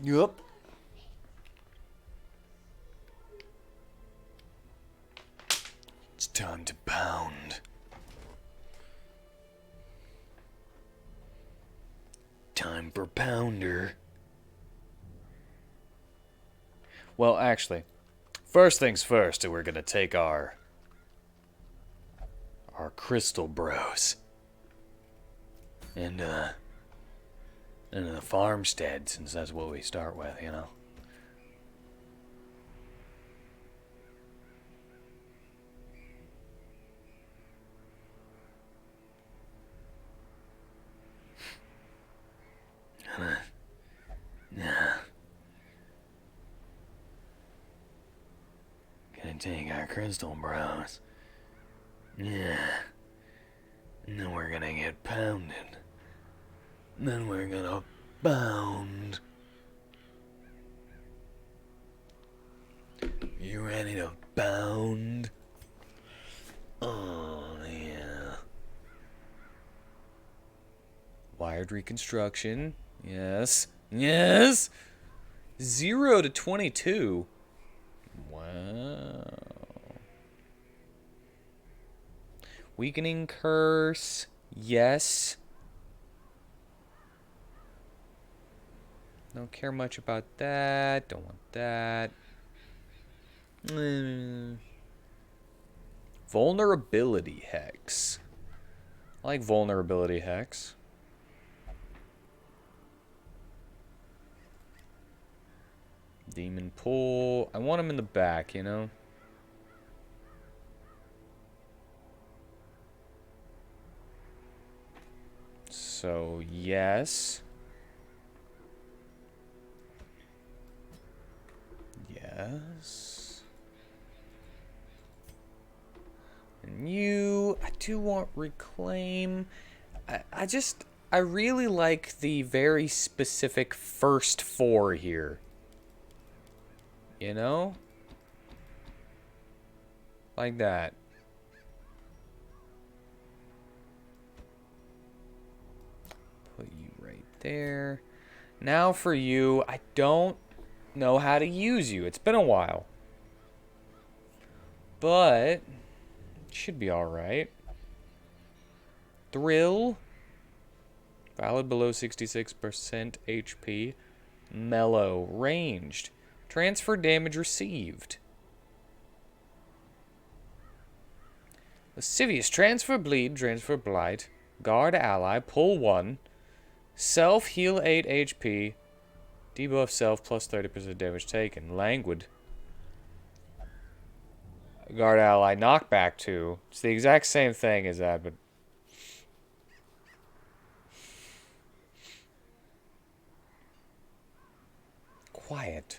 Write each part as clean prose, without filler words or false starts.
Yup. It's time to pound. Time for pounder. Well, actually, first things first, we're gonna take our crystal bros and the farmstead, since that's what we start with, you know. Yeah. Gonna take our crystal bros. Yeah. And then we're gonna get pounded. Then we're gonna pound. You ready to pound? Oh, yeah. Wired reconstruction. Yes. Yes! 0 to 22. Wow. Weakening curse. Yes. Don't care much about that. Don't want that. Vulnerability hex. I like vulnerability hex. Demon pull. I want him in the back, you know? So, yes. Yes. And you, I do want reclaim. I really like the very specific first 4 here. You know? Like that. Put you right there. Now for you, I don't know how to use you. It's been a while. But it should be alright. Thrill. Valid below 66% HP. Mellow. Ranged. Transfer damage received. Lascivious. Transfer bleed. Transfer blight. Guard ally. Pull 1. Self heal 8 HP. Debuff self plus 30% damage taken. Languid. Guard ally. Knockback 2. It's the exact same thing as that, but... Quiet.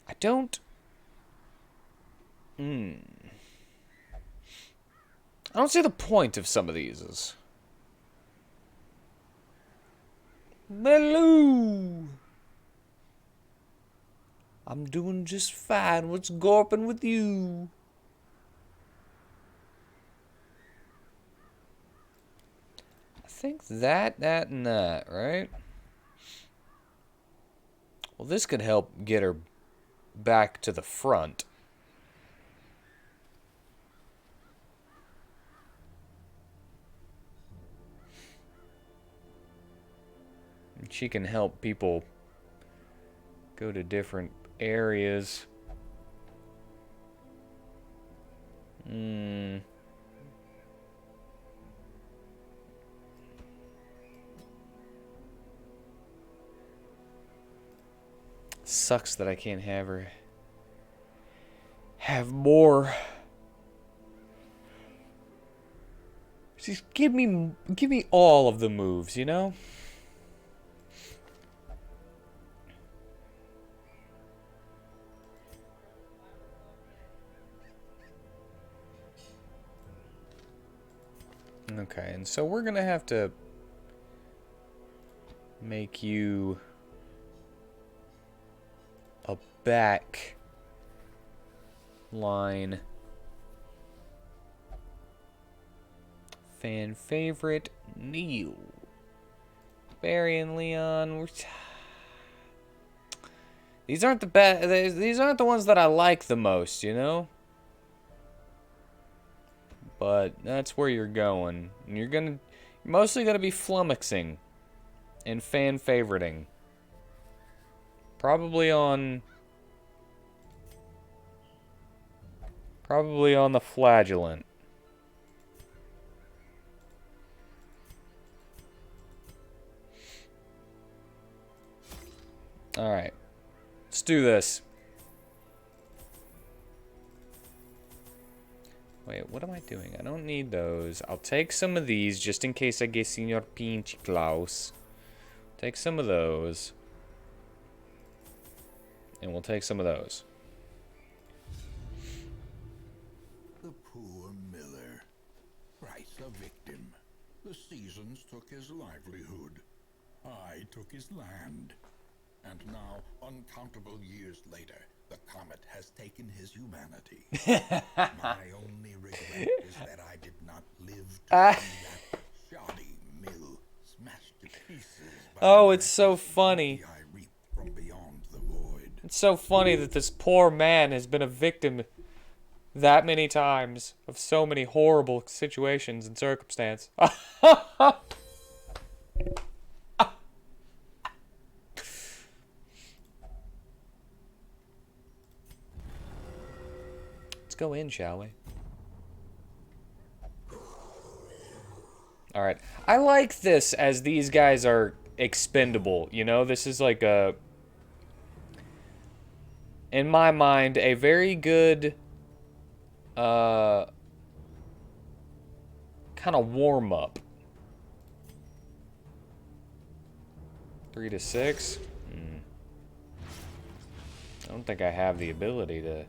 I don't... I don't see the point of some of these. Hello. I'm doing just fine. What's gorping with you? I think that, and that, right? Well, this could help get her back to the front. She can help people go to different areas. Sucks that I can't have her have more. Just give me all of the moves, you know? Okay, and so we're gonna have to make you a back line fan favorite, Neil. Barry and Leon. These aren't the best. These aren't the ones that I like the most, you know? But that's where you're going. And you're mostly gonna be flummoxing and fan favoriting. Probably on the flagellant. Alright. Let's do this. Wait, what am I doing? I don't need those. I'll take some of these just in case I get Senor Pinche Klaus. Take some of those. And we'll take some of those. The poor miller. Thrice a victim. The seasons took his livelihood. I took his land. And now, uncountable years later, the comet has taken his humanity. My only regret is that I did not live to see that shoddy mill smashed to pieces by Oh, it's so funny. I reaped from beyond the void. It's so funny that this poor man has been a victim that many times of so many horrible situations and circumstance. Let's go in, shall we? Alright. I like this as these guys are expendable. You know, this is like a... in my mind, a very good... kind of warm-up. 3 to 6? I don't think I have the ability to...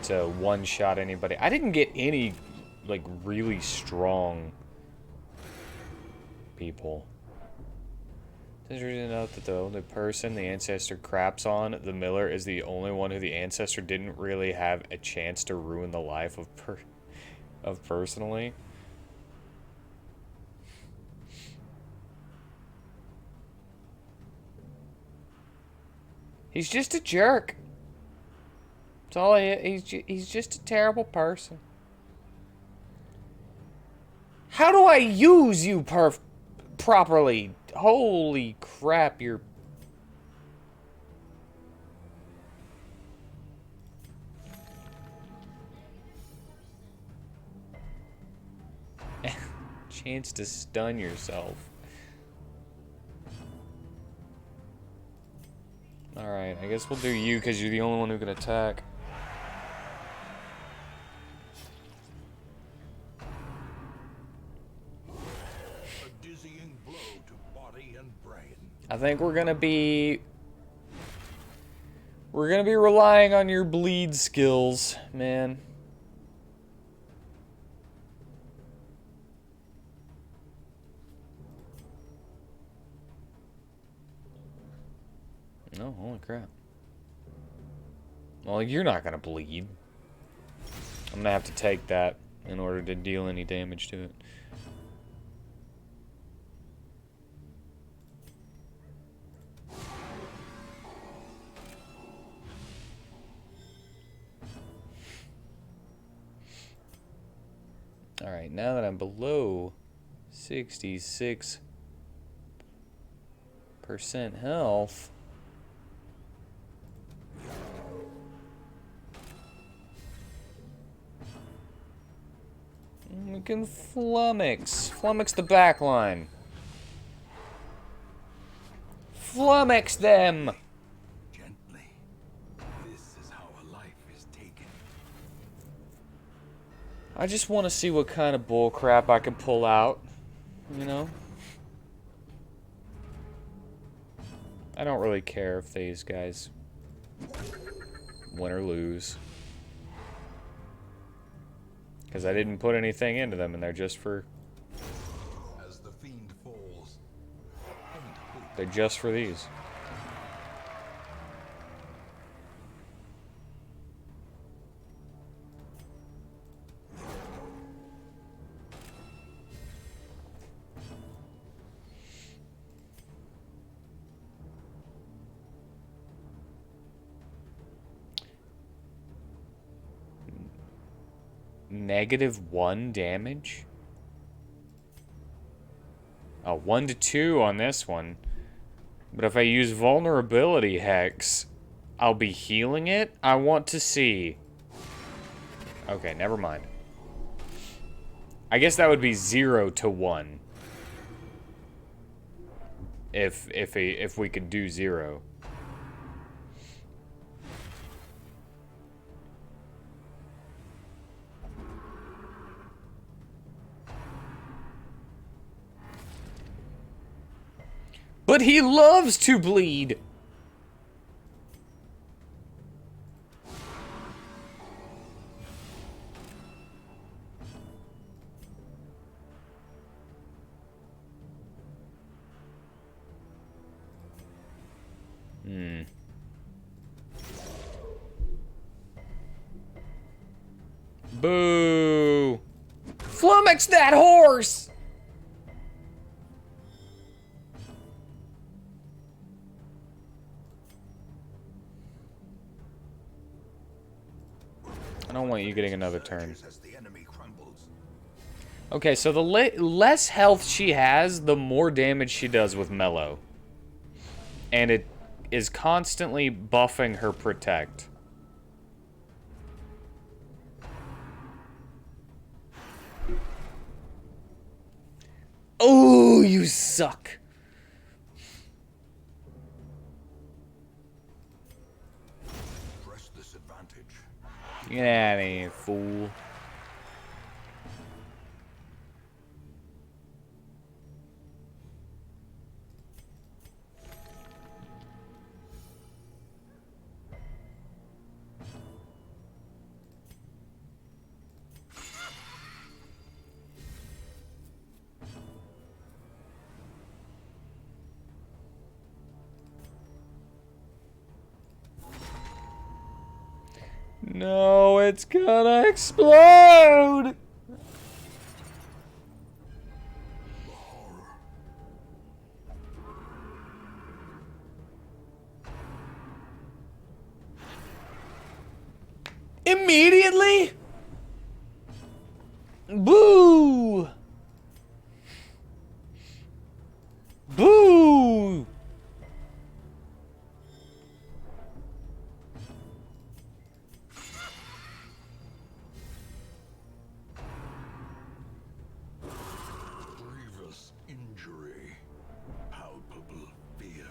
to one-shot anybody. I didn't get any, like, really strong people. It's interesting to note that the only person the ancestor craps on, the miller, is the only one who the ancestor didn't really have a chance to ruin the life of personally. He's just a jerk. That's all he's just a terrible person. How do I use you properly? Holy crap, you're... Chance to stun yourself. Alright, I guess we'll do you because you're the only one who can attack. A dizzying blow to body and brain. I think we're gonna be relying on your bleed skills, man. Oh, holy crap. Well, you're not gonna bleed. I'm gonna have to take that in order to deal any damage to it. Alright, now that I'm below 66% health, we can flummox the back line. Flummox them! Gently. This is how a life is taken. I just want to see what kind of bullcrap I can pull out, you know? I don't really care if these guys win or lose. Because I didn't put anything into them, and they're just for... As the fiend falls, they're just for these. -1 damage? Oh, 1 to 2 on this one. But if I use vulnerability hex, I'll be healing it? I want to see. Okay, never mind. I guess that would be 0 to 1. If we could do 0. But he loves to bleed. Boo! Flummox that horse! I don't want you getting another turn. Okay, so the less health she has, the more damage she does with Mellow. And it is constantly buffing her Protect. Oh, you suck. Press this advantage. Get out of here, fool. No, it's gonna explode! Immediately? Boo! Boo! Grievous injury. Palpable fear.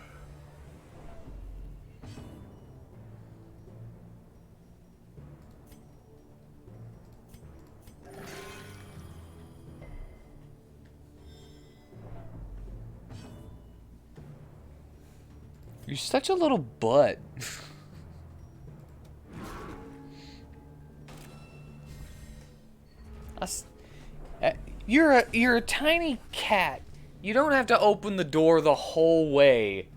You're such a little butt. You're a tiny cat. You don't have to open the door the whole way.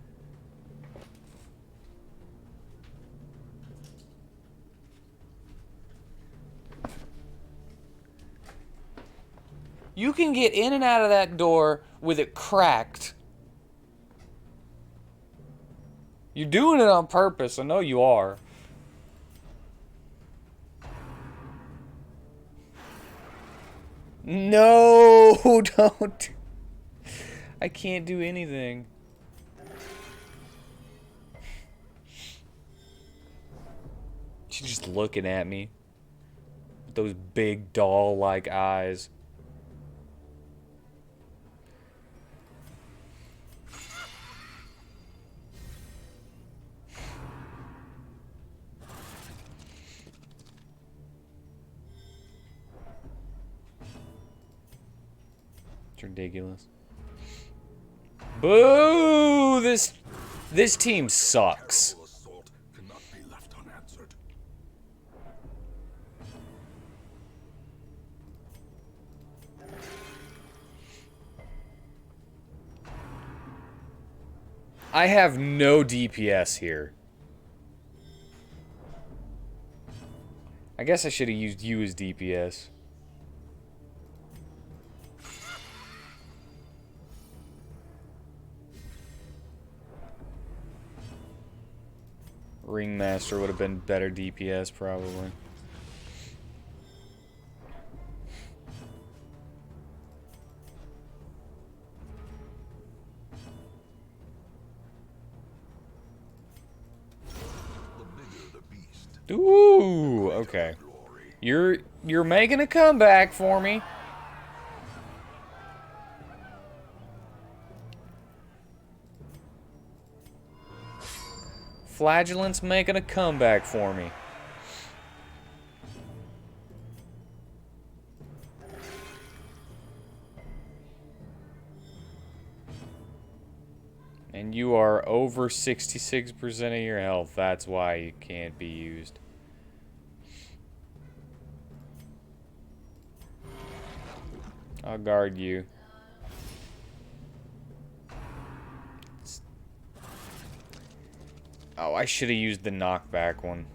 You can get in and out of that door with it cracked. You're doing it on purpose. I know you are. No, don't. I can't do anything. She's just looking at me with those big doll-like eyes. It's ridiculous. Boo! This team sucks. Terrible assault cannot be left unanswered. I have no DPS here. I guess I should have used you as DPS. Ringmaster would have been better DPS, probably. Ooh, okay. You're making a comeback for me. Flagellant's making a comeback for me. And you are over 66% of your health. That's why you can't be used. I'll guard you. Oh, I should have used the knockback one.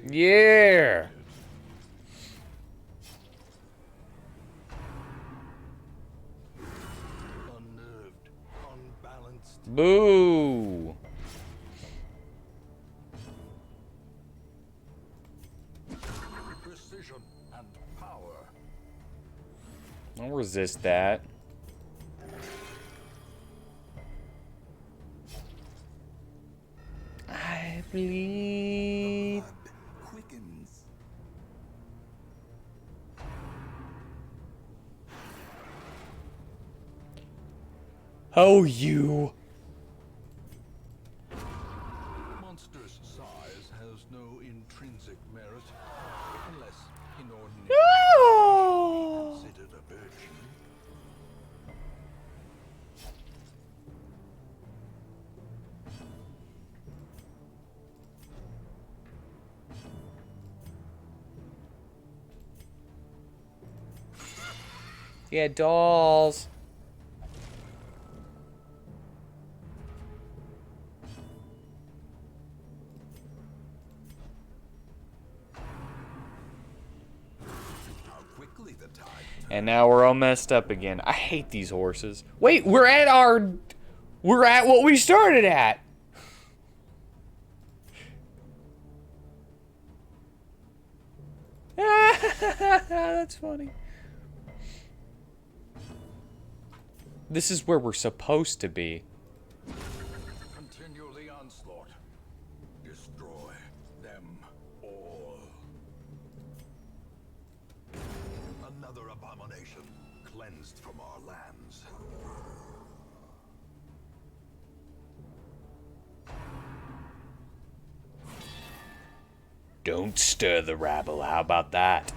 Yeah! Unnerved, unbalanced. Boo! Precision and power. I'll resist that. I bleed. Blood quickens. Oh, you. Monstrous size has no intrinsic merit, unless inordinate No! considered a virtue. Yeah, dolls. How quickly the tide And now we're all messed up again. I hate these horses. Wait, we're at what we started at. That's funny. This is where we're supposed to be. continue the onslaught. Destroy them all. Another abomination cleansed from our lands. Don't stir the rabble. How about that?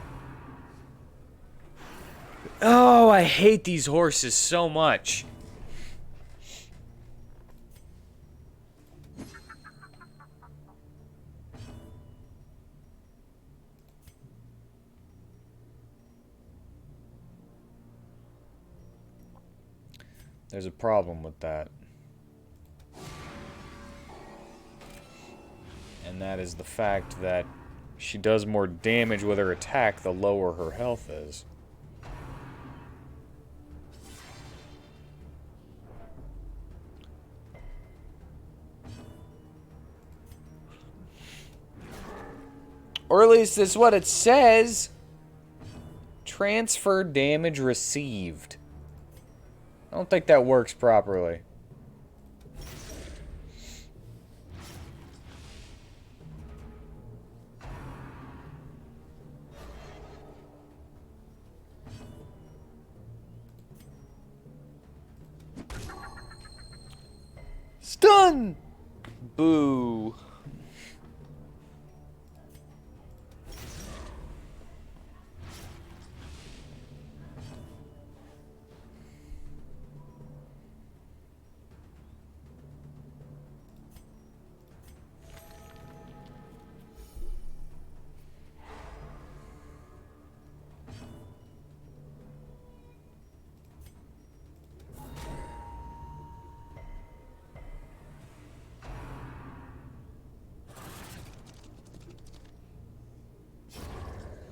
Oh, I hate these horses so much. There's a problem with that. And that is the fact that she does more damage with her attack the lower her health is. Or at least that's what it says. Transfer damage received. I don't think that works properly. Stun! Boo.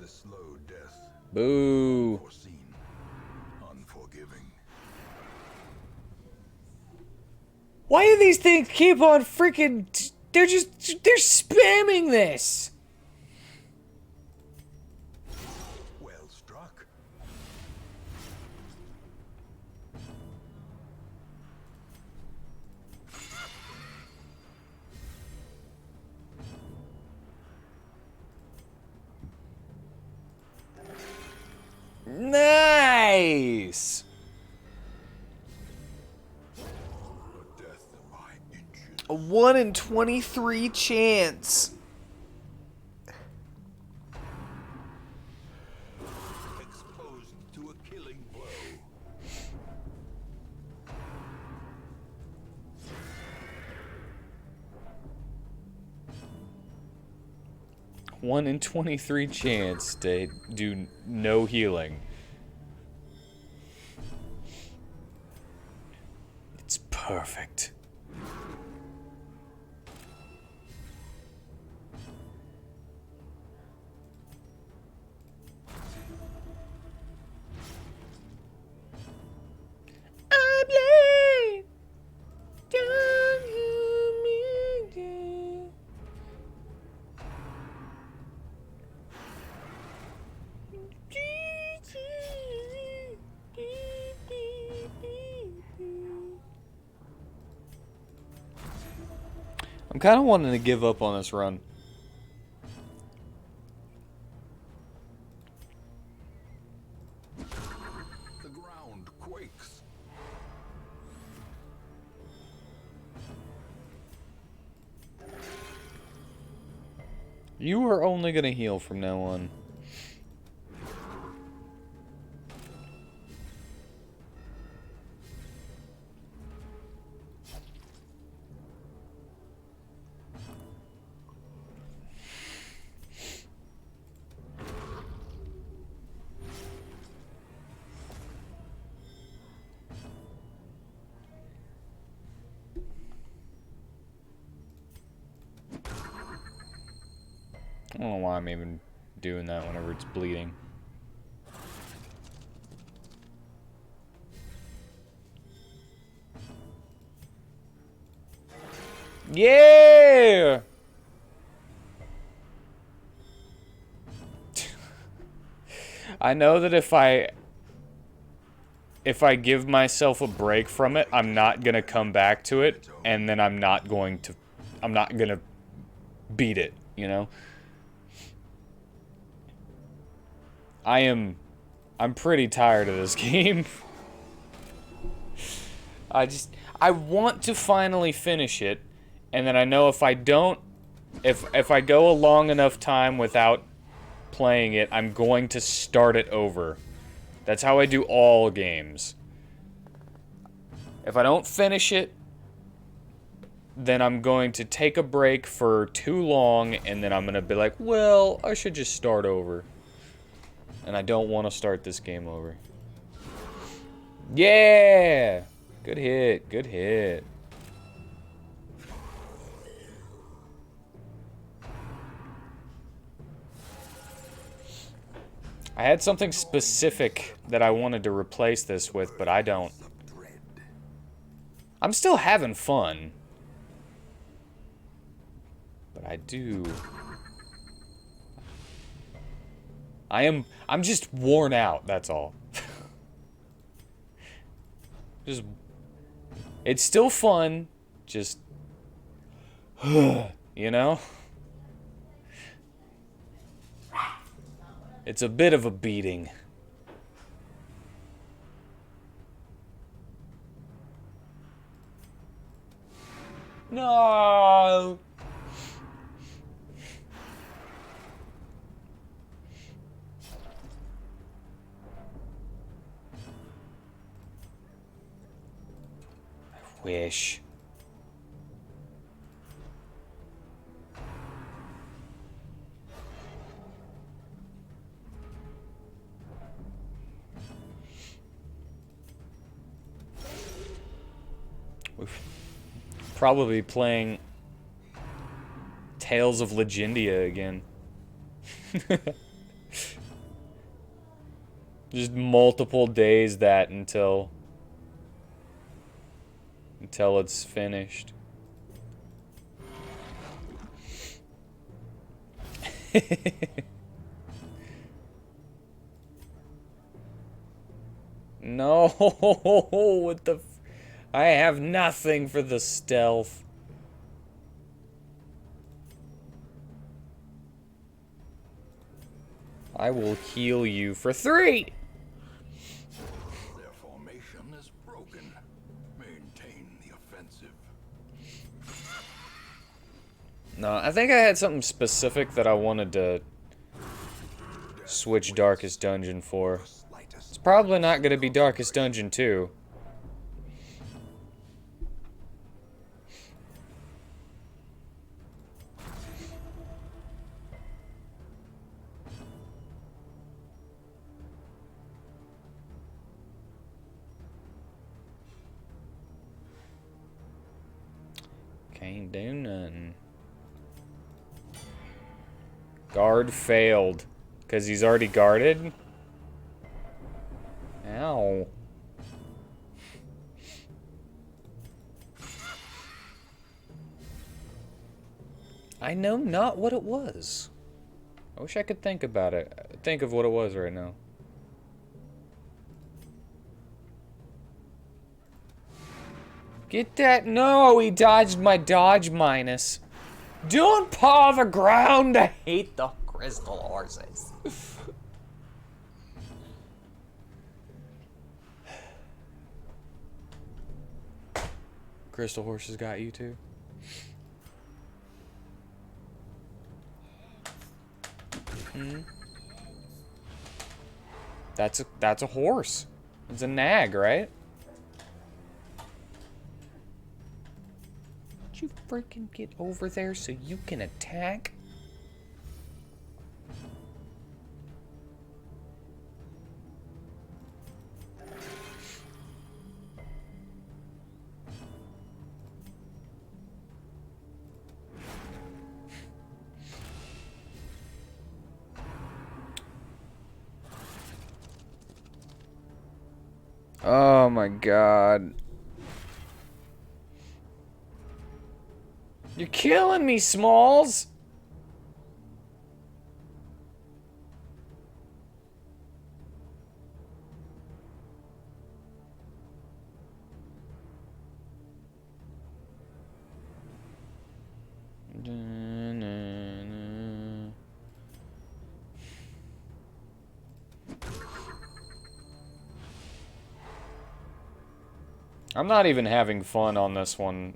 The slow death. Boo. Foreseen. Unforgiving. Why do these things keep on freaking... They're spamming this. Well struck. Nice! The death of my inches. A 1 in 23 chance. Exposed to a killing blow. 1 in 23 chance to do no healing. It's perfect. I bleed. Don't you mean it? I'm kind of wanting to give up on this run. The ground quakes. You are only gonna heal from now on. I don't know why I'm even doing that whenever it's bleeding. Yeah! I know that if I give myself a break from it, I'm not gonna come back to it, and then I'm not gonna beat it, you know? I'm pretty tired of this game. I want to finally finish it, and then I know if I don't, if I go a long enough time without playing it, I'm going to start it over. That's how I do all games. If I don't finish it, then I'm going to take a break for too long, and then I'm going to be like, well, I should just start over. And I don't want to start this game over. Yeah! Good hit, good hit. I had something specific that I wanted to replace this with, but I don't. I'm still having fun. But I do. I'm just worn out, that's all. Just, it's still fun, just, you know? It's a bit of a beating. No! I wish. We're probably playing Tales of Legendia again. Just multiple days that until it's finished. No, what the I have nothing for the stealth. I will heal you for 3. No, I think I had something specific that I wanted to switch Darkest Dungeon for. It's probably not going to be Darkest Dungeon 2. Can't do nothing. Guard failed. Because he's already guarded? Ow. I know not what it was. I wish I could think about it. Think of what it was right now. Get that? No, he dodged my dodge minus. Don't paw the ground. I hate the crystal horses. Crystal horses got you too? Hmm? That's a horse. It's a nag, right? Did you freaking get over there so you can attack? Oh my god. You're killing me, Smalls! I'm not even having fun on this one.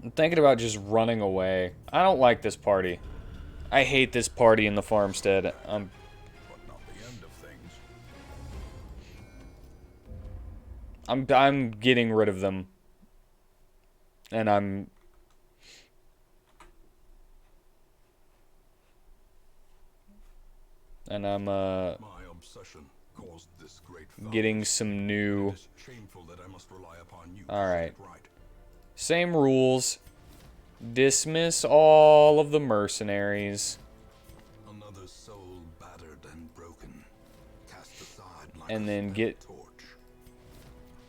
I'm thinking about just running away. I don't like this party. I hate this party in the farmstead. But not the end of things. I'm getting rid of them. And I'm My obsession caused this great getting some new. It is shameful that I must rely upon you to All set right. it right. Same rules. Dismiss all of the mercenaries. Another soul battered and broken, cast aside like And a then spent get torch.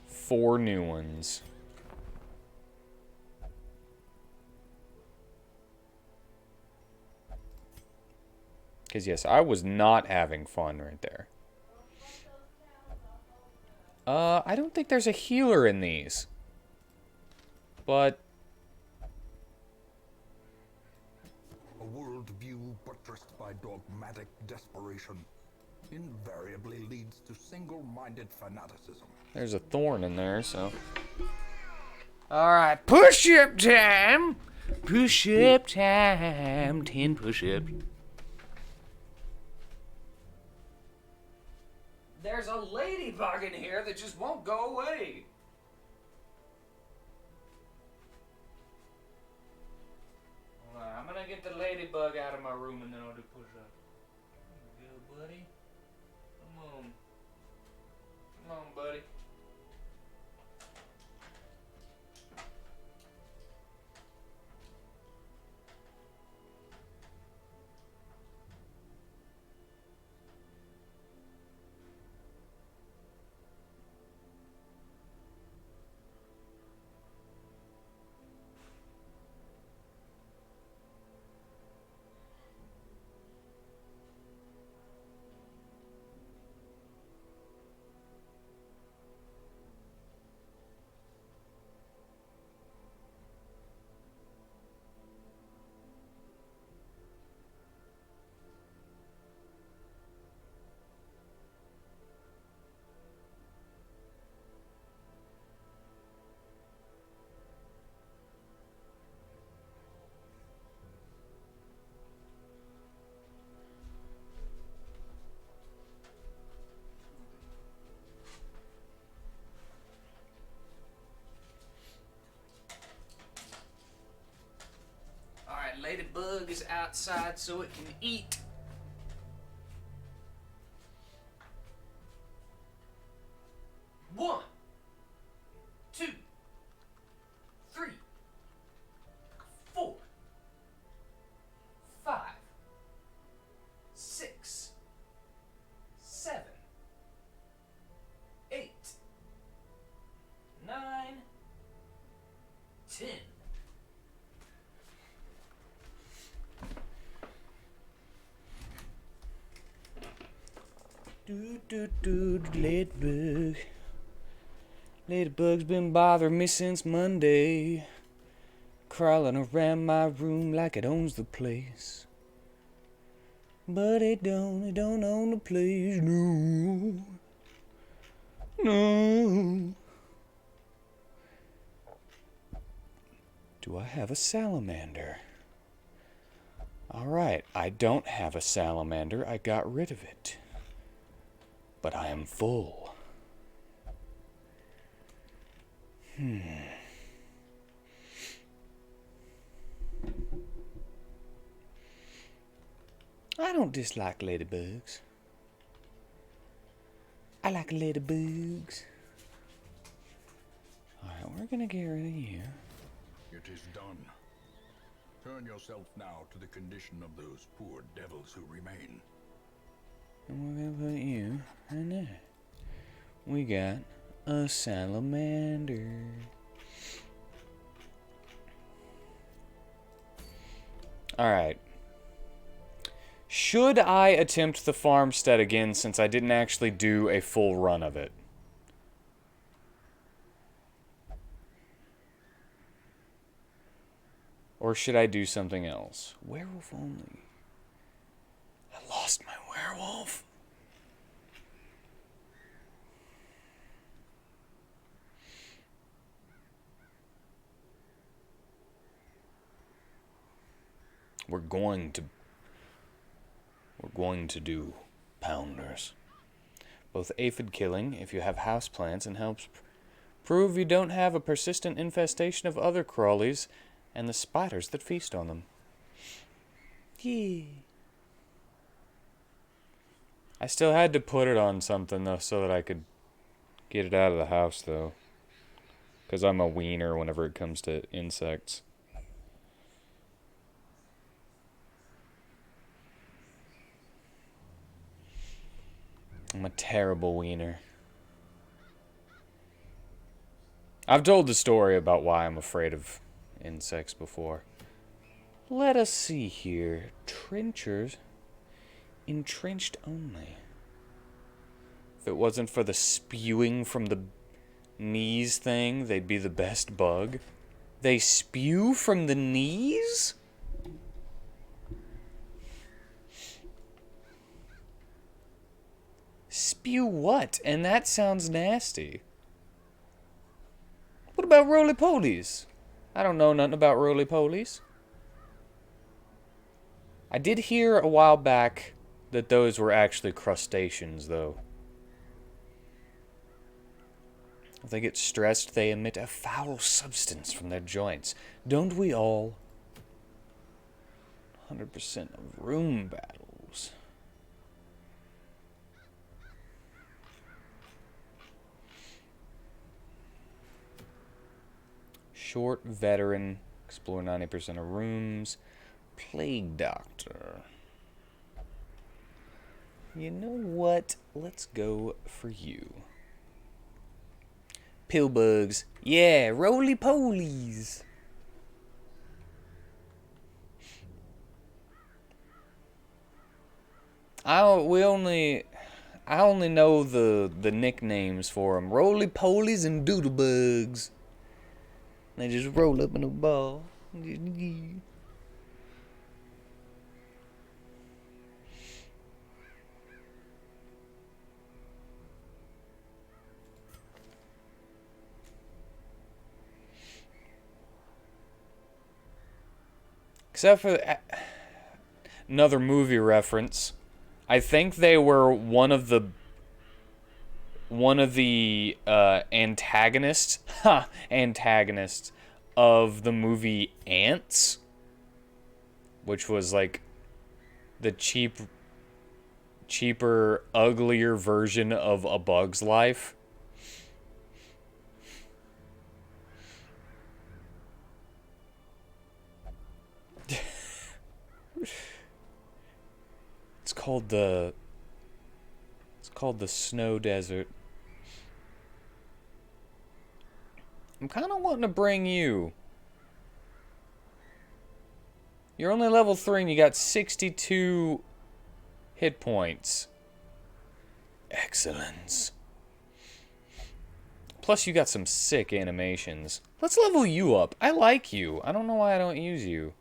4 new ones. Because, yes, I was not having fun right there. I don't think there's a healer in these. But A worldview buttressed by dogmatic desperation invariably leads to single-minded fanaticism. there's a thorn in there, so. Alright, push-up time! Push-up time! 10 push-ups. There's a ladybug in here that just won't go away. Hold on, I'm gonna get the ladybug out of my room and then I'll do push-ups. Good, buddy. Come on. Come on, buddy. is outside so it can eat. One, two, three, 4, 5, 6, 7, 8, 9, 10. Ladybug. Ladybug's been bothering me since Monday. Crawling around my room like it owns the place. But it don't own the place, no. No. Do I have a salamander? Alright, I don't have a salamander. I got rid of it. But I am full. I don't dislike ladybugs. I like ladybugs. Alright, we're gonna get rid of you. It is done. Turn yourself now to the condition of those poor devils who remain. And we're gonna put you in there. We got a salamander. Alright. Should I attempt the farmstead again since I didn't actually do a full run of it? Or should I do something else? Werewolf only. I lost my werewolf. We're going to do pounders. Both aphid killing, if you have houseplants, and helps prove you don't have a persistent infestation of other crawlies and the spiders that feast on them. Yeah. I still had to put it on something, though, so that I could get it out of the house, though. Because I'm a wiener whenever it comes to insects. I'm a terrible wiener. I've told the story about why I'm afraid of insects before. Let us see here. Trenchers. Entrenched only. If it wasn't for the spewing from the knees thing, they'd be the best bug. They spew from the knees? Spew what? And that sounds nasty. What about roly-polies? I don't know nothing about roly-polies. I did hear a while back that those were actually crustaceans, though. If they get stressed, they emit a foul substance from their joints. Don't we all? 100% of room battles. Short veteran, explore 90% of rooms. Plague doctor. You know what? Let's go for you. Pillbugs. Yeah, roly-polies. I only know the nicknames for them. Roly-polies and doodlebugs. They just roll up in a ball. Except for another movie reference. I think they were one of the antagonists of the movie Ants. which was like the cheaper, uglier version of A Bug's Life. It's called the Snow Desert. I'm kind of wanting to bring you. You're only level 3 and you got 62 hit points. Excellence. Plus you got some sick animations. Let's level you up. I like you. I don't know why I don't use you.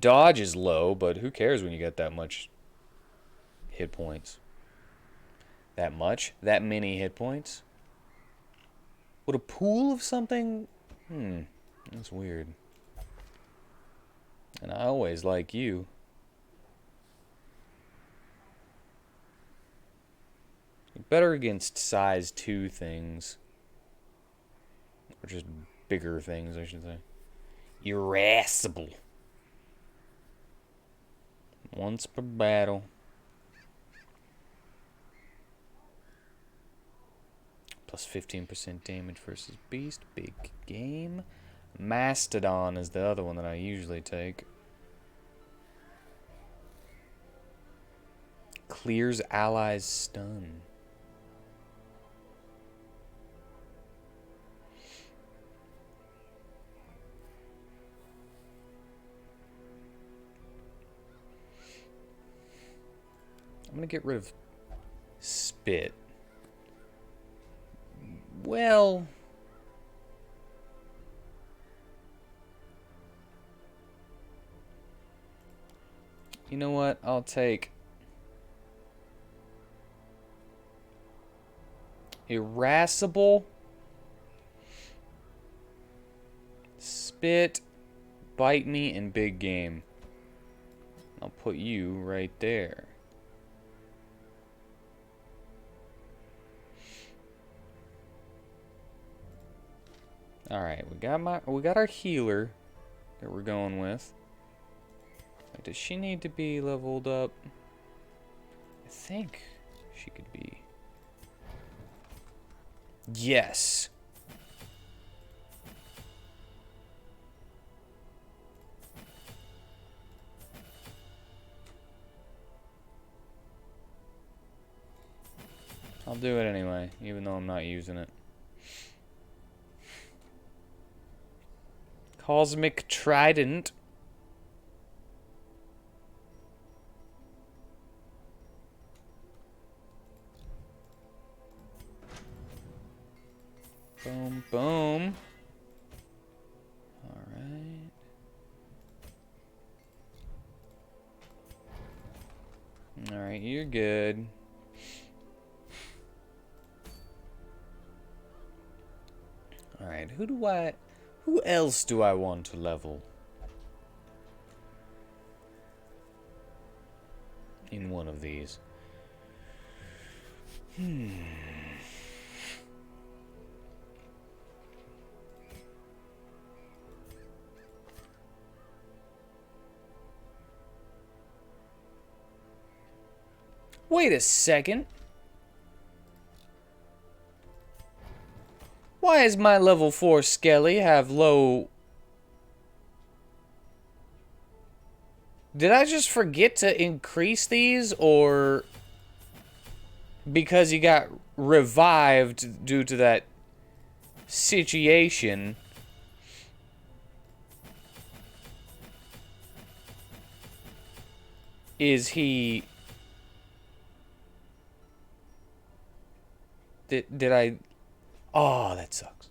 Dodge is low, but who cares when you get that much hit points? That much? That many hit points? Would a pool of something? That's weird. And I always like you. Better against size 2 things. Or just bigger things, I should say. Irascible. Once per battle. Plus 15% damage versus beast. Big game. Mastodon is the other one that I usually take. Clears allies stun. I'm gonna get rid of spit. Well, you know what? I'll take irascible, spit, bite me, and big game. I'll put you right there. All right, we got our healer that we're going with. Does she need to be leveled up? I think she could be. Yes. I'll do it anyway, even though I'm not using it. Cosmic Trident. Boom, boom. All right. All right, you're good. All right, who else do I want to level? In one of these. Wait a second. Why does my level 4 Skelly have low... Did I just forget to increase these, or... Because he got revived due to that situation... Is he... Did I... Oh, that sucks.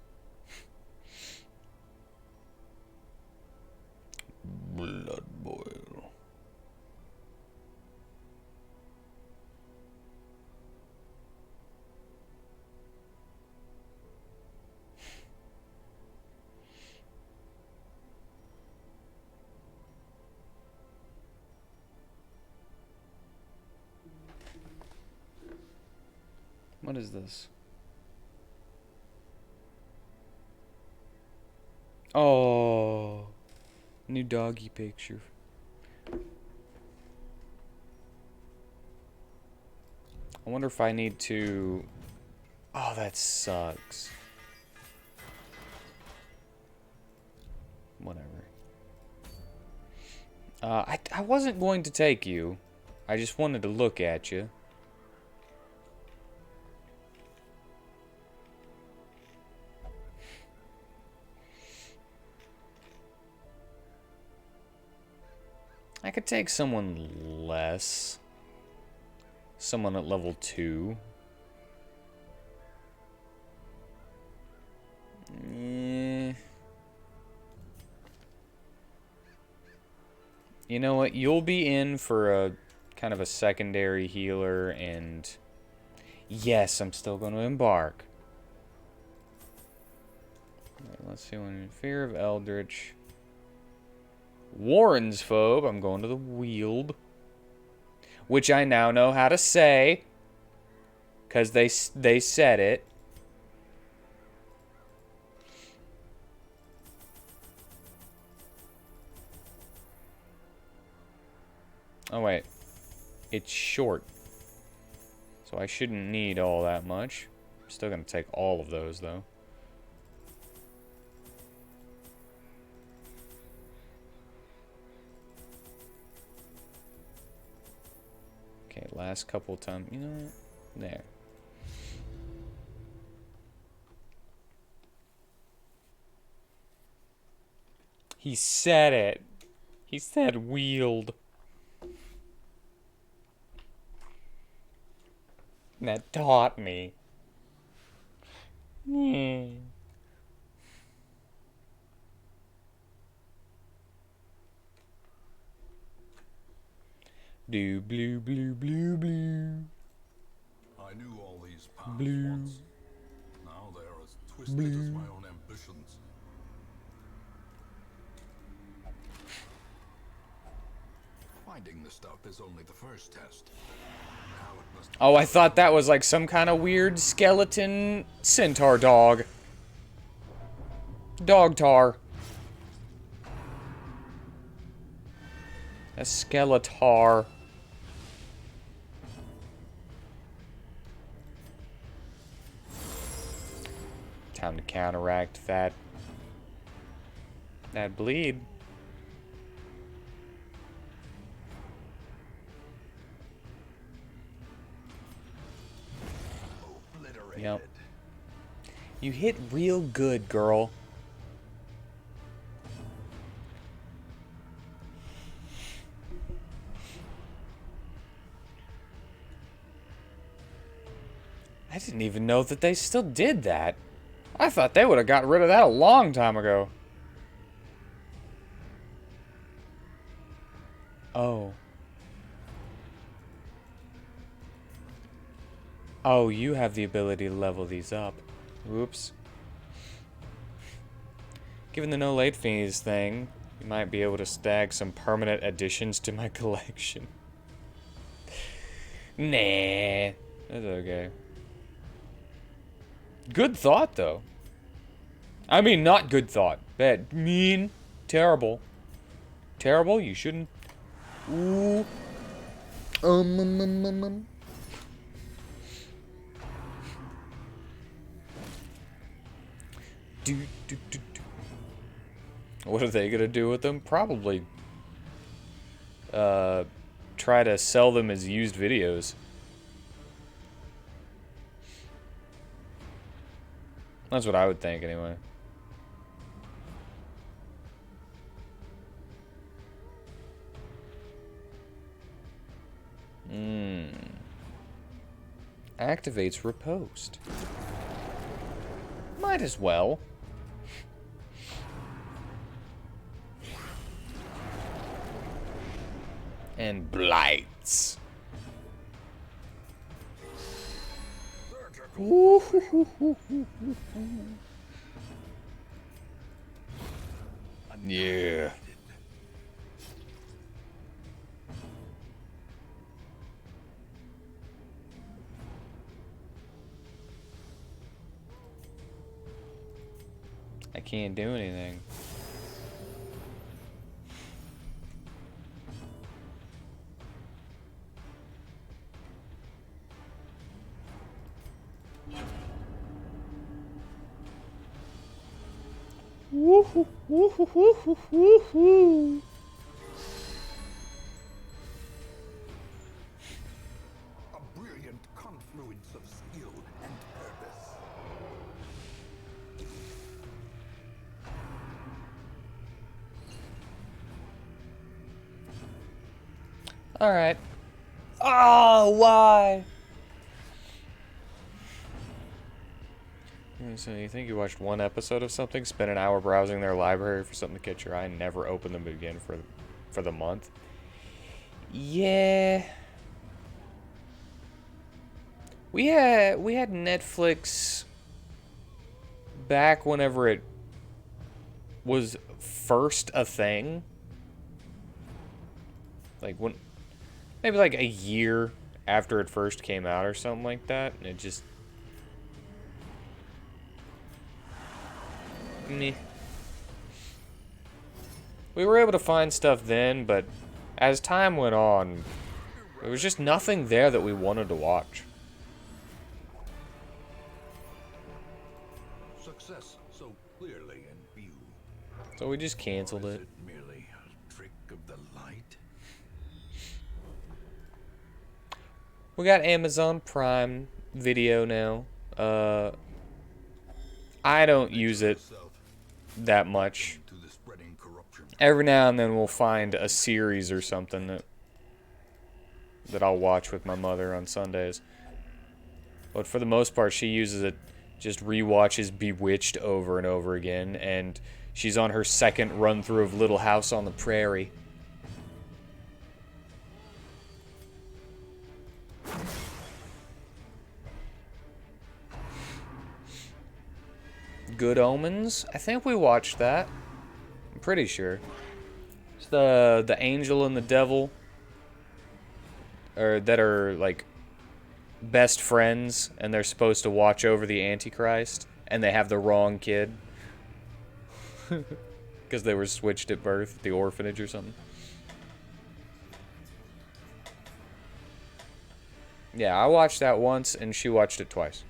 Blood boil. What is this? Oh, new doggy picture. I wonder if I need to... Oh, that sucks. Whatever. I wasn't going to take you. I just wanted to look at you. I could take someone less. Someone at level 2. Eh. You know what? You'll be in for a kind of a secondary healer, and yes, I'm still going to embark. Right, let's see, when in fear of Eldritch. Warren's phobe. I'm going to the Wield, which I now know how to say, because they said it. Oh wait, it's short, so I shouldn't need all that much. I'm still gonna take all of those though. Okay, last couple times, you know what? There. He said it. He said wield. And that taught me. Do blue blue blue blue. I knew all these paths Blue. once. Now they are as twisted as my own ambitions. Finding the stuff is only the first test. Now it must. Oh, I thought that was like some kind of weird skeleton centaur dog. Dogtar. A skeletar. Time to counteract that bleed. Yep. You hit real good, girl. I didn't even know that they still did that. I thought they would have gotten rid of that a long time ago. Oh. Oh, you have the ability to level these up. Oops. Given the no late fees thing, you might be able to stag some permanent additions to my collection. Nah. That's okay. Good thought, though. I mean, not good thought. Bad. Mean. Terrible. Terrible? You shouldn't. Ooh. What are they gonna do with them? Probably try to sell them as used videos. That's what I would think anyway. Activates riposte. Might as well. And blights. Yeah. I can't do anything. Woohoo, woohoo, woohoo, woohoo. A brilliant confluence of skill and purpose. Alright. Oh, why? So you think you watched one episode of something, spent an hour browsing their library for something to catch your eye, and never open them again for the month? Yeah. We had Netflix back whenever it was first a thing. Like when maybe like a year after it first came out or something like that, and it just meh. We were able to find stuff then, but as time went on, there was just nothing there that we wanted to watch. Success so clearly in view. So we just canceled Or is it. it merely a trick of the light? We got Amazon Prime Video now. I don't use it that much. To the spreading corruption. Every now and then we'll find a series or something that I'll watch with my mother on Sundays. But for the most part, she uses it, just rewatches Bewitched over and over again, and she's on her second run through of Little House on the Prairie. Good Omens? I think we watched that. I'm pretty sure. It's the angel and the devil, or that are like best friends, and they're supposed to watch over the Antichrist, and they have the wrong kid because they were switched at birth, the orphanage or something. Yeah, I watched that once, and she watched it twice.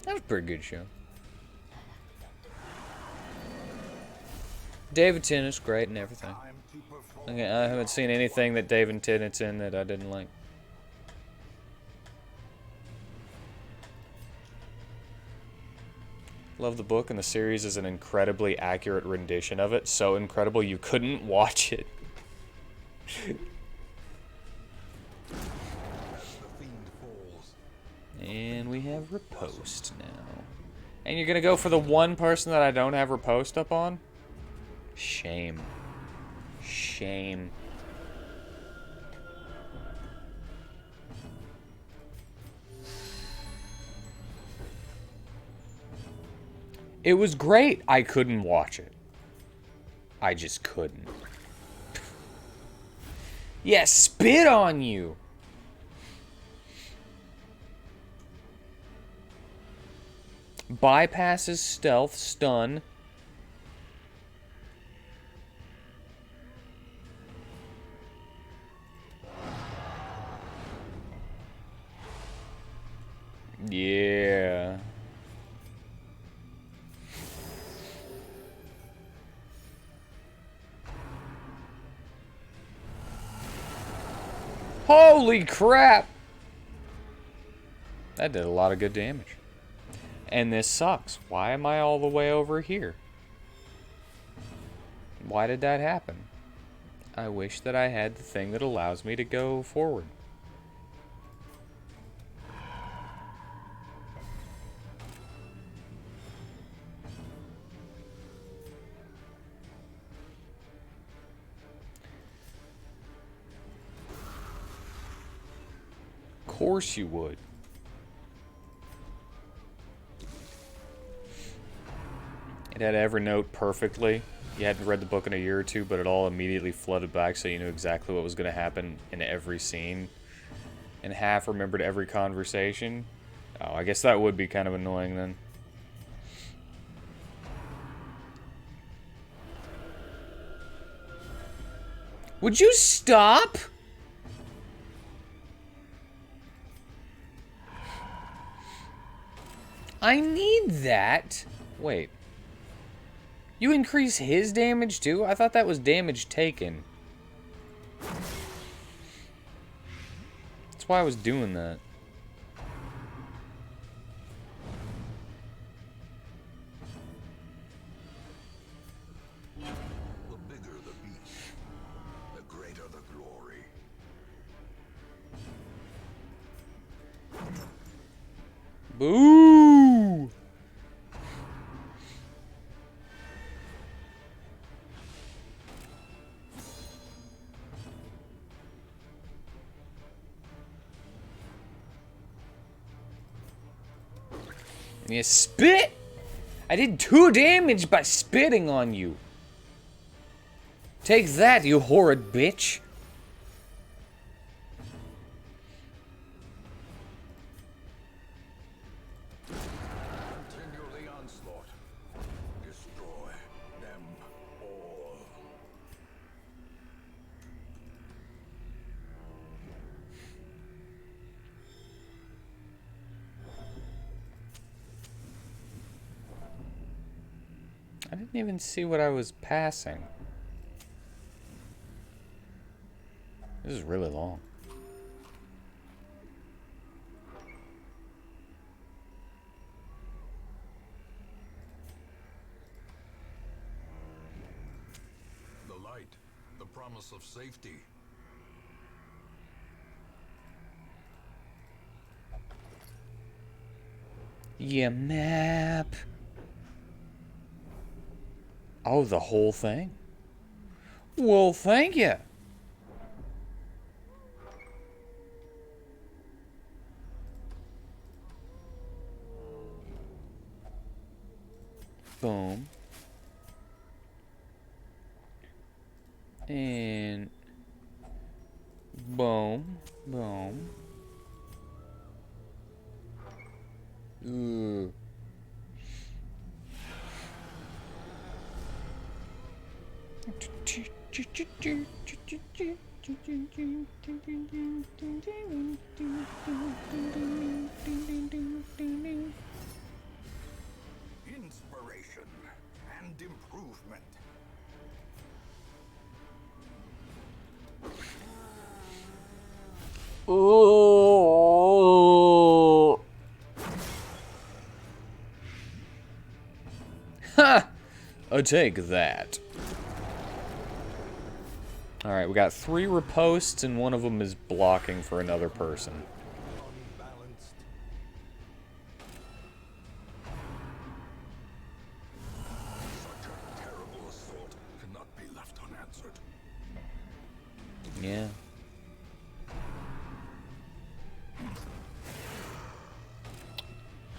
That was a pretty good show. David Tennant's great and everything. Okay, I haven't seen anything that David Tennant's in that I didn't like. Love the book, and the series is an incredibly accurate rendition of it. So incredible you couldn't watch it. And we have Riposte now. And you're gonna go for the one person that I don't have Riposte up on? Shame. Shame. It was great. I couldn't watch it. I just couldn't. Yeah, spit on you. Bypasses stealth, stun. Yeah. Holy crap! That did a lot of good damage. And this sucks. Why am I all the way over here? Why did that happen? I wish that I had the thing that allows me to go forward. Of course you would. It had every note perfectly. You hadn't read the book in a year or two, but it all immediately flooded back so you knew exactly what was going to happen in every scene. and half remembered every conversation. Oh, I guess that would be kind of annoying then. Would you stop? I need that. Wait. You increase his damage too? I thought that was damage taken. That's why I was doing that. The bigger the beast, the greater the glory. Boo! You spit! I did 2 damage by spitting on you. Take that, you horrid bitch. Continue the onslaught. Destroy them all. I didn't even see what I was passing. This is really long. The light, the promise of safety. Yeah, map. Oh, the whole thing? Well, thank you. Boom. And boom, boom. Ooh. Inspiration and improvement. Ooh. Ha! I take that. Alright, we got 3 riposts, and one of them is blocking for another person. Unbalanced. Such a terrible assault cannot be left unanswered. Yeah.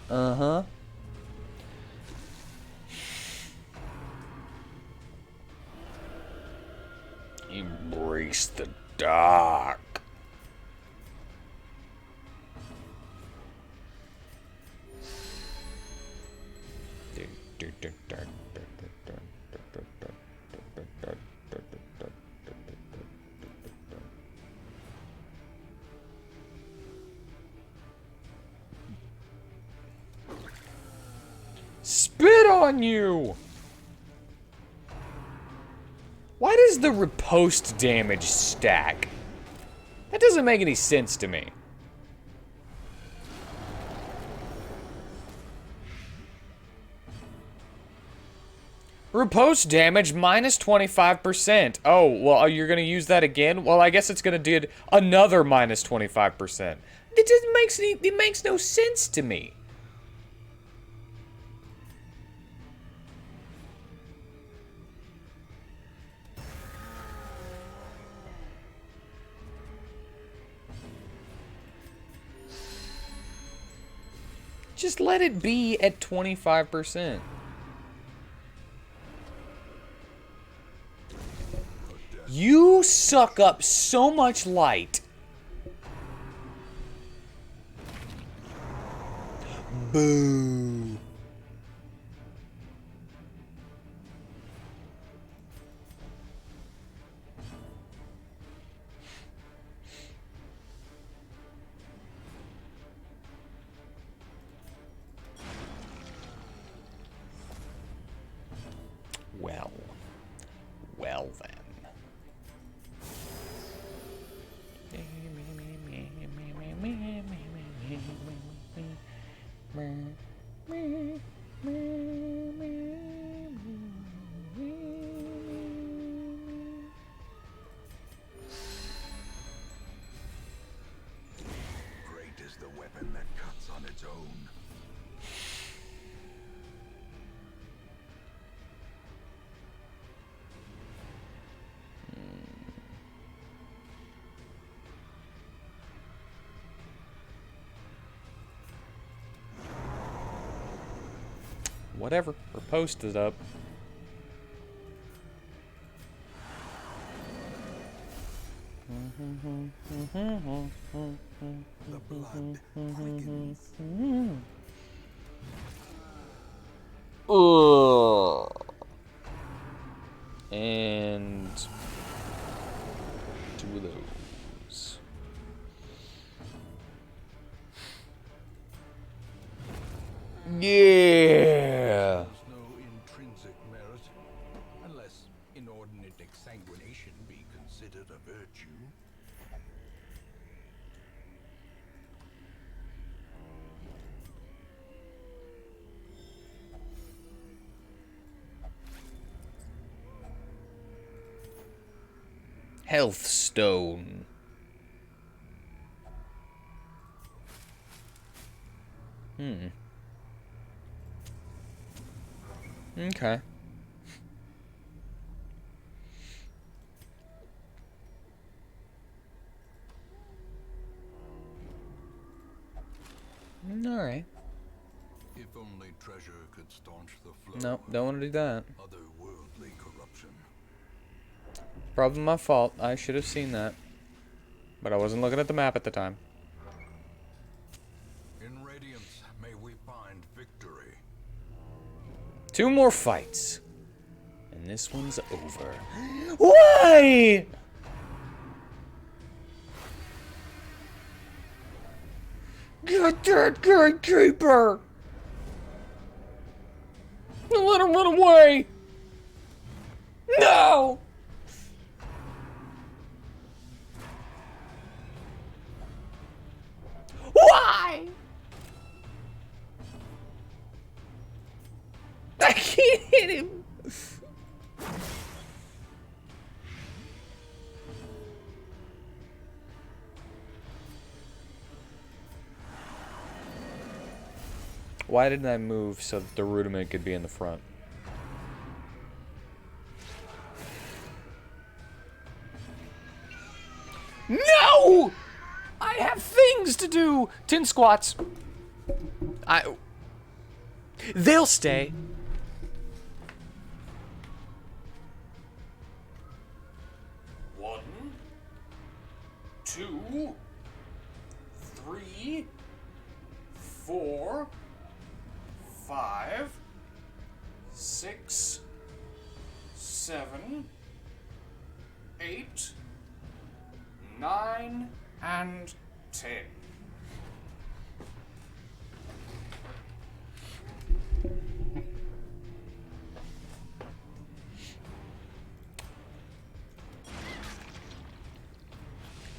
Uh-huh. Embrace the dark. Spit on you! Why does the riposte damage stack? That doesn't make any sense to me. Riposte damage minus 25%. Oh, well, you're gonna use that again? Well, I guess it's gonna do another minus 25%. It makes no sense to me. Just let it be at 25%. You suck up so much light. Boo. Well. Well then. Great is the weapon that cuts on its own. Whatever. We're posted up. The blood quickens. Ugh. And 2 of those. Yeah. There's no intrinsic merit, unless inordinate exsanguination be considered a virtue. Health stone. Okay. Alright. If only treasure could staunch the flow. No, don't want to do that. Otherworldly corruption. Probably my fault. I should have seen that. But I wasn't looking at the map at the time. In Radiance, may we find victory. 2 more fights. And this one's over. Why? Get that gatekeeper! Let him run away! No! Why? I can't hit him! Why didn't I move so that the rudiment could be in the front? No! I have things to do! 10 squats. They'll stay. One, 2, 3, 4, 5, 6, 7, 8, 9, and 10.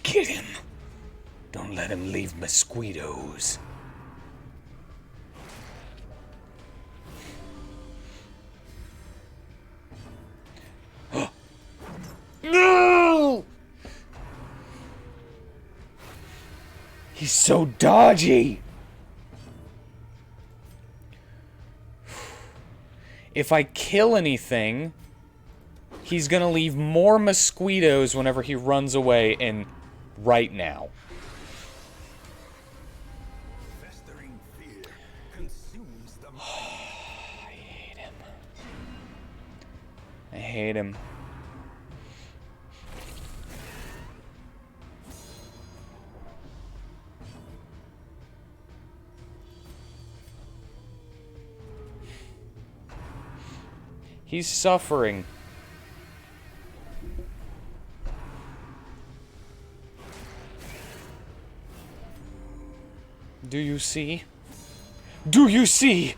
Get him! Don't let him leave mosquitoes. No! He's so dodgy. If I kill anything, he's gonna leave more mosquitoes whenever he runs away, and right now. Festering fear consumes them. I hate him. I hate him. He's suffering. Do you see? Do you see?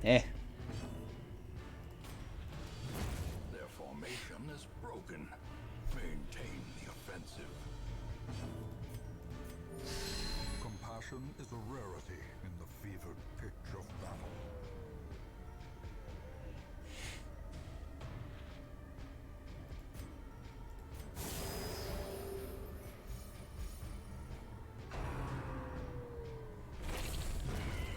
Eh. Their formation is broken. Maintain the offensive. Compassion is a rarity in the fevered pitch of battle.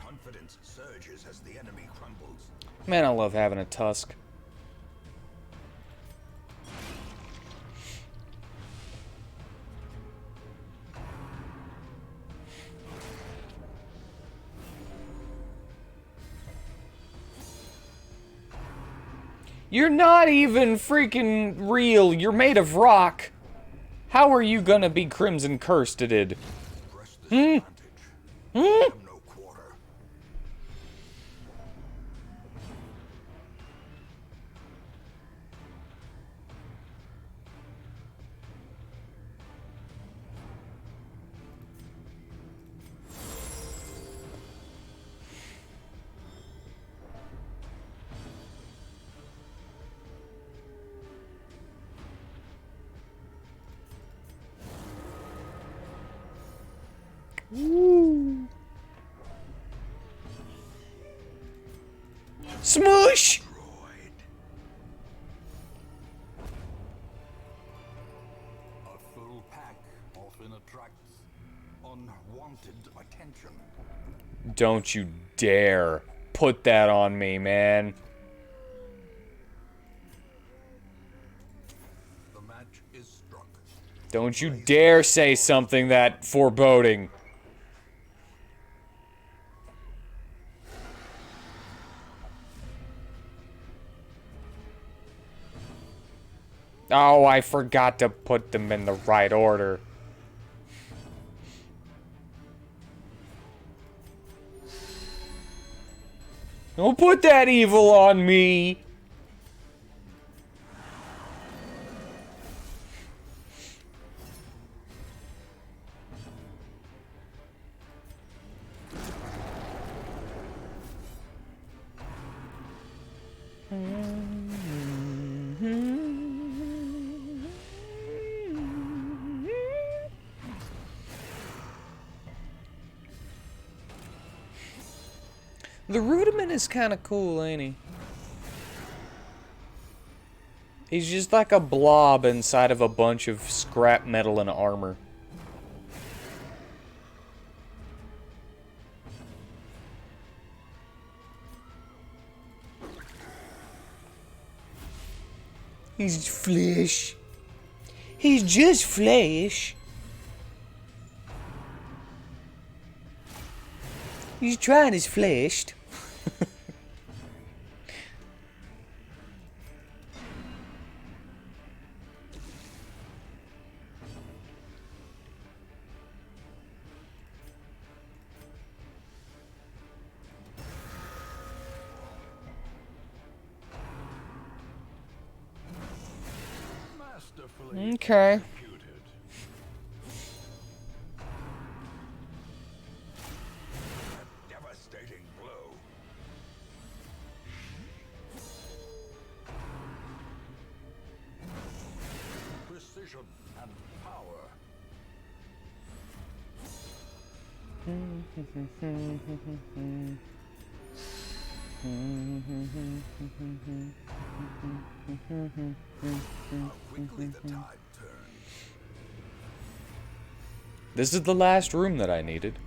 Confidence surges as the enemy crumbles. Man, I love having a tusk. You're not even freaking real. You're made of rock. How are you gonna be Crimson Cursed-ed? Press this advantage. Give them no quarter. Smoosh! A full pack often attracts unwanted attention. Don't you dare put that on me, man. The match is struck. Don't you dare say something that foreboding. Oh, I forgot to put them in the right order. Don't put that evil on me. The Rudiment is kind of cool, ain't he? He's just like a blob inside of a bunch of scrap metal and armor. He's flesh. He's just flesh. He's trying his flesh. Masterfully Okay. executed. A devastating blow. Precision and power. How quickly the tide turns. This is the last room that I needed.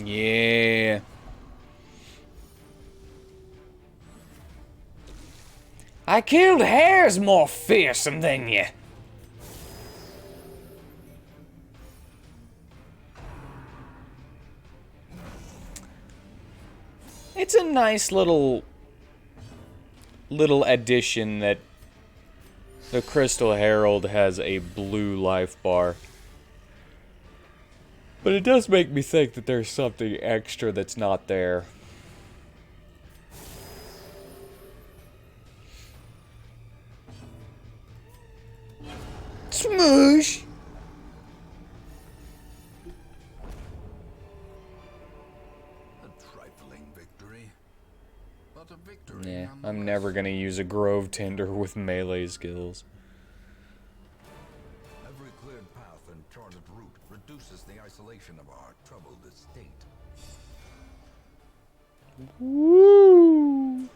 Yeah. I killed hares more fearsome than you. It's a nice little addition that the Crystal Herald has a blue life bar. But it does make me think that there's something extra that's not there. Smoosh! A trifling victory, but a victory. Yeah, I'm never gonna use a Grove Tender with melee skills. Every cleared path and charted route reduces the isolation of our troubled estate. Woo!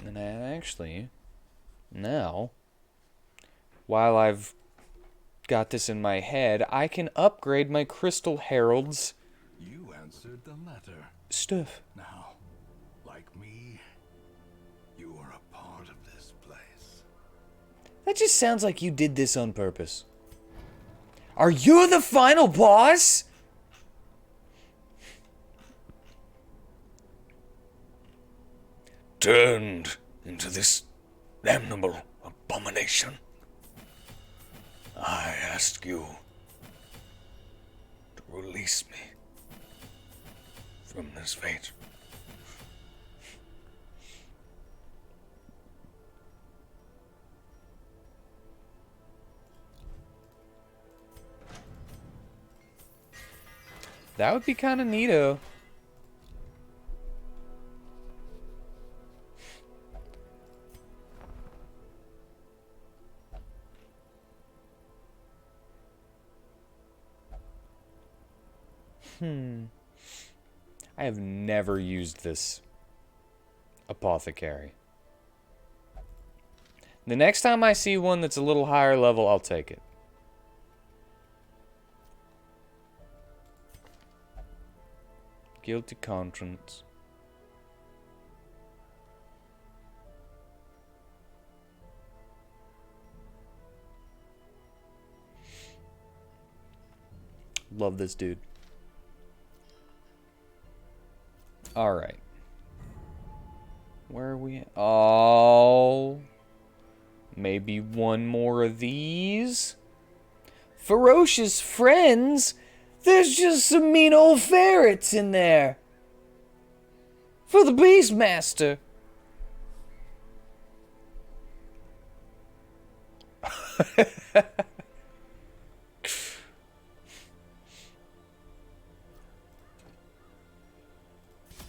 And actually, now, while I've got this in my head, I can upgrade my Crystal Herald's You answered the letter. stuff. Now, like me, you are a part of this place. That just sounds like you did this on purpose. Are you the final boss? Turned into this damnable abomination. I ask you to release me from this fate. That would be kind of neato. I have never used this apothecary. The next time I see one that's a little higher level, I'll take it. Guilty conscience. Love this dude. Alright. Where are we at? Oh. Maybe one more of these? Ferocious friends? There's just some mean old ferrets in there. For the Beastmaster.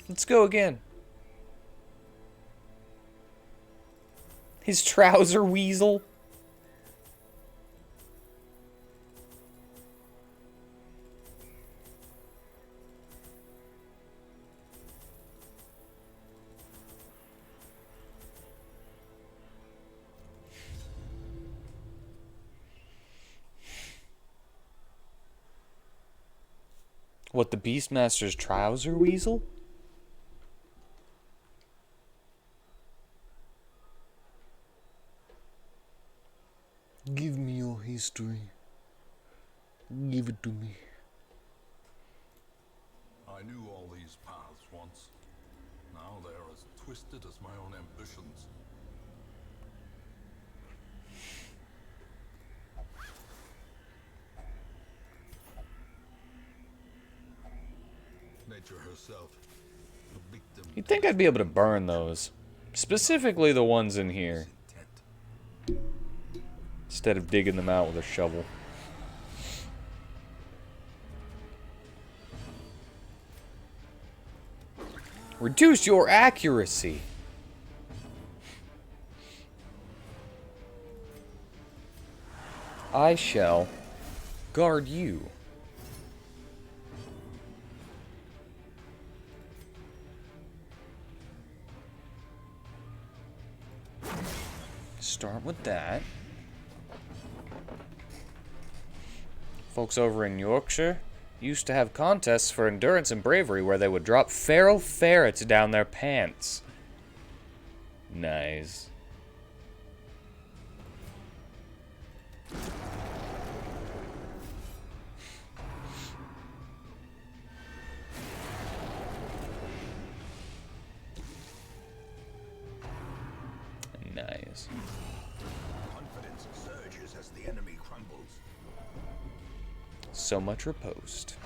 Let's go again. His trouser weasel. What, the Beastmaster's trouser weasel? Give me your history. Give it to me. I knew all these paths once. Now they are as twisted as my own ambitions. Nature herself, a victim. You'd think I'd be able to burn those. Specifically the ones in here. Intent. Instead of digging them out with a shovel. Reduce your accuracy. I shall guard you. Start with that. Folks over in Yorkshire used to have contests for endurance and bravery where they would drop feral ferrets down their pants. Nice. this. Confidence surges as the enemy crumbles. So much riposte.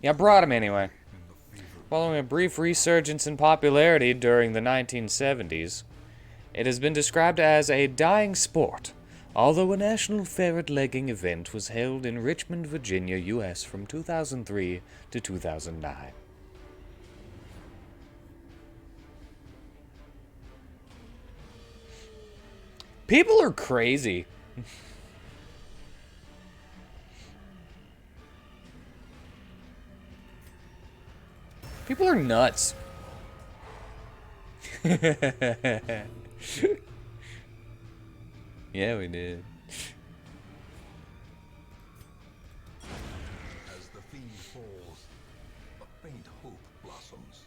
Yeah, I brought him anyway. Following a brief resurgence in popularity during the 1970s, it has been described as a dying sport, although a national ferret-legging event was held in Richmond, Virginia, U.S. from 2003 to 2009. People are crazy. People are nuts. Yeah, we did. As the fiend falls, a faint hope blossoms.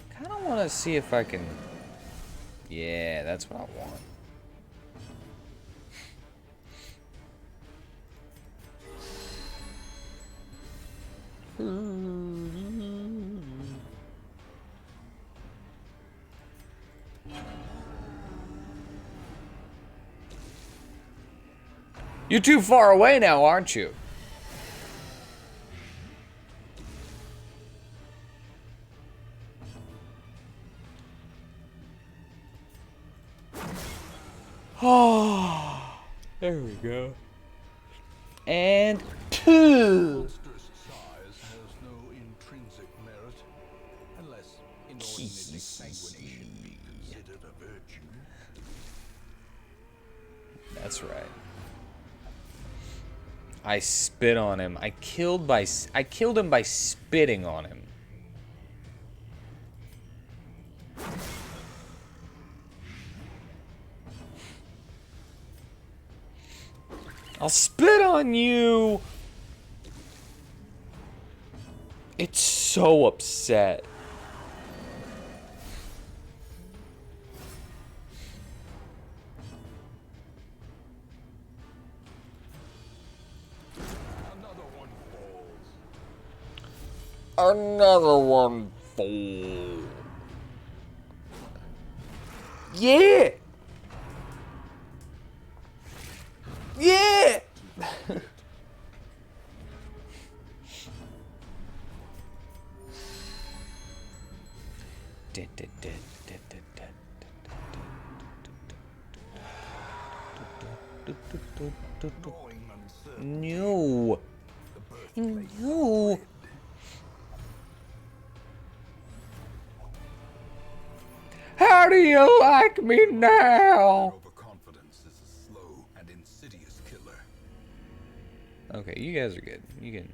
Kind of want to see if I can. Yeah, that's what I want. You're too far away now, aren't you? Oh, there we go. And two. Monstrous size has no intrinsic merit, unless inordinate sanguination be considered a virtue. That's right. I spit on him. I killed him by spitting on him. I'll spit on you. It's so upset. Another one falls. Yeah. Yeah. No. No. How do you like me now? Overconfidence is a slow and insidious killer. Okay, you guys are good. You can.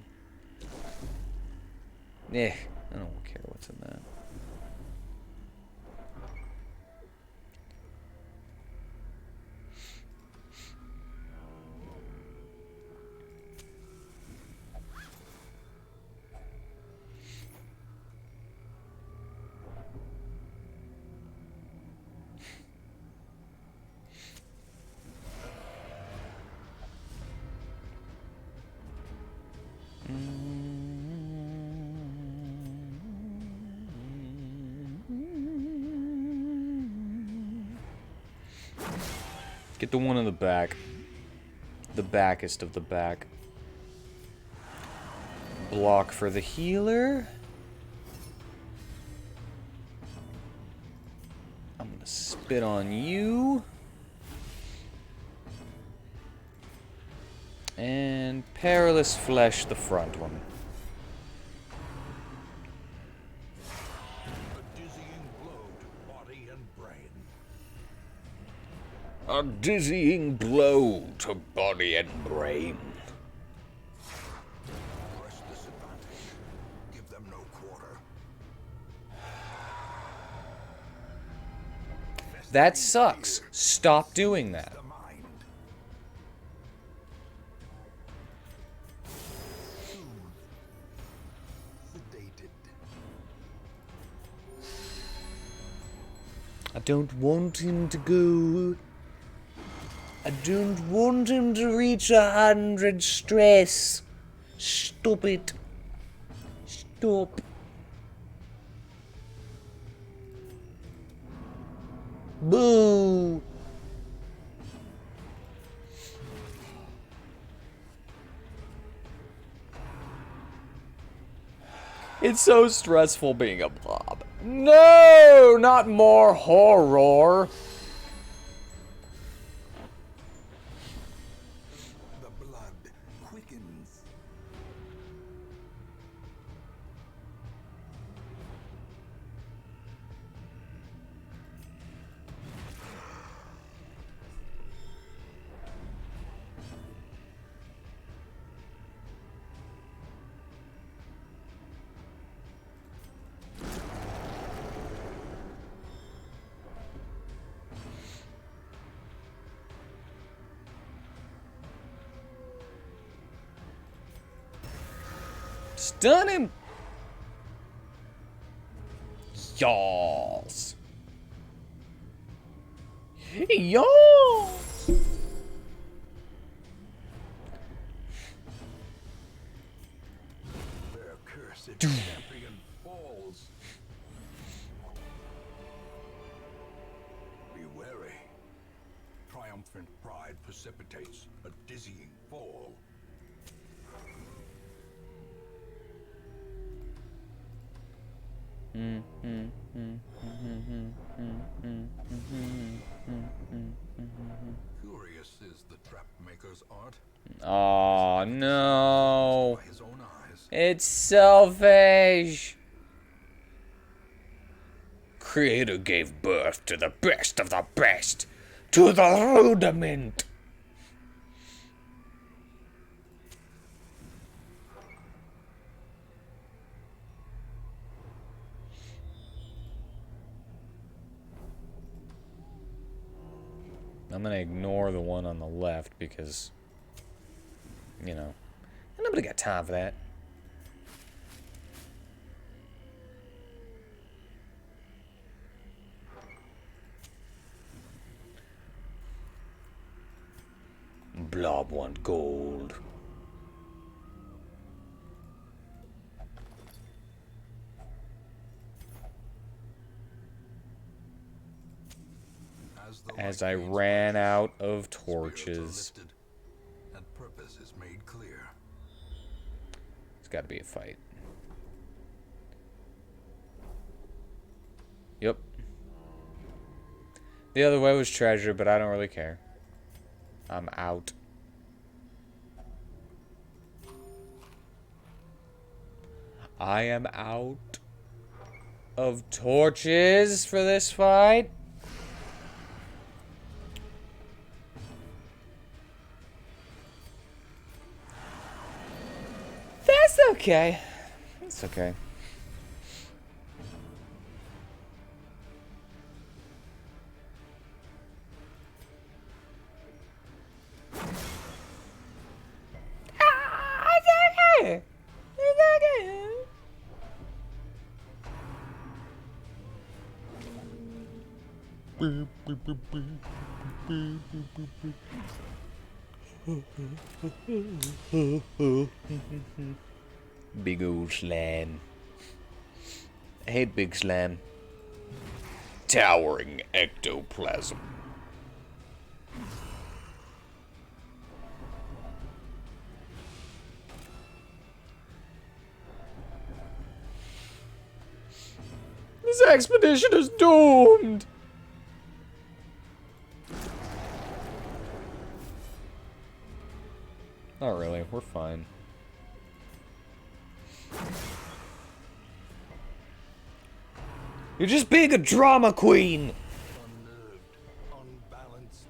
Yeah, I don't care what's in that. Get the one in the back. The backest of the back. Block for the healer. I'm gonna spit on you. And Perilous Flesh, the front one. A dizzying blow to body and brain. A dizzying blow to body and brain. Press this advantage. Give them no quarter. That sucks. Stop doing that. The mind. Soothed. Sedated. I don't want him to go. I don't want him to reach 100 stress. Stop it. Stop. Boo. It's so stressful being a blob. No, not more horror. The blood quickens. Stun him. Yalls. Yalls. Their cursed champion falls. Be wary. Triumphant pride precipitates a dizzying fall. Curious is the trap maker's art. Oh no. By his own eyes. It's selfish. Creator gave birth to the best of the best. To the rudiment. I'm gonna ignore the one on the left because, you know, nobody got time for that. Blob want gold. As I ran out of torches. And purpose is made clear. It's gotta be a fight. Yep. The other way was treasure, but I don't really care. I'm out. I am out of torches for this fight. That's okay. It's okay. It's okay. It's okay. Big old slam. I hate big slam. Towering ectoplasm. This expedition is doomed. Not really, we're fine. You're just being a drama queen! Unnerved, unbalanced.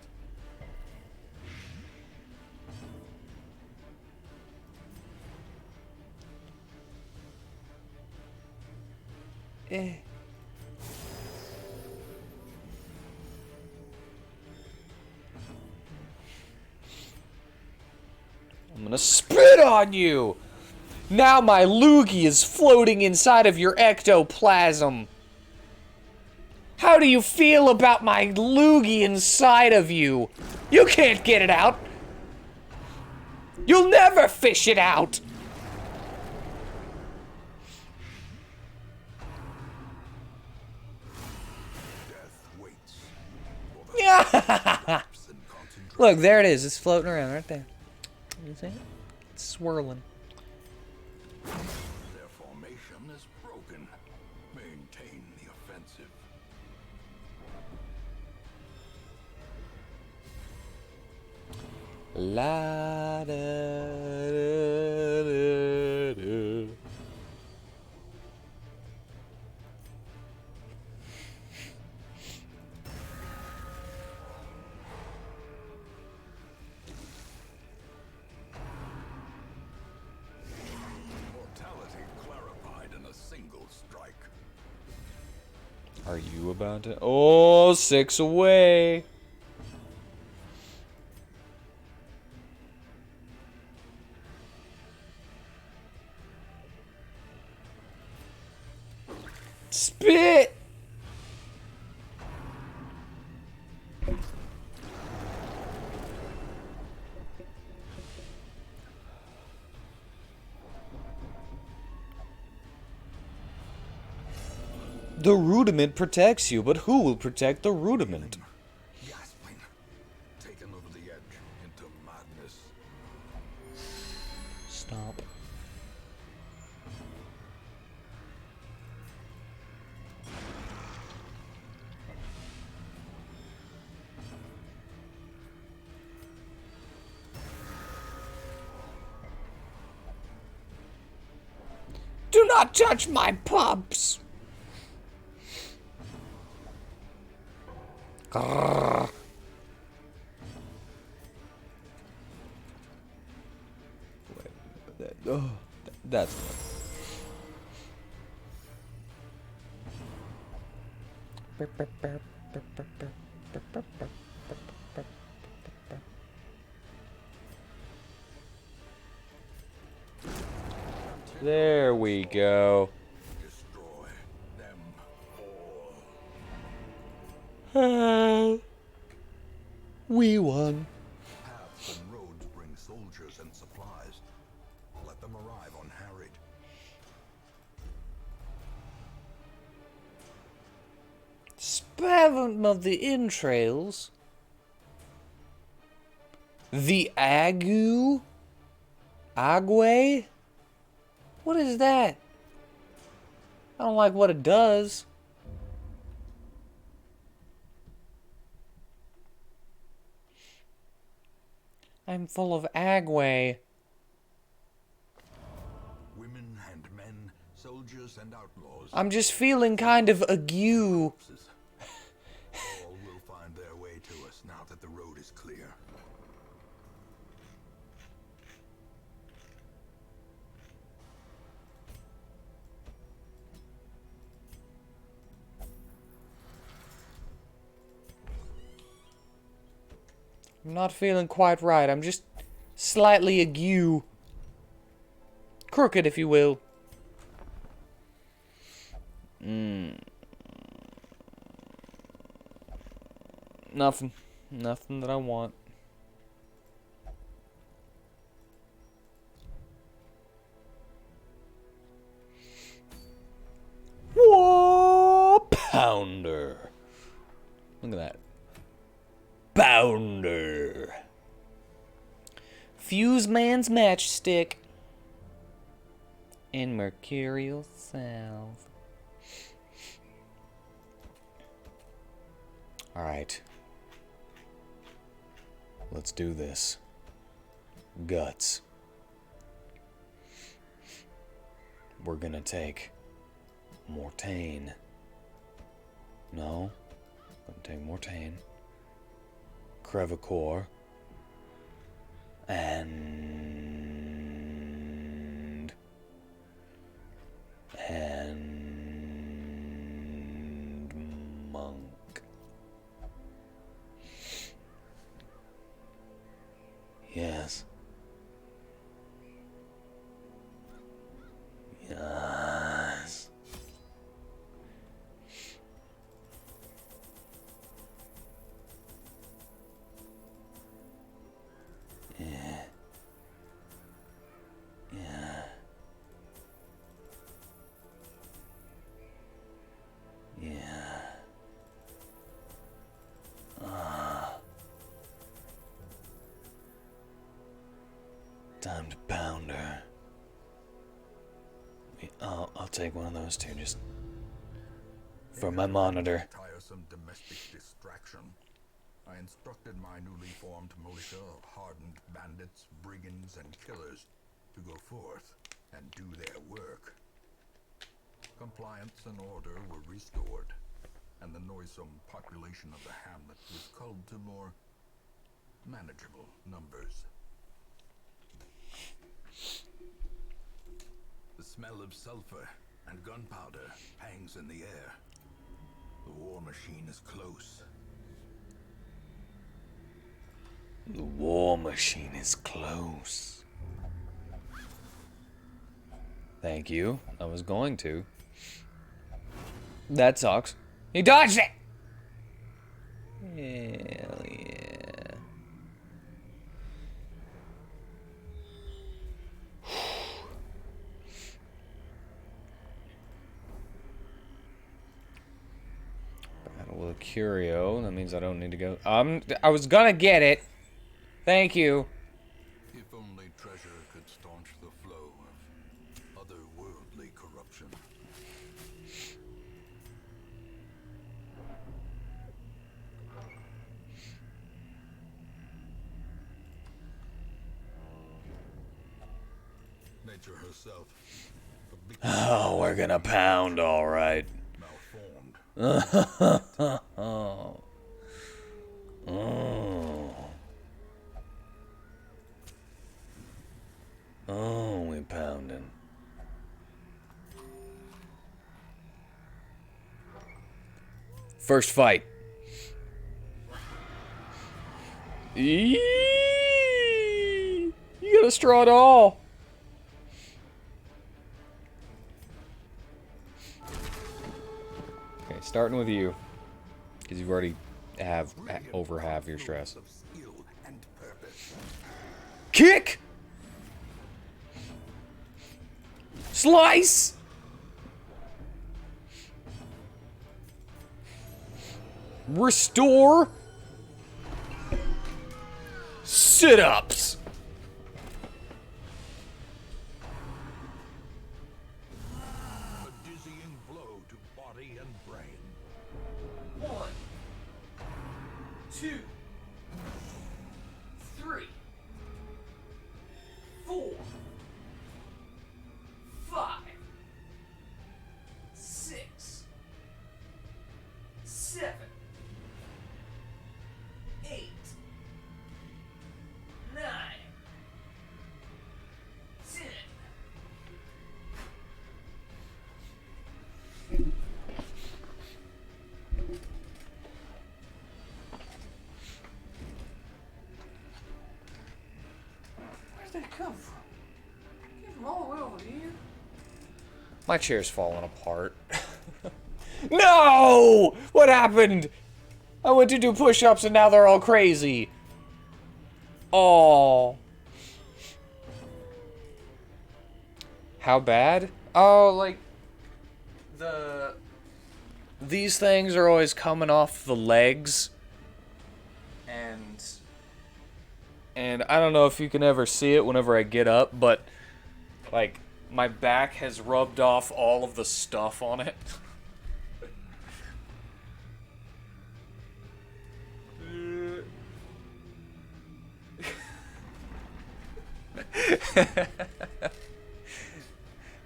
gonna spit on you! Now my loogie is floating inside of your ectoplasm. How do you feel about my loogie inside of you? You can't get it out. You'll never fish it out. Death waits for the Yeah. collapse and concentration. Look, there it is. It's floating around right there. You see it? It's swirling. Their formation is broken. Maintain the offensive. La da, da, da, da. Mortality clarified in a single strike. Are you about to? Oh, 6 away. Spit. The rudiment protects you, but who will protect the rudiment? Gasping, taken over the edge into madness. Stop. Do not touch my pups! Grrr. Wait, oh, that's there we go. Destroy them all. We won. Paths and roads bring soldiers and supplies. Let them arrive unharried. Spasm of the entrails. The ague? Ague? What is that? I don't like what it does. I'm full of ague. Women and men, soldiers and outlaws. I'm just feeling kind of ague. All will find their way to us now that the road is clear. I'm not feeling quite right. I'm just slightly ague. Crooked, if you will. Nothing. Nothing that I want. Whoa, pounder. Look at that. Pounder. Fuse Man's matchstick. And mercurial salve. Alright. Let's do this. Guts. We're gonna take Mortain. No. Gonna take Mortain. Crevicore. And Monk. Yes. pounder. I'll take one of those two, just for my monitor. Tiresome domestic distraction. I instructed my newly formed militia of hardened bandits, brigands, and killers to go forth and do their work. Compliance and order were restored, and the noisome population of the hamlet was culled to more manageable numbers. The smell of sulfur and gunpowder hangs in the air. The war machine is close. The war machine is close. Thank you. I was going to. That sucks. He dodged it! Hell yeah. Battle with a Curio. That means I don't need to go. I was gonna get it. Thank you. If only treasure could staunch the flow of otherworldly corruption. Nature herself, a big Oh, we're gonna pound, all right. malformed. Oh. Oh, we pounding. First fight. Eee! You got a straw at all. Okay, starting with you. Because you've already have over half your stress. Of skill and purpose. Kick! Slice! Restore! Sit-ups! A dizzying blow to body and brain. 1, 2, 3, 4, 5, 6, 7, 8, 9, 10. Where'd that come from? Came from all the way over here. My chair's falling apart. No! What happened? I went to do push-ups and now they're all crazy. Oh. How bad? Oh, like these things are always coming off the legs. And I don't know if you can ever see it whenever I get up, but like my back has rubbed off all of the stuff on it.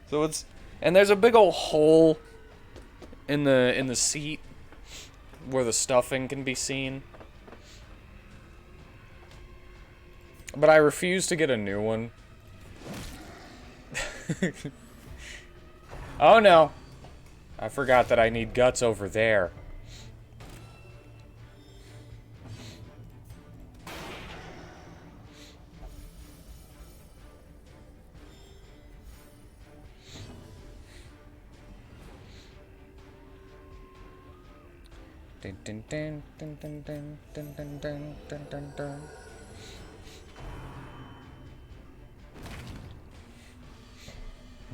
So it's, and there's a big old hole in the seat where the stuffing can be seen. But I refuse to get a new one. Oh no. I forgot that I need guts over there. Dun, dun, dun, dun, dun, dun, dun, dun, dun, dun, dun, dun.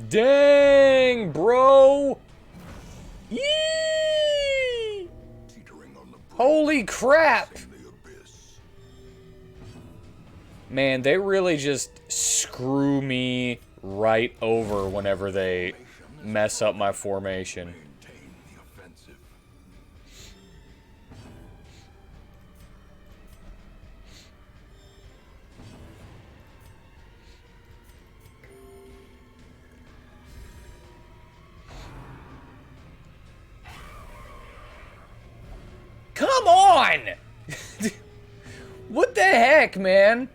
Dang, bro! Yee! Teetering on the brink Holy crap! in the abyss. Man, they really just screw me right over whenever they mess up my formation. Maintain the offensive. Come on! What the heck, man?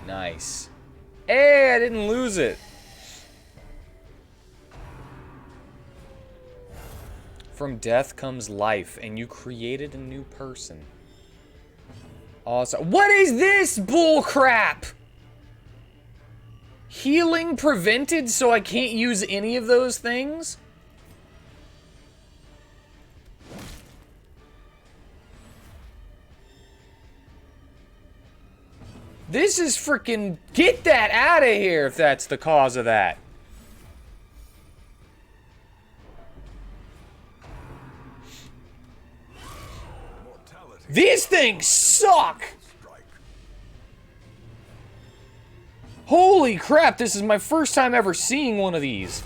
Nice. Hey, I didn't lose it. From death comes life, and you created a new person. Awesome. What is this bull crap? Healing prevented, so I can't use any of those things? This is freaking... Get that out of here if that's the cause of that. Mortality. These things suck! Strike. Holy crap, this is my first time ever seeing one of these.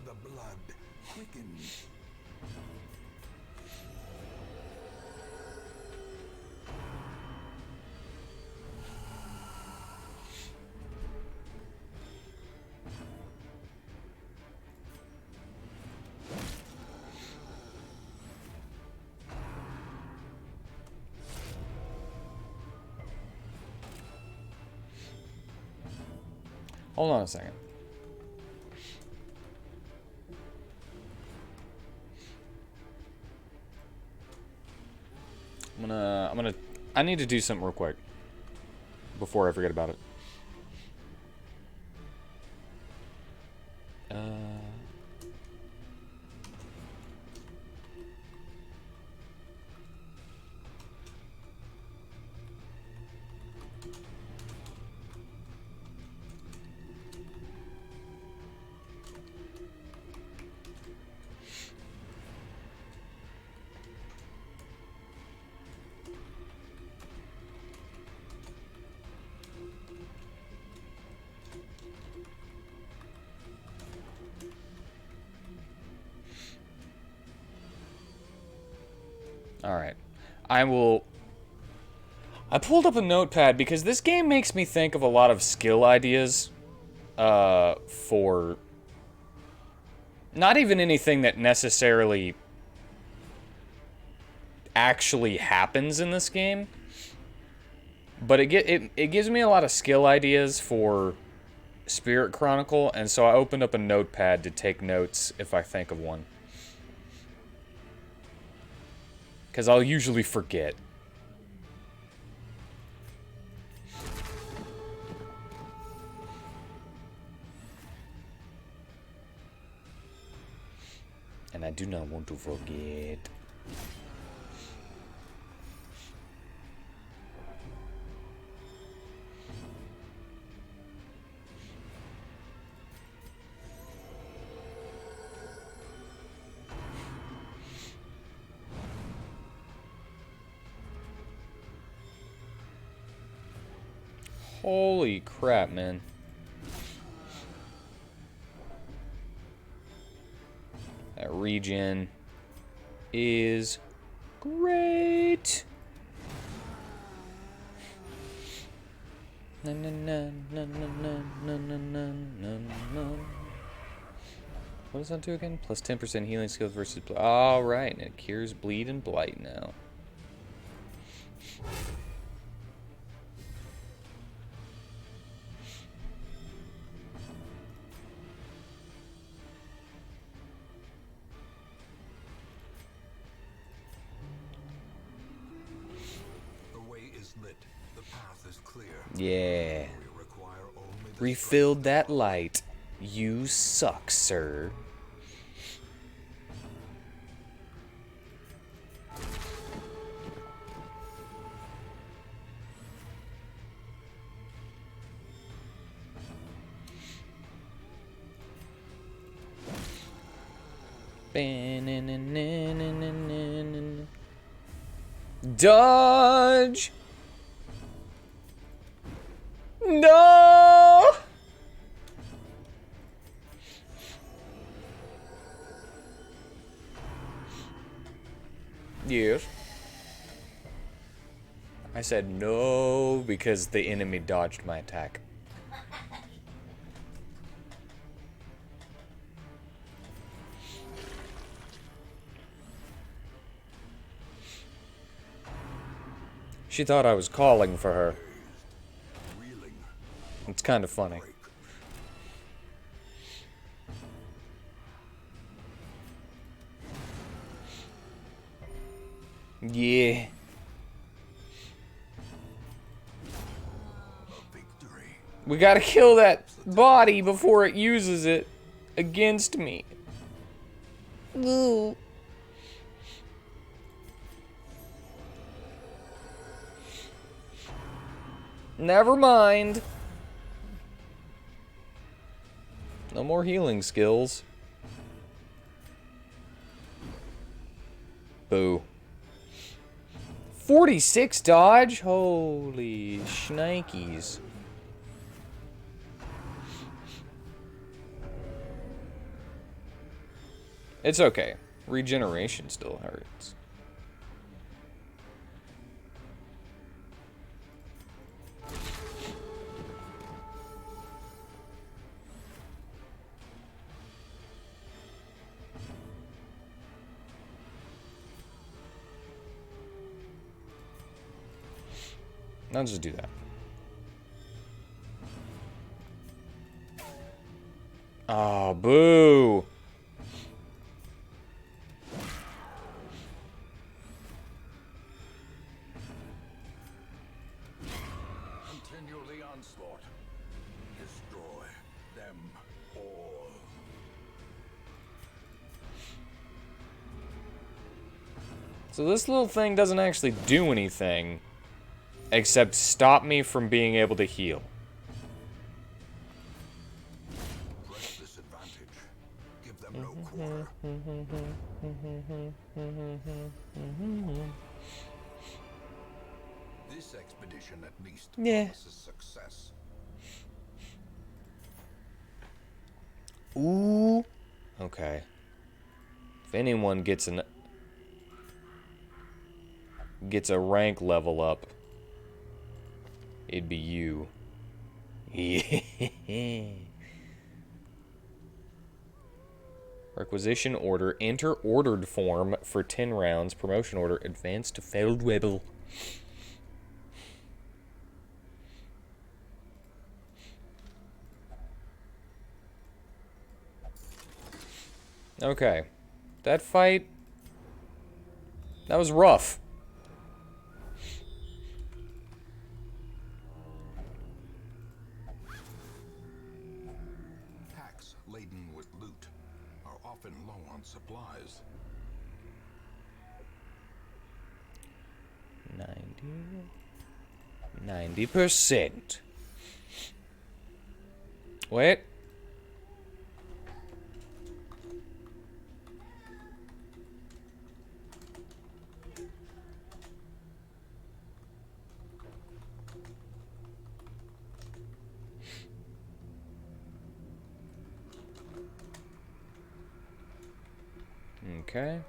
The blood quickens. Hold on a second. I need to do something real quick before I forget about it. Alright. I pulled up a notepad because this game makes me think of a lot of skill ideas for not even anything that necessarily actually happens in this game, but it gives me a lot of skill ideas for Spirit Chronicle, and so I opened up a notepad to take notes if I think of one. Because I'll usually forget. And I do not want to forget. Holy crap, man. That regen is great. Na, na, na, na, na, na, na, na, na, na. What does that do again? Plus 10% healing skills versus... Alright, and it cures bleed and blight now. Yeah. Refilled that light. You suck, sir. Dodge! No! Yes. I said no because the enemy dodged my attack. She thought I was calling for her. It's kind of funny. Yeah. We gotta kill that body before it uses it against me. Ooh. Never mind. No more healing skills. Boo. 46 dodge? Holy shnikes. It's okay. Regeneration still hurts. I'll just do that. Oh, boo. Continue the onslaught. Destroy them all. So this little thing doesn't actually do anything except stop me from being able to heal. Press this advantage. Give them no quarter. This expedition at least promises success. Ooh. Okay. If anyone gets a rank level up, it'd be you. Requisition order. Enter ordered form for 10 rounds. Promotion order. Advance to Feldwebel. Okay. That fight... that was rough. Packs laden with loot are often low on supplies. 90%. Wait. Okay.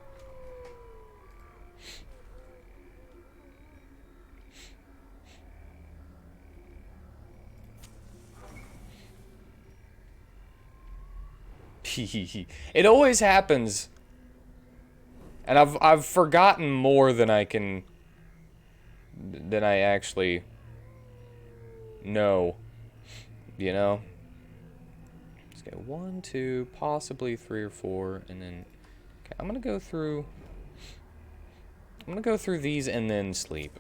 It always happens. And I've forgotten more than I actually know. You know? Let's go 1, 2, possibly 3 or 4, and then okay, I'm gonna go through these and then sleep.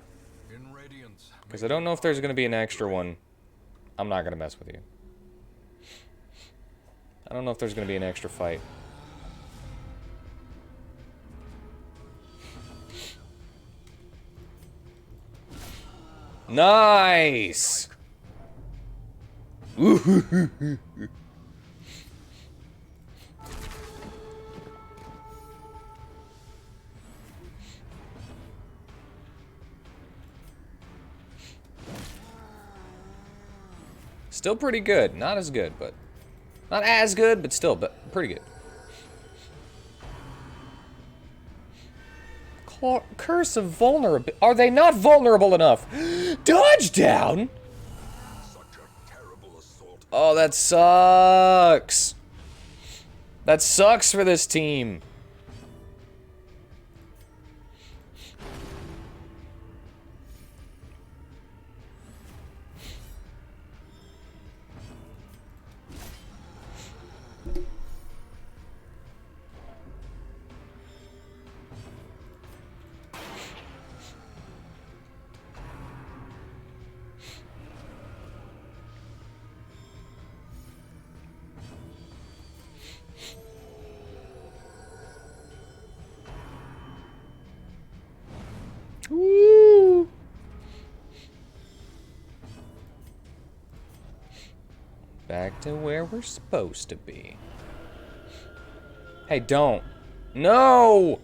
Because I don't know if there's gonna be an extra one. I'm not gonna mess with you. I don't know if there's gonna be an extra fight. Nice! Still pretty good. Not as good, but... Not as good, but still pretty good. Curse of vulnerability. Are they not vulnerable enough? Dodge down? Such a terrible assault. Oh, that sucks. That sucks for this team. Woo! Back to where we're supposed to be. Hey, don't. No!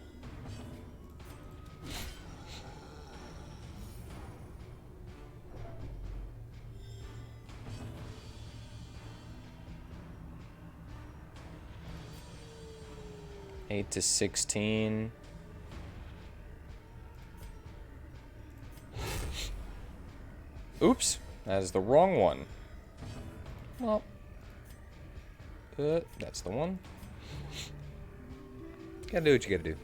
Eight to 16. Oops, that is the wrong one. Well, that's the one. Gotta do what you gotta do.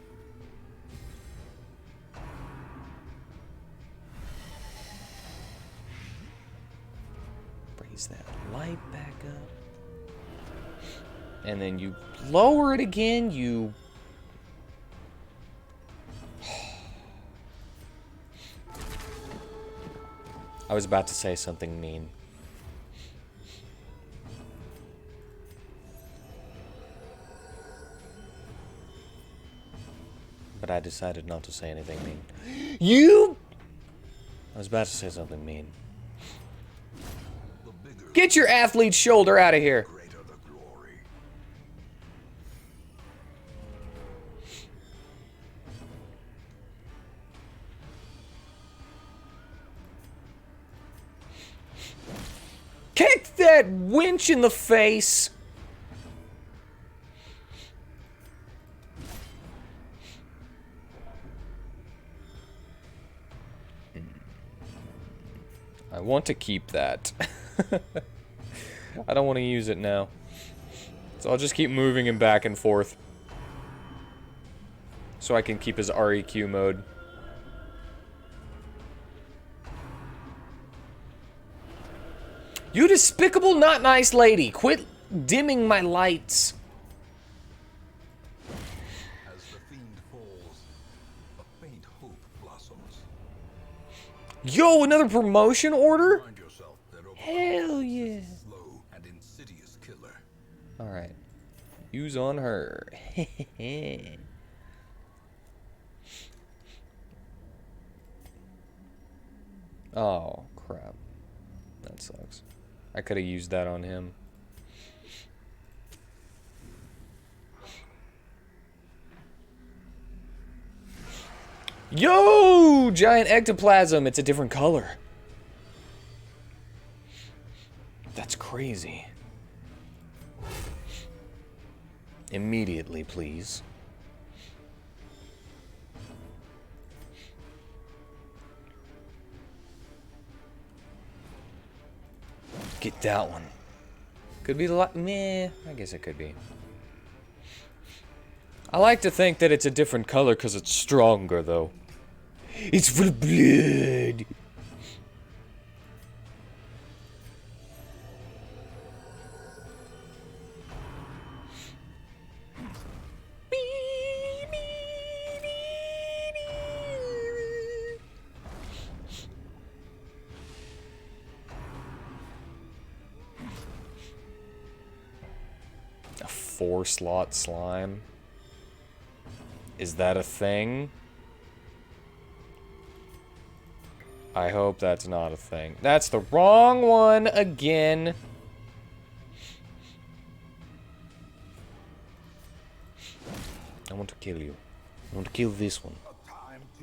Raise that light back up. And then you lower it again, you... I was about to say something mean. But I decided not to say anything mean. You! I was about to say something mean. Get your athlete's shoulder out of here! Greater the glory. Kick that winch in the face! I want to keep that. I don't want to use it now. So I'll just keep moving him back and forth. So I can keep his REQ mode. You despicable, not nice lady! Quit dimming my lights! As the fiend falls, a faint hope blossoms. Yo, another promotion order? Remind yourself that Hell yeah. slow and insidious killer. Alright. Use on her. Oh, crap. That sucks. I could have used that on him. Yo! Giant ectoplasm! It's a different color. That's crazy. Immediately, please. Get that one. Could be the meh, I guess it could be. I like to think that it's a different color because it's stronger, though. It's full of blood. A 4-slot slime. Is that a thing? I hope that's not a thing. That's the wrong one again. I want to kill you. I want to kill this one.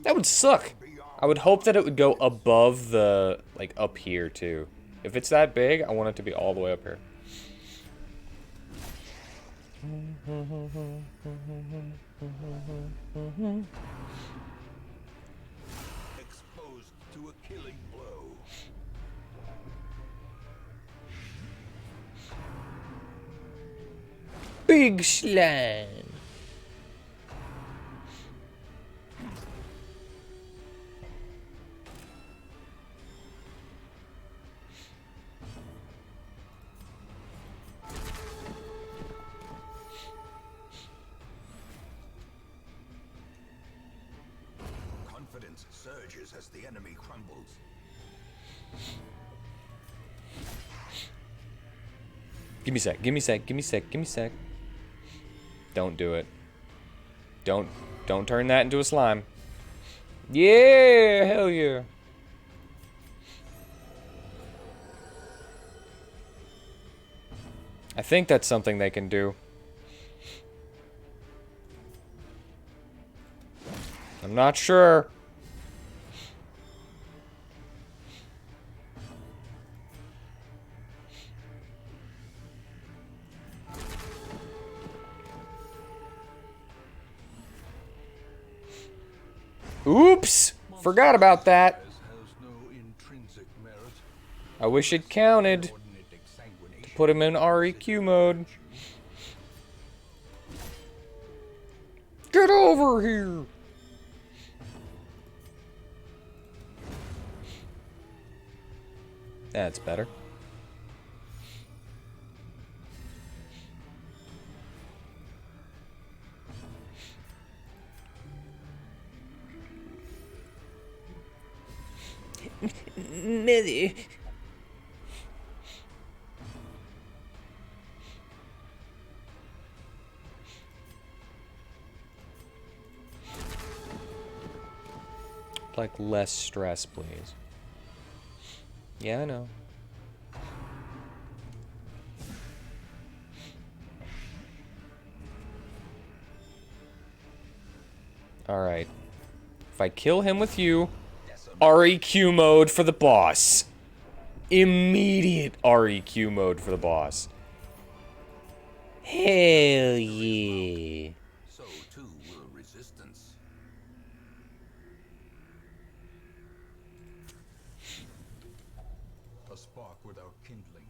That would suck. I would hope that it would go above the, like, up here, too. If it's that big, I want it to be all the way up here. Exposed to a killing blow. Big slime. Confidence surges as the enemy crumbles. Give me a sec, give me a sec, give me a sec, give me a sec. Don't do it. Don't turn that into a slime. Yeah, hell yeah. I think that's something they can do. I'm not sure. Oops! Forgot about that. Has no intrinsic merit. I wish it counted Ordinate exsanguination. to put him in REQ mode. Get over here! That's better. Mother. Like less stress, please. Yeah, I know. Alright. If I kill him with you, REQ mode for the boss. Immediate REQ mode for the boss. Hell yeah. So too will resistance. A spark without kindling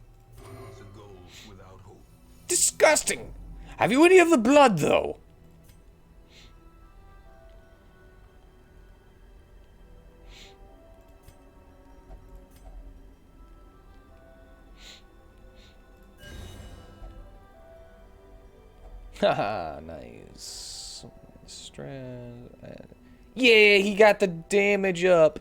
is a goal without hope. Disgusting! Have you any of the blood, though? Haha, nice. Stress. Yeah, he got the damage up.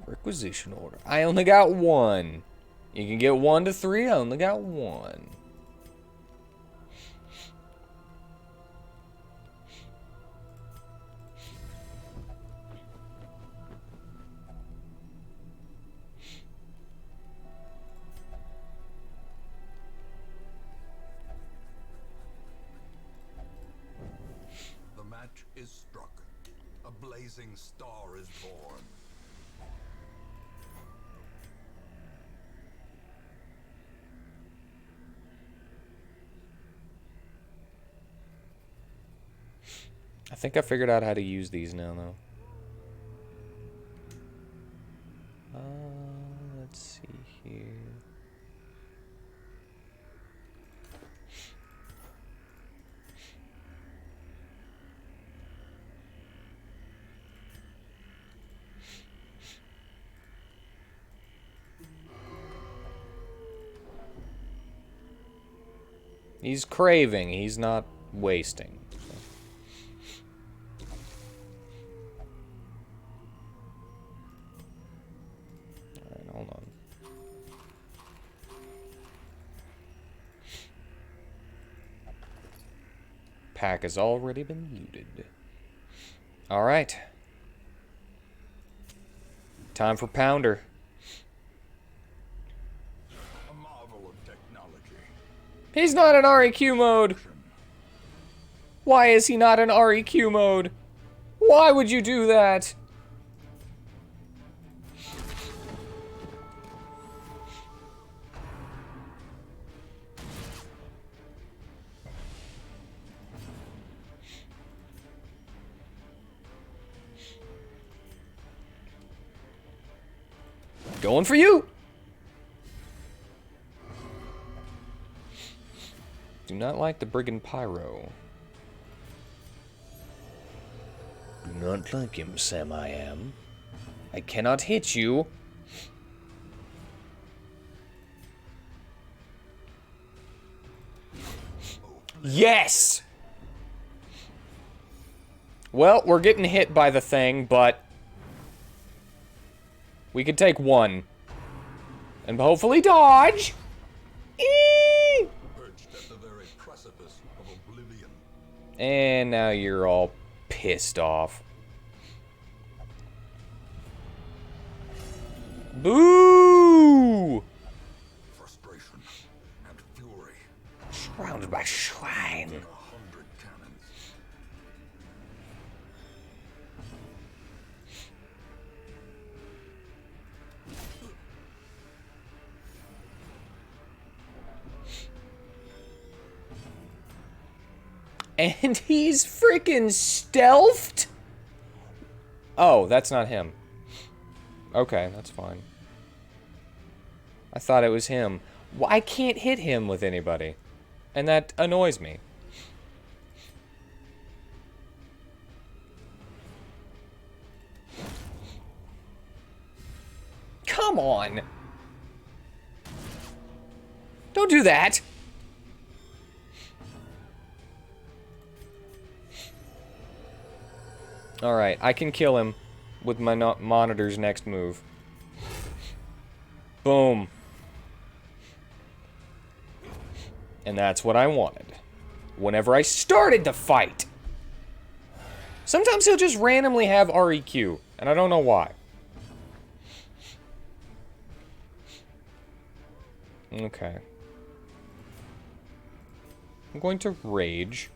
Requisition order. I only got one. You can get 1 to 3. I only got one. The match is struck. A blazing star is born. I think I figured out how to use these now, though. Let's see here. He's craving, he's not wasting. Alright, hold on. Pack has already been looted. Alright. Time for Pounder. A marvel of technology. He's not in REQ mode! Why is he not in REQ mode? Why would you do that? Going for you! Do not like the Brigand Pyro. Do not like him, Sam I am. I cannot hit you. Yes! Well, we're getting hit by the thing, but we could take one. And hopefully dodge! Eee! Perched at the very precipice of oblivion. And now you're all pissed off. Boo! Frustration and fury. Surrounded by swine. 100 cannons. And he's freaking stealthed? Oh, that's not him. Okay, that's fine. I thought it was him. Well, I can't hit him with anybody. And that annoys me. Come on! Don't do that! Alright, I can kill him with my monitor's next move. Boom. And that's what I wanted. Whenever I started the fight. Sometimes he'll just randomly have REQ, and I don't know why. Okay. I'm going to rage.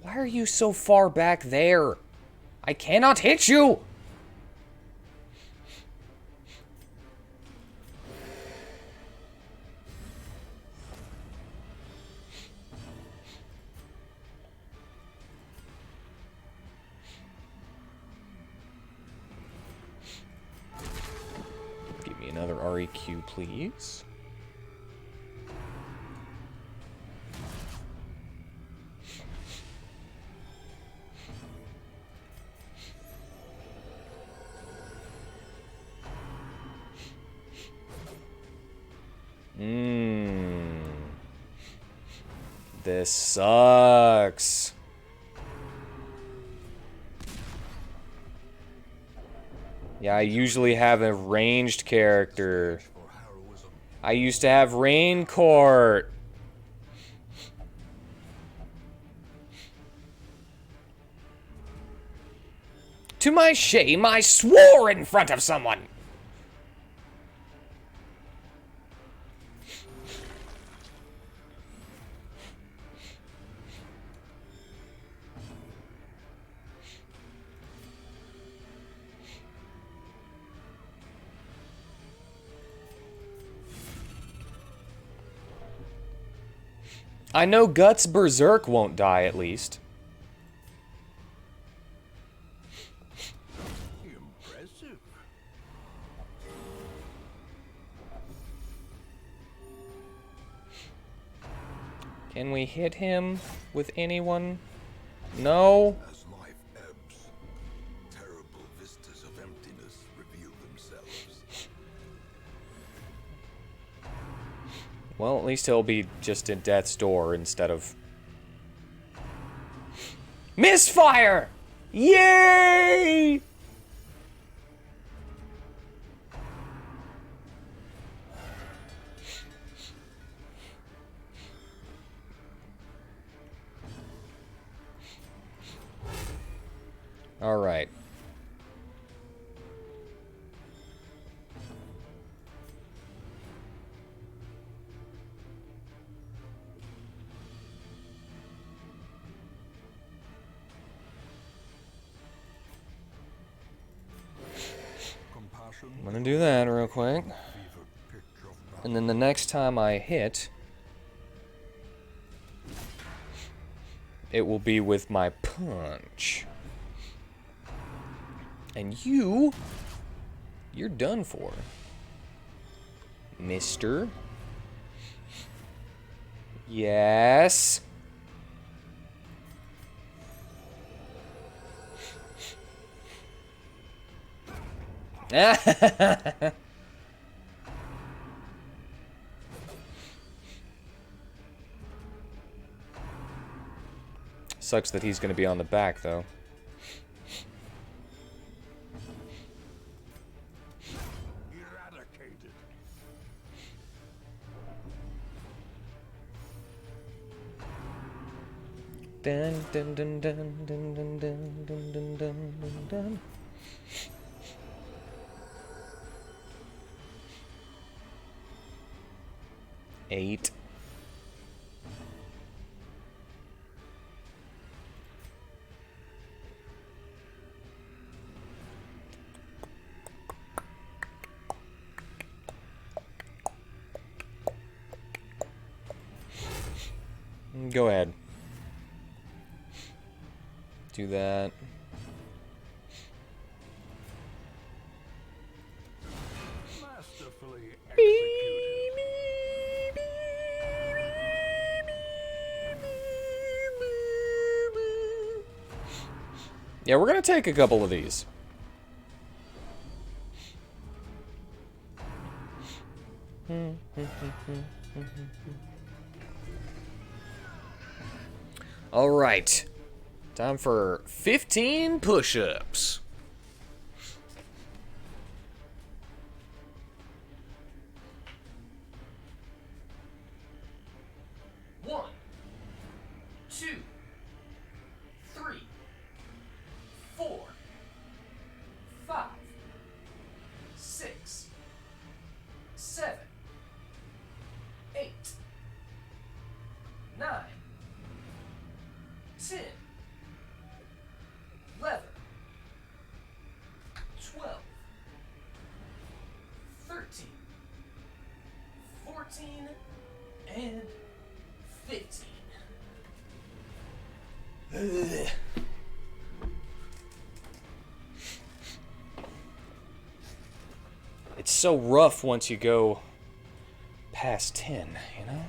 Why are you so far back there? I cannot hit you! Give me another REQ, please. This sucks. Yeah, I usually have a ranged character. I used to have Rain Court. To my shame, I swore in front of someone. I know Guts Berserk won't die, at least. Impressive. Can we hit him with anyone? No? As life ebbs, terrible vistas of emptiness reveal themselves. Well, at least he'll be just in death's door instead of... Misfire! Yay! I'm gonna do that real quick. And then the next time I hit, it will be with my punch. And you're done for, mister. Yes. Sucks that he's going to be on the back, though. Eradicated. Dun dun dun dun dun dun dun dun dun dun dun. 8. Go ahead. Do that. Masterfully executed. Yeah, we're gonna take a couple of these. All right. Time for 15 push-ups. One, two, three, 4, 5, 6, 7, 8, 9, 10, 11, 12, 13, 14, and 15. Ugh. It's so rough once you go past 10, you know?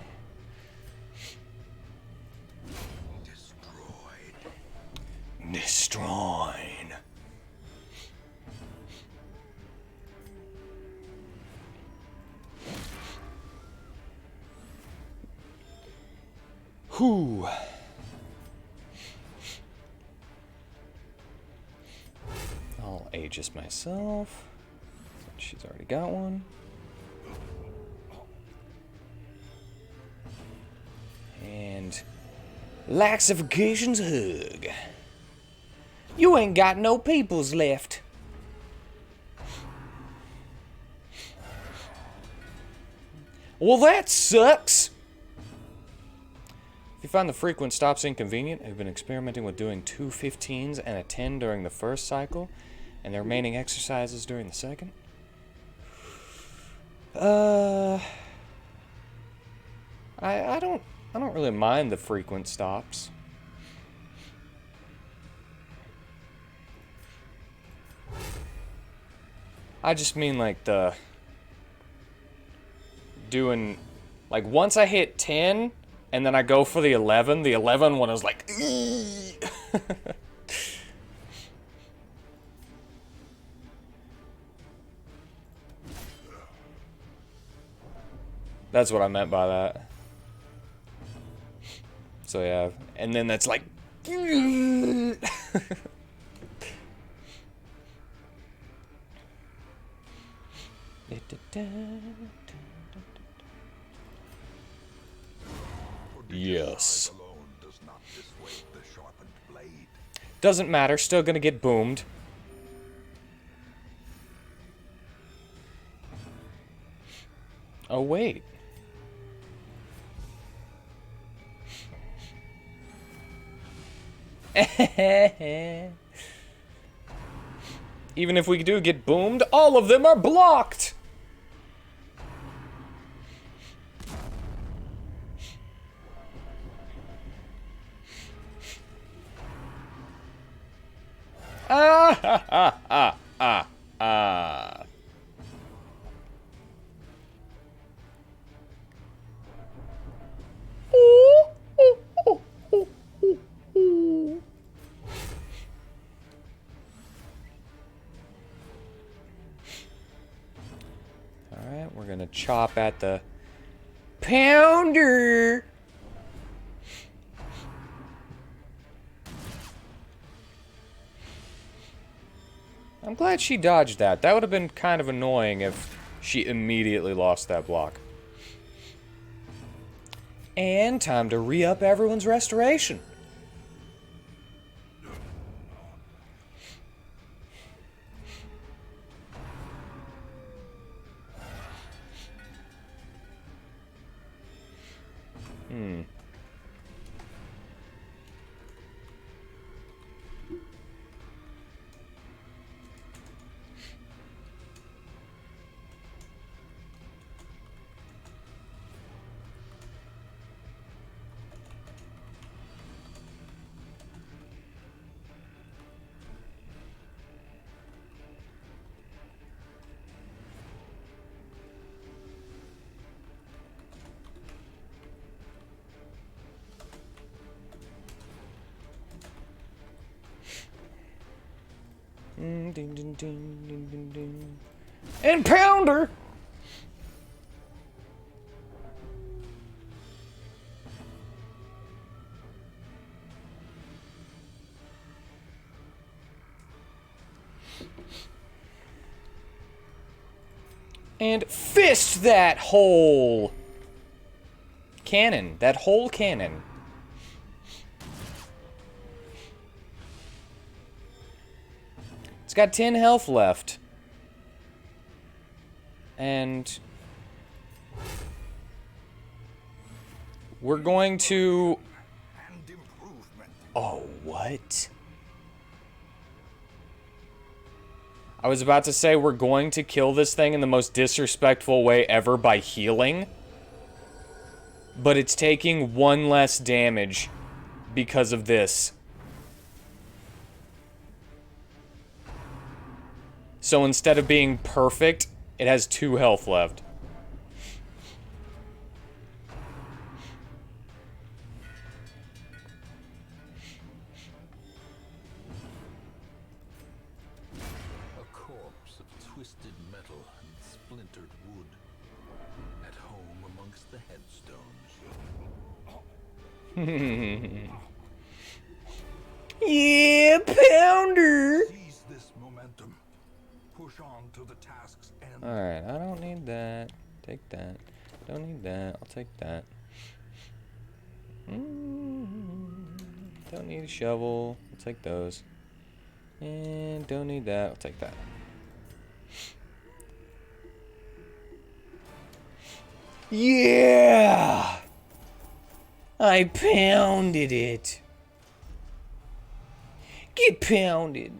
Destroyed. Whew. I'll Aegis myself. She's already got one. And Laxification's hug. You ain't got no peoples left. Well, that sucks. If you find the frequent stops inconvenient, I've been experimenting with doing 2 15s and a 10 during the first cycle, and the remaining exercises during the second. I don't really mind the frequent stops. I just mean like the doing like once I hit 10 and then I go for the 11 one is like That's what I meant by that. So yeah, and then that's like Yes. Doesn't matter, still gonna get boomed. Oh wait. Even if we do get boomed, all of them are blocked! Ah ha ha ha ha ha. Alright, we're gonna chop at the pounder. I'm glad she dodged that. That would have been kind of annoying if she immediately lost that block. And time to re-up everyone's restoration. Ding, ding, ding, ding, ding, ding. And pounder! And fist that whole cannon. That whole cannon. It's got 10 health left. And we're going to... And improvement. Oh, what? I was about to say we're going to kill this thing in the most disrespectful way ever by healing. But it's taking 1 less damage because of this. So instead of being perfect, it has 2 health left. A corpse of twisted metal and splintered wood. At home amongst the headstones. Yeah, pounder! Seize this momentum. Push on to the task's end. Alright, I don't need that. Take that. Don't need that. I'll take that. Don't need a shovel. I'll take those. And don't need that. I'll take that. Yeah! I pounded it. Get pounded.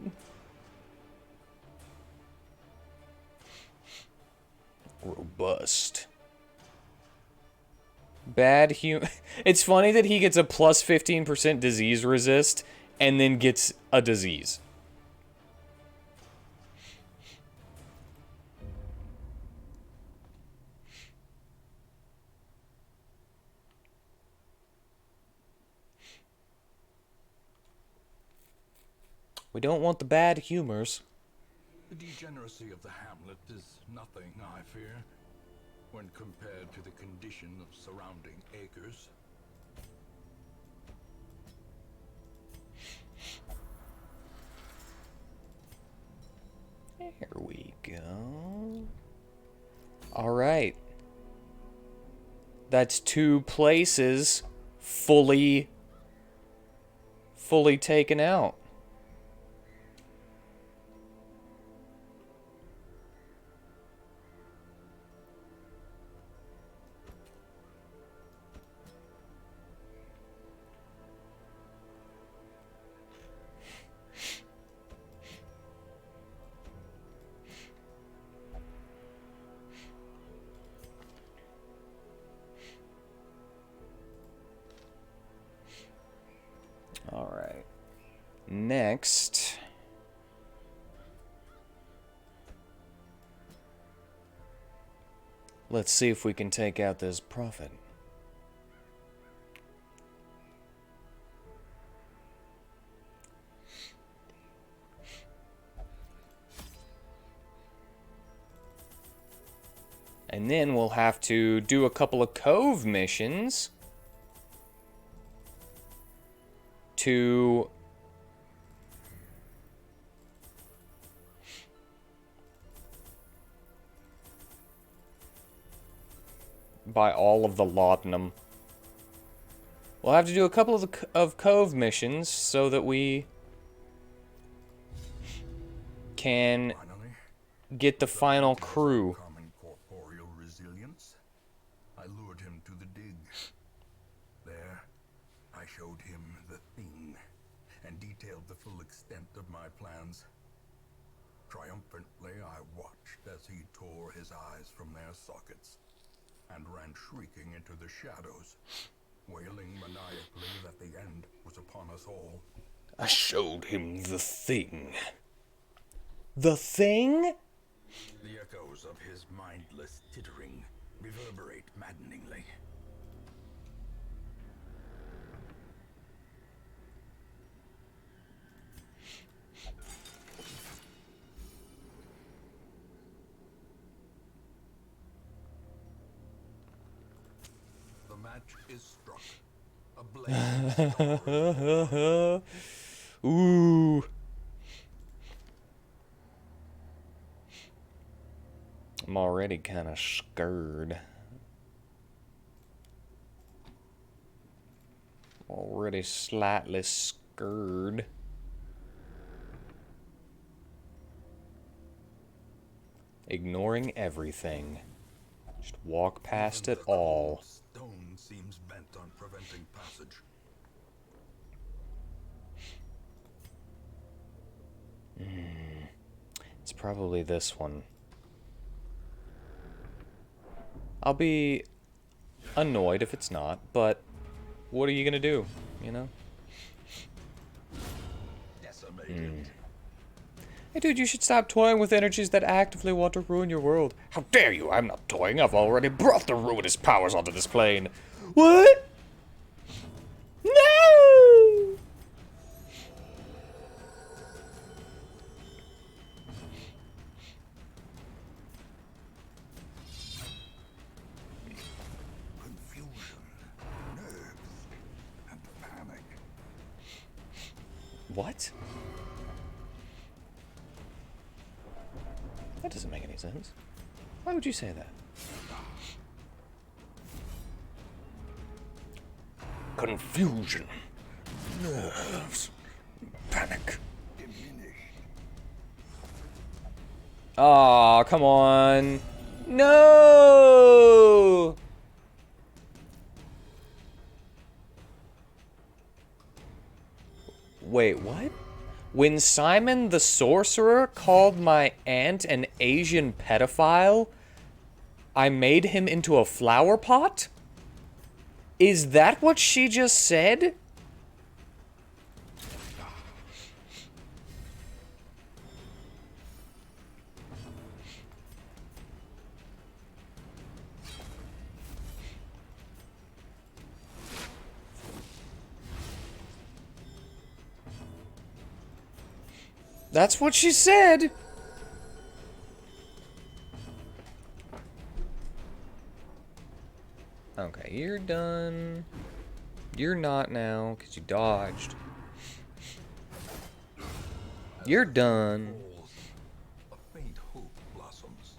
Robust. Bad It's funny that he gets a plus 15% disease resist and then gets a disease. We don't want the bad humors. The degeneracy of the hamlet is nothing, I fear, when compared to the condition of surrounding acres. There we go. All right. That's 2 places fully taken out. Alright. Next. Let's see if we can take out this prophet. And then we'll have to do a couple of cove missions to buy all of the laudanum. We'll have to do a couple of cove missions so that we can Finally, get the final crew. common corporeal resilience. I lured him to the dig. There, I showed him the thing and detailed the full extent of my plans. Triumphantly, I watched as he tore his eyes from their sockets and ran shrieking into the shadows, wailing maniacally that the end was upon us all. I showed him the thing. The thing? The echoes of his mindless tittering reverberate maddeningly. The match is struck. A blade. Ooh. I'm already kind of scared. Already slightly scared. Ignoring everything. Just walk past it all. Stone seems bent on preventing passage. It's probably this one. I'll be annoyed if it's not, but what are you gonna do, you know? Decimated. Hey dude, you should stop toying with energies that actively want to ruin your world. How dare you? I'm not toying. I've already brought the ruinous powers onto this plane. What? No! Confusion, nerves, and panic. What? That doesn't make any sense. Why would you say that? Confusion. Nerves. Panic. Aw, come on. No! Wait, what? When Simon the Sorcerer called my aunt an Asian pedophile, I made him into a flower pot? Is that what she just said? That's what she said. Okay, you're done. You're not now, because you dodged. You're done. A faint hope blossoms.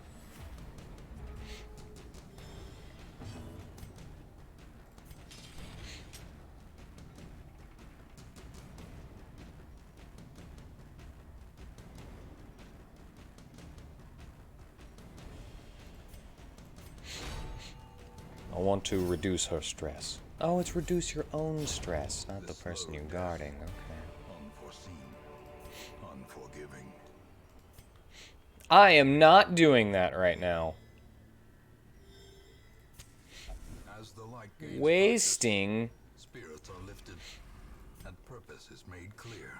I want to reduce her stress. Oh, it's reduce your own stress, not the person you're guarding. Okay. Unforeseen. Unforgiving. I am not doing that right now. As the light gains Wasting. purpose, spirits are lifted, and purpose purpose is made clear.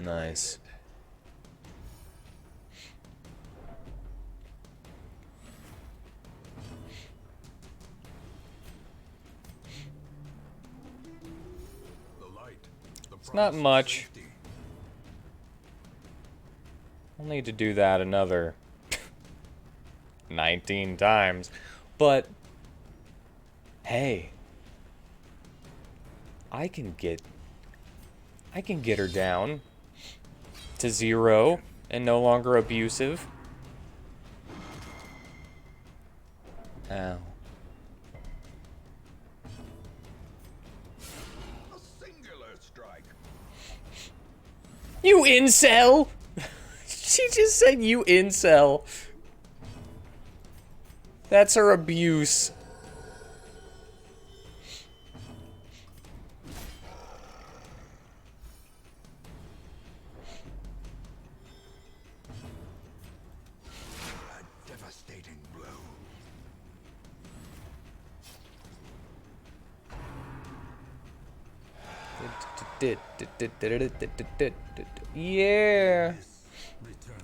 Nice. It's not much. I'll need to do that another 19 times. But hey, I can get her down to 0 and no longer abusive. Ow. A singular strike. You incel! She just said you incel. That's her abuse. A devastating blow. Yeah.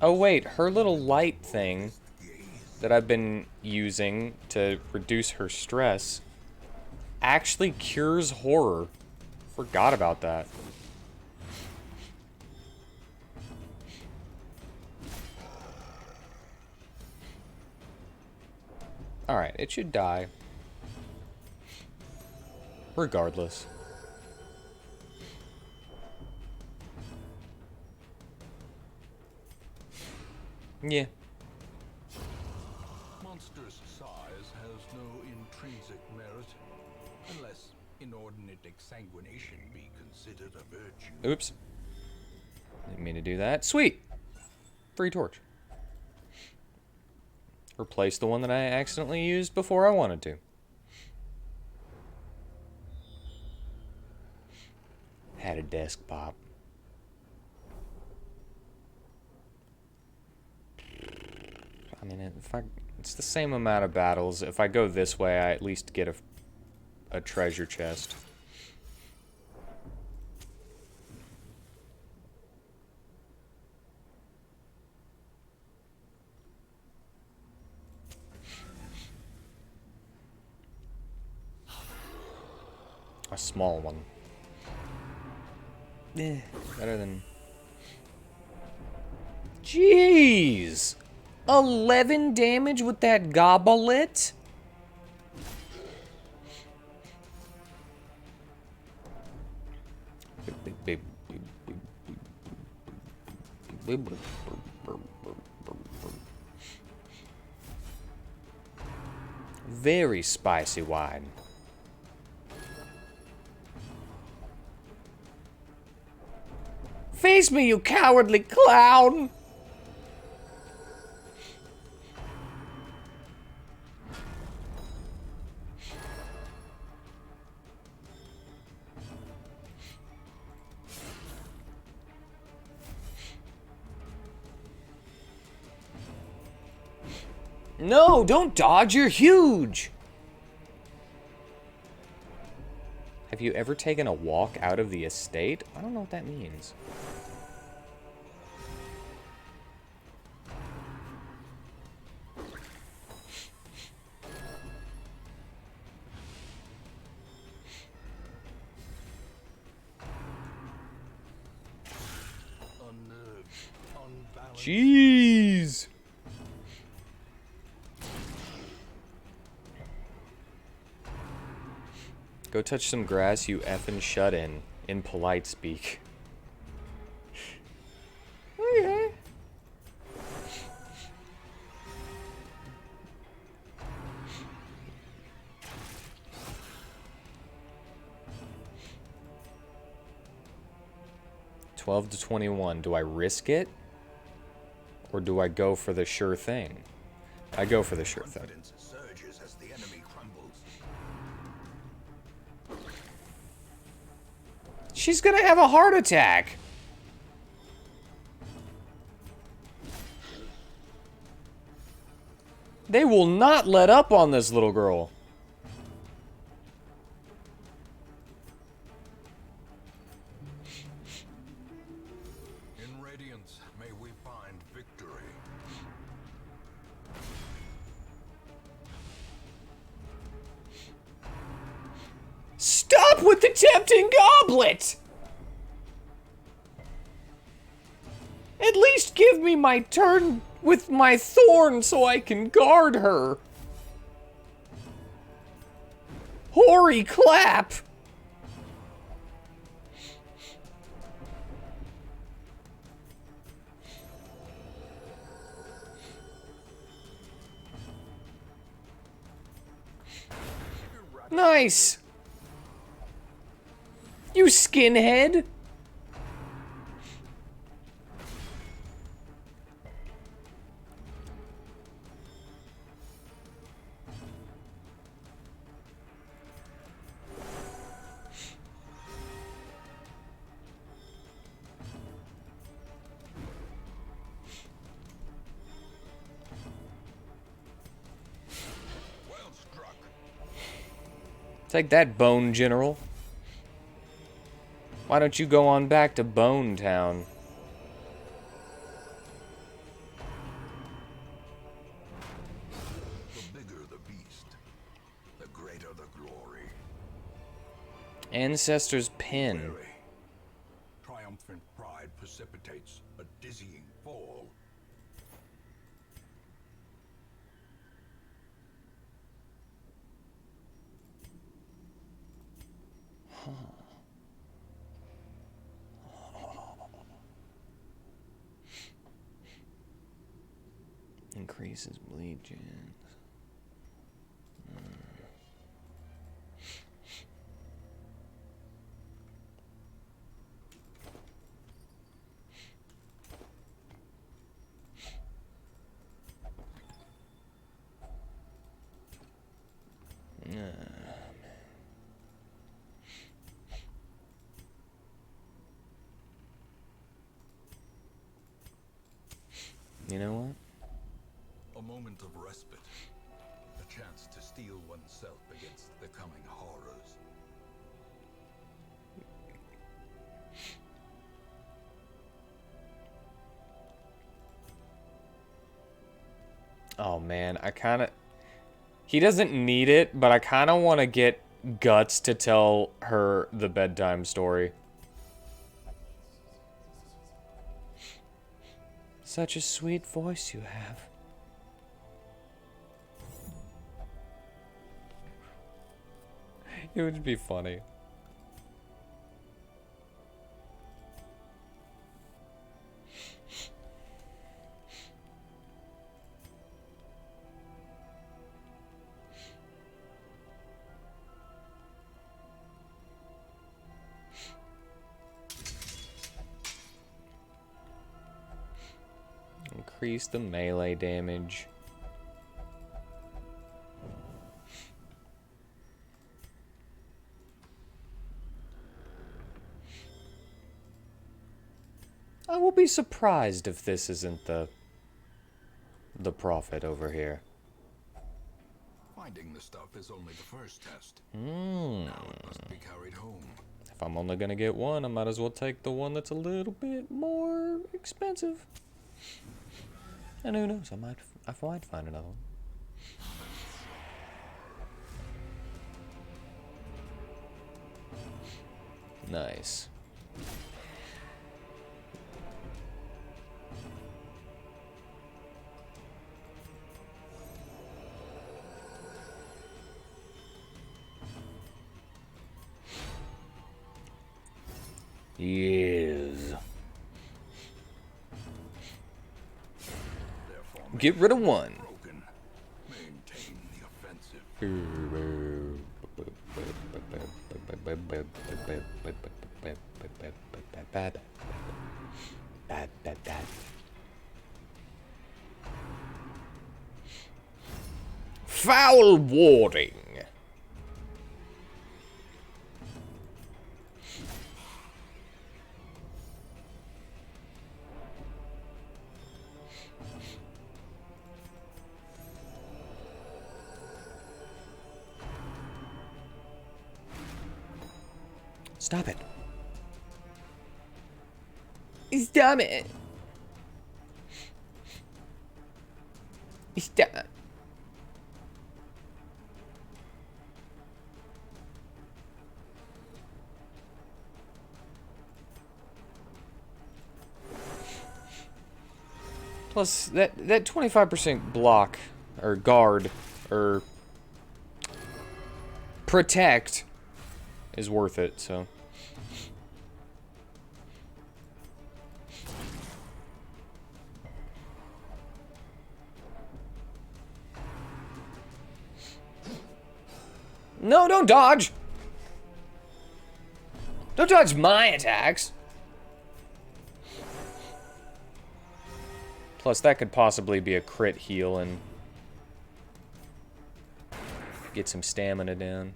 Oh wait, her little light thing that I've been using to reduce her stress actually cures horror. Forgot about that. Alright, it should die. Regardless. Yeah. Monstrous size has no intrinsic merit, unless inordinate exsanguination be considered a virtue. Oops. Didn't mean to do that. Sweet! Free torch. Replace the one that I accidentally used before I wanted to. Had a desk pop. I mean, it's the same amount of battles. If I go this way, I at least get a treasure chest. A small one. Eh, better than... Jeez! 11 damage with that goblet? Very spicy wine. Face me, you cowardly clown! No, don't dodge, you're huge! Have you ever taken a walk out of the estate? I don't know what that means. Unnerved, unbalanced. Jeez! Go touch some grass, you effing shut-in. In polite speak. Okay. $12 to 21. Do I risk it? Or do I go for the sure thing? I go for the sure thing. Confidence surges as the enemy crumbles. She's gonna have a heart attack. They will not let up on this little girl. In Radiance, may we find victory. Stop with the tempting goblet! At least give me my turn with my thorn so I can guard her. Hoary clap! Nice! You skinhead! Well struck. Take that, Bone General. Why don't you go on back to Bone Town? The bigger the beast, the greater the glory. Ancestor's Pin. Wary. Triumphant pride precipitates a dizzying fall. Increases bleed chance. You know what? A moment of respite. A chance to steel oneself against the coming horrors. Oh man, I kind of... He doesn't need it, but I kind of want to get Guts to tell her the bedtime story. Such a sweet voice you have. It would be funny. Increase the melee damage. I will be surprised if this isn't the prophet over here. Finding the stuff is only the first test. Now it must be carried home. If I'm only gonna get one, I might as well take the one that's a little bit more expensive. And who knows, I might find another one. Nice. Yes. Get rid of one. Broken. Maintain the offensive. Foul warding. Stop it. Stop it. Stop. Plus, that 25% block, or guard, or protect is worth it, so. No, don't dodge! Don't dodge my attacks! Plus, that could possibly be a crit heal and get some stamina down.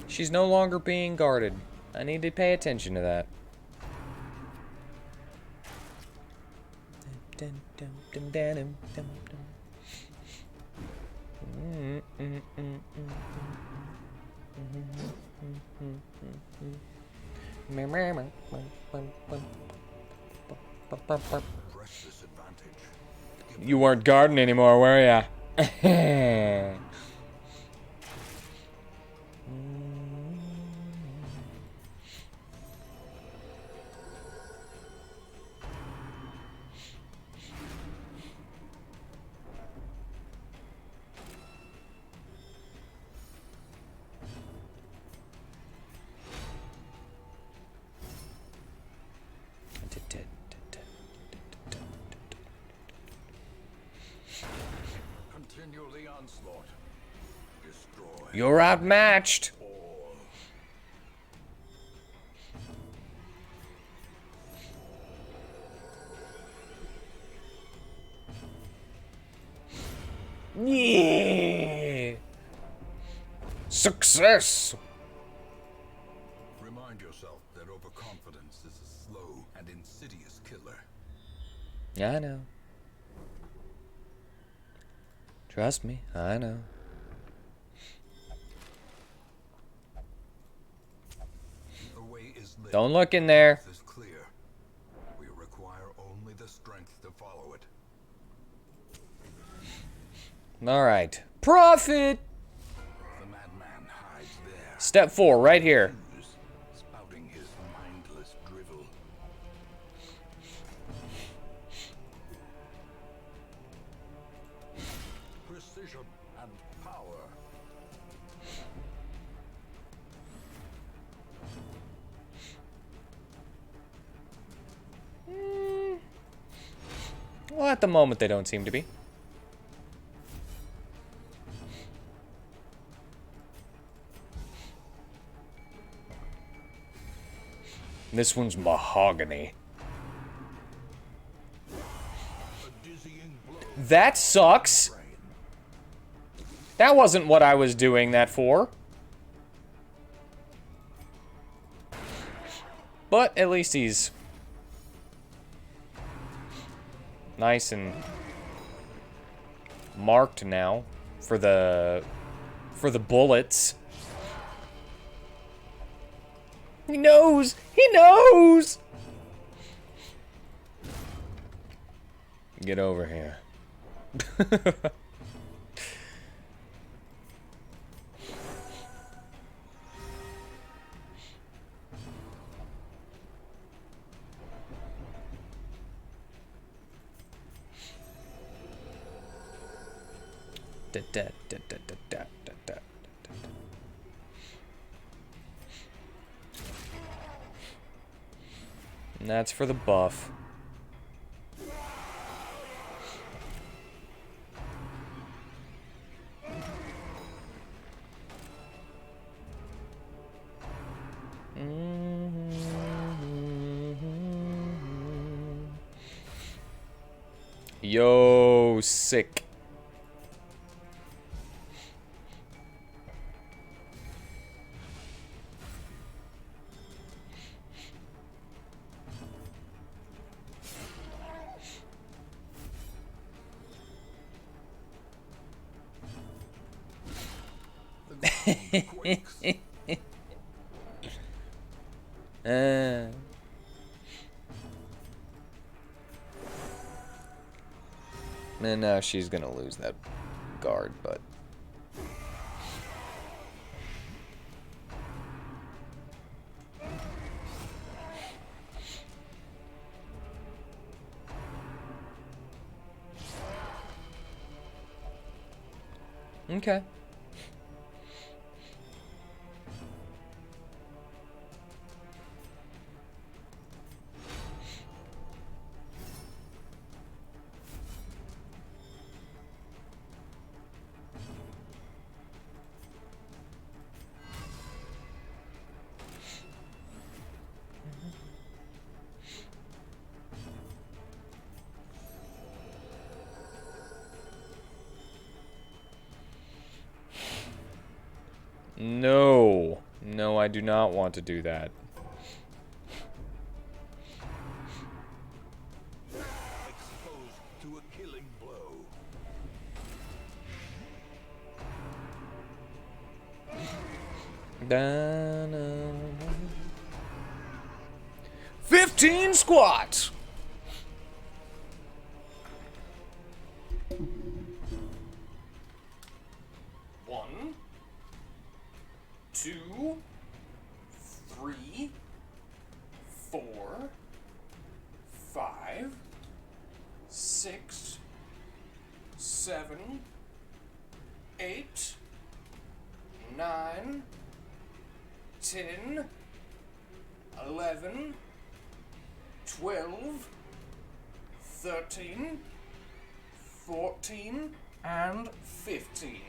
She's no longer being guarded. I need to pay attention to that. You weren't guarding anymore, were ya? Continue the onslaught. Destroy. You're outmatched. Yeah. Success. Remind yourself that overconfidence is a slow and insidious killer. Yeah, I know. Trust me, I know. The way is lit. Don't look in there. This is clear. We require only the strength to follow it. All right. Profit. The madman hides there. Step 4, right here. Spouting his mindless drivel. Precision and power. Well, at the moment, they don't seem to be. This one's mahogany. A dizzying blow. That sucks. That wasn't what I was doing that for. But at least he's nice and marked now for the bullets. He knows! He knows! Get over here. Da, da, da, da, da, da, da, da. And that's for the buff. Yo, sick. ground quakes. Uh. And now she's gonna lose that guard, but... Okay. No. No, I do not want to do that. Exposed to a killing blow. Da-na. 15 squats! One, two, three, 4, 5, 6, 7, 8, 9, 10, 11, 12, 13, 14, and 15.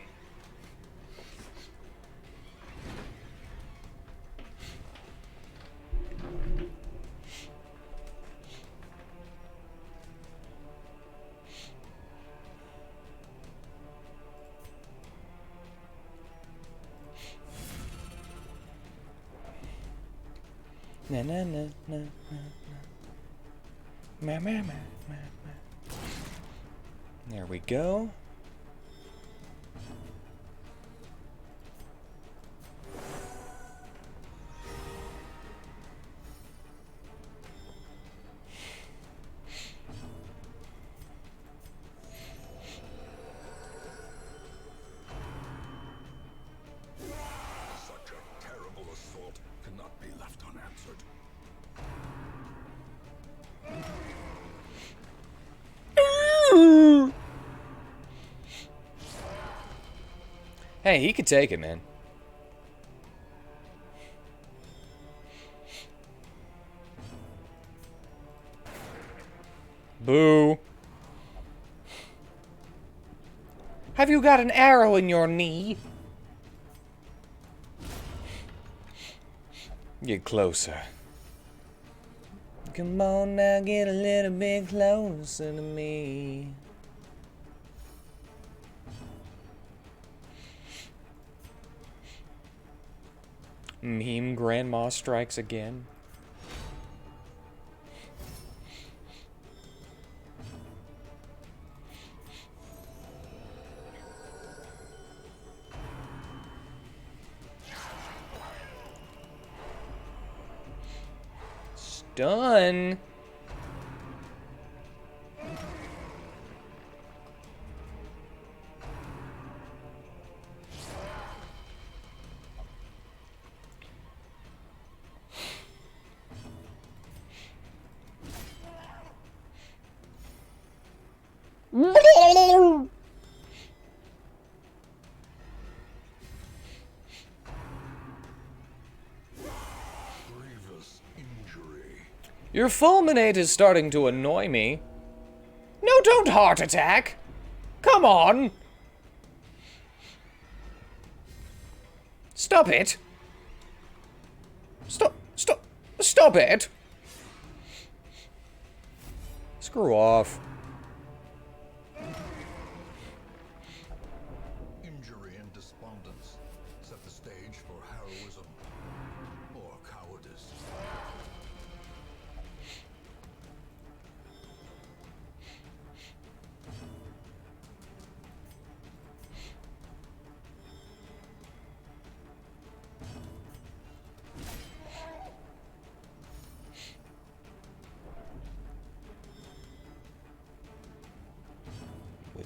Na na na na na na. Ma ma ma ma ma. There we go. Such a terrible assault cannot be left unanswered. Hey, he could take it, man. Boo. Have you got an arrow in your knee? Get closer. Come on now, get a little bit closer to me. Meme Grandma strikes again. Stun. Grievous injury. Your fulminate is starting to annoy me. No, don't heart attack. Come on. Stop it. Stop it. Screw off. Injury and despondence set the stage for heroism or cowardice.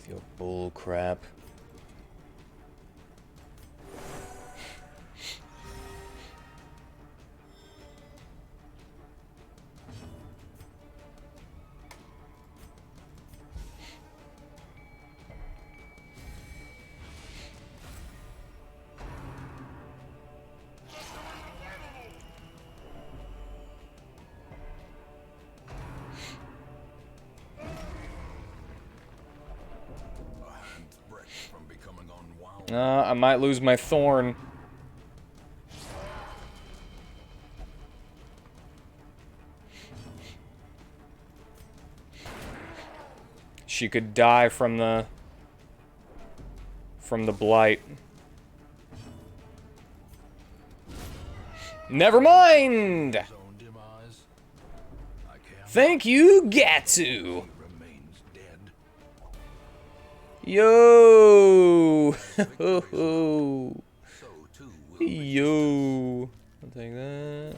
with your bull crap. From becoming unwound. I might lose my thorn. She could die from the blight. Never mind. His own demise. I can't. Thank you, Gatsu. He remains dead. Yo. So too will Yo. I'll take that.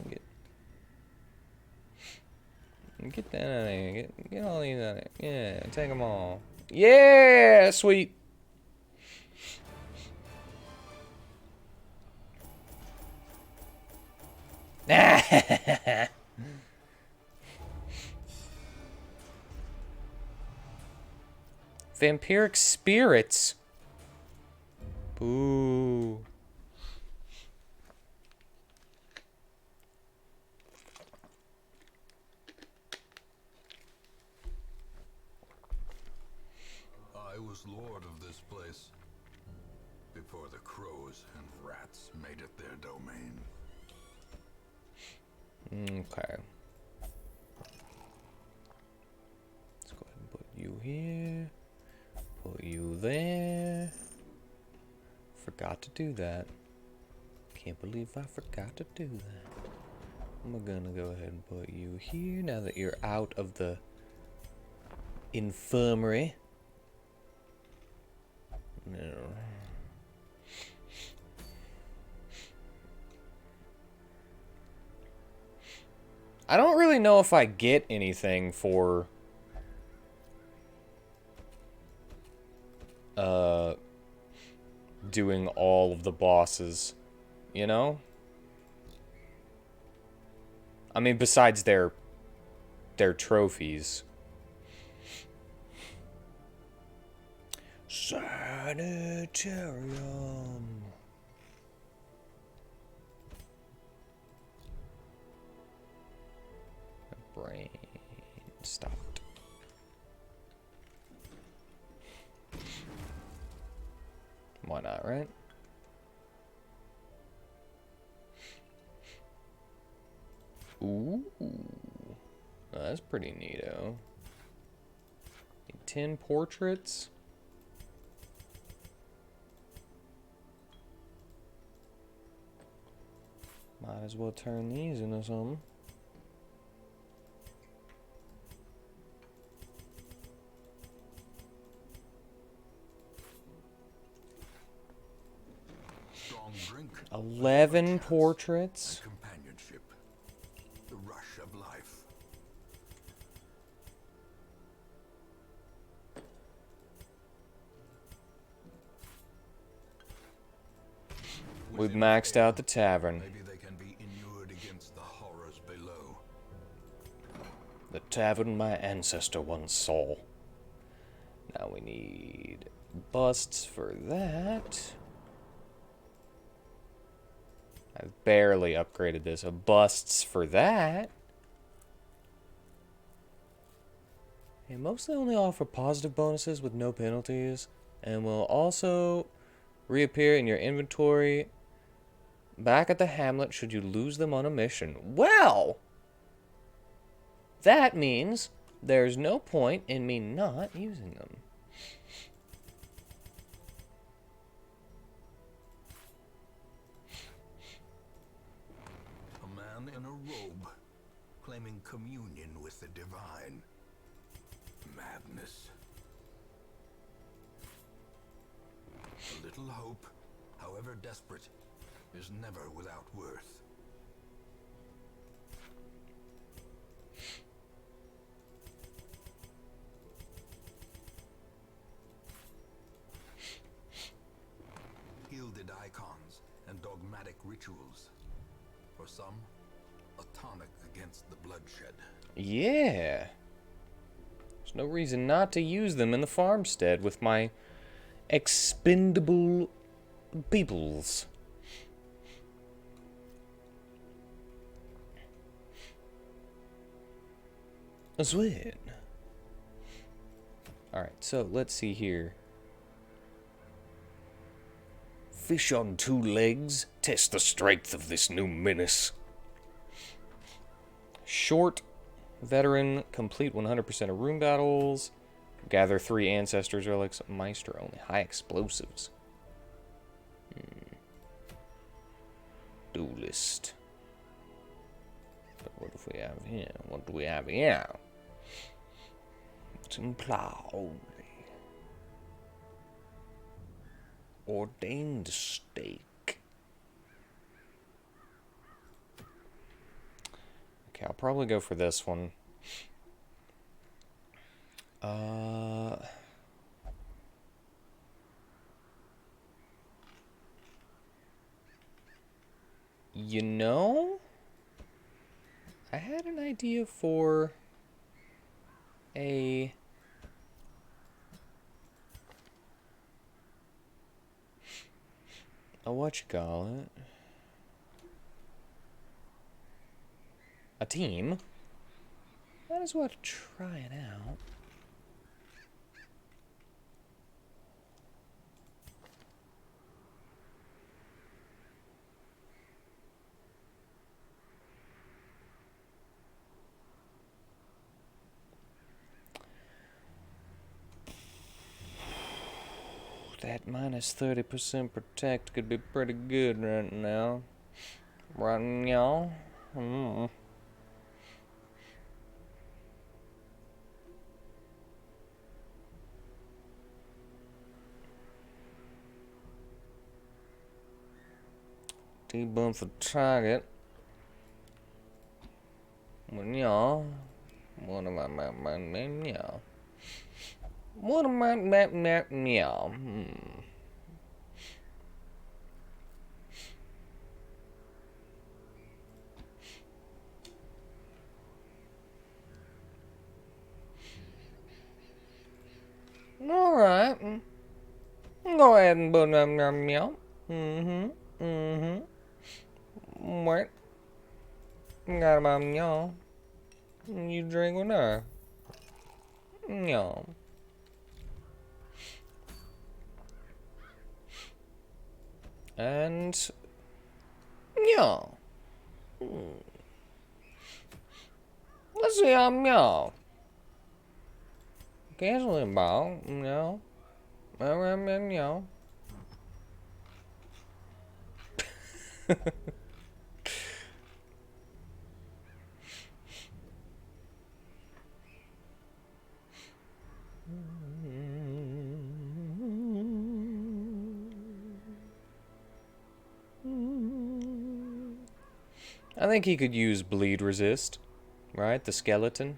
Get that out of here. Get all these out of here. Yeah, take them all. Yeah, sweet. Vampiric spirits. Boo. I was lord of this place before the crows and rats made it their domain. Okay. Let's go ahead and put you here. Put you there. Forgot to do that. Can't believe I forgot to do that. I'm gonna go ahead and put you here now that you're out of the infirmary. No. I don't really know if I get anything for doing all of the bosses, you know? I mean, besides their trophies. Sanitarium. My brain stopped. Why not, right? Ooh. That's pretty neato. 10 portraits? Might as well turn these into something. Strong drink. 11 portraits. Companionship. The rush of life. We've maxed out the tavern. Maybe they can be inured against the horrors below. The tavern my ancestor once saw. Now we need busts for that. I've barely upgraded this. Busts for that. They mostly only offer positive bonuses with no penalties, and will also reappear in your inventory back at the hamlet should you lose them on a mission. Well, that means there's no point in me not using them. A man in a robe, claiming communion with the divine. Madness. A little hope, however desperate, is never without worth. sacred icons and dogmatic rituals. For some, a tonic against the bloodshed. Yeah. There's no reason not to use them in the farmstead with my expendable peoples. Sweet. Alright, so let's see here. Fish on 2 legs. Test the strength of this new menace. Short. Veteran. Complete 100% of room battles. Gather 3 ancestors relics. Meister only. High explosives. Duelist. But what if we have here? What do we have here? Templar only. Ordained stake. Okay, I'll probably go for this one. You know, I had an idea for a whatchamacallit? A team. Might as well try it out. That minus 30% protect could be pretty good right now. Right now. T-bump for target. Yeah. What am I, yeah. What am I, yeah. Alright. Go ahead and put meow. Wait. Got about meow. You drink with her. Meow. And meow. Let's see how meow. Canceling about meow. Meow. I think he could use bleed resist, right? The skeleton.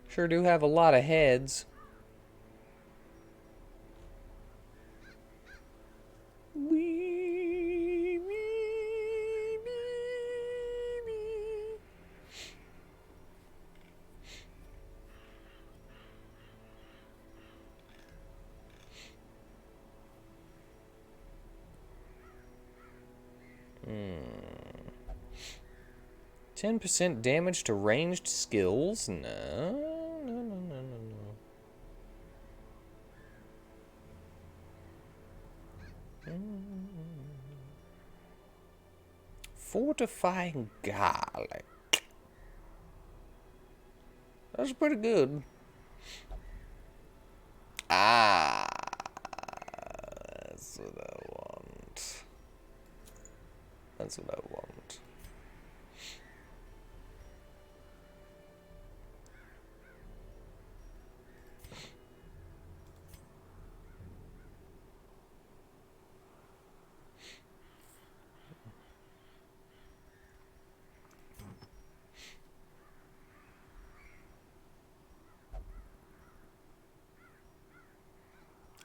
Sure do have a lot of heads. Hmm. 10% damage to ranged skills? No. 'Fortifying garlic. That's pretty good. Ah, that's what I want. That's what I want.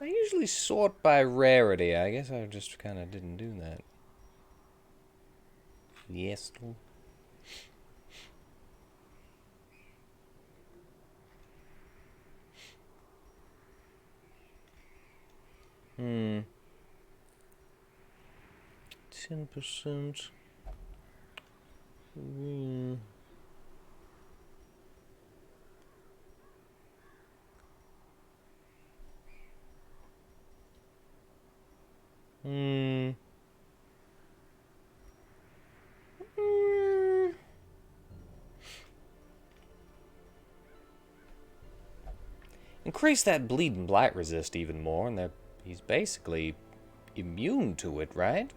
I usually sort by rarity. I guess I just kind of didn't do that. Yes. Hmm. 10%. Hmm. Hmm. Hmm. Increase that bleeding blight resist even more, and he's basically immune to it, right?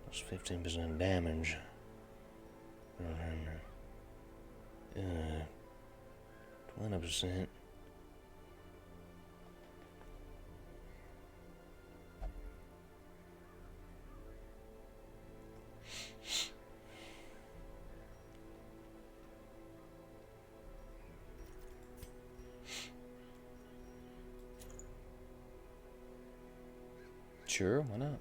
That's 15% damage. 20%. Sure, why not?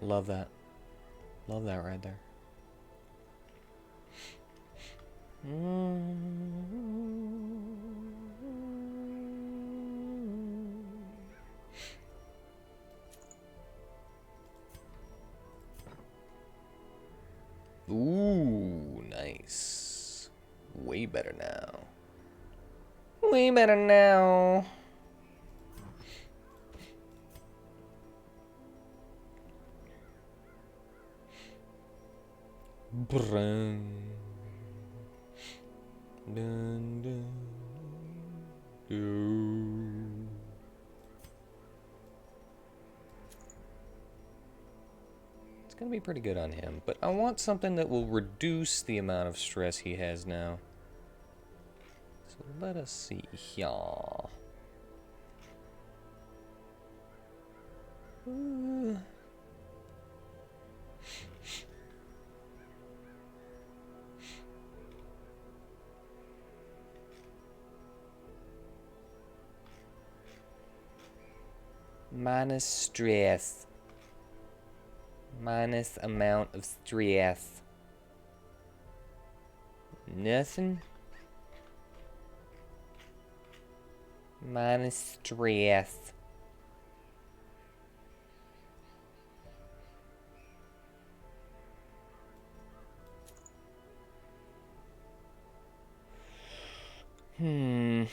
Love that. Love that right there. Ooh, nice. Way better now. Way better now. Brun. Dun, dun, dun. It's gonna be pretty good on him, but I want something that will reduce the amount of stress he has now. So let us see here. Minus stress. Minus amount of stress. Nothing. Minus stress. Hmm.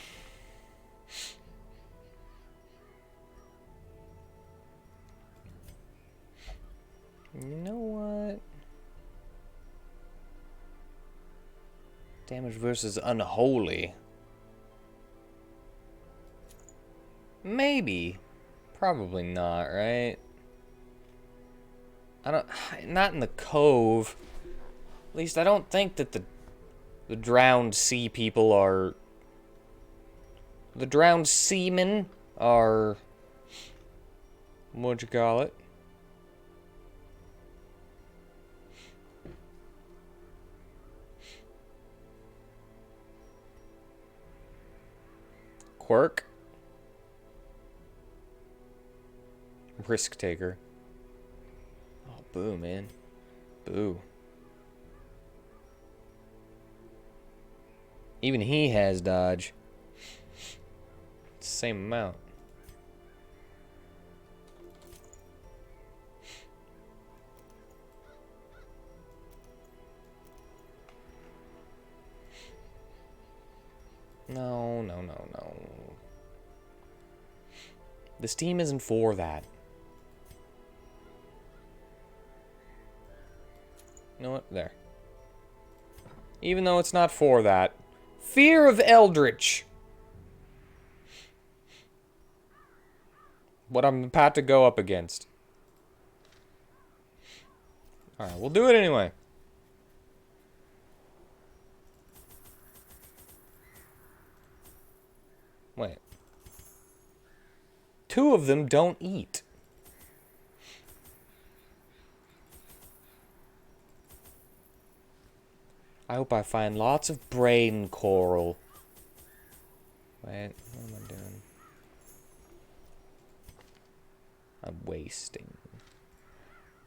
You know what? Damage versus unholy. Maybe. Probably not, right? I don't... Not in the cove. At least I don't think that the drowned sea people are... The drowned seamen are... What'd you call it? Quirk? Risk taker. Oh, boo, man. Boo. Even he has dodge. It's the same amount. No, no, no, no. This team isn't for that. You know what? There. Even though it's not for that. Fear of Eldritch. What I'm about to go up against. Alright, we'll do it anyway. Wait. 2 of them don't eat. I hope I find lots of brain coral. Wait, what am I doing? I'm wasting.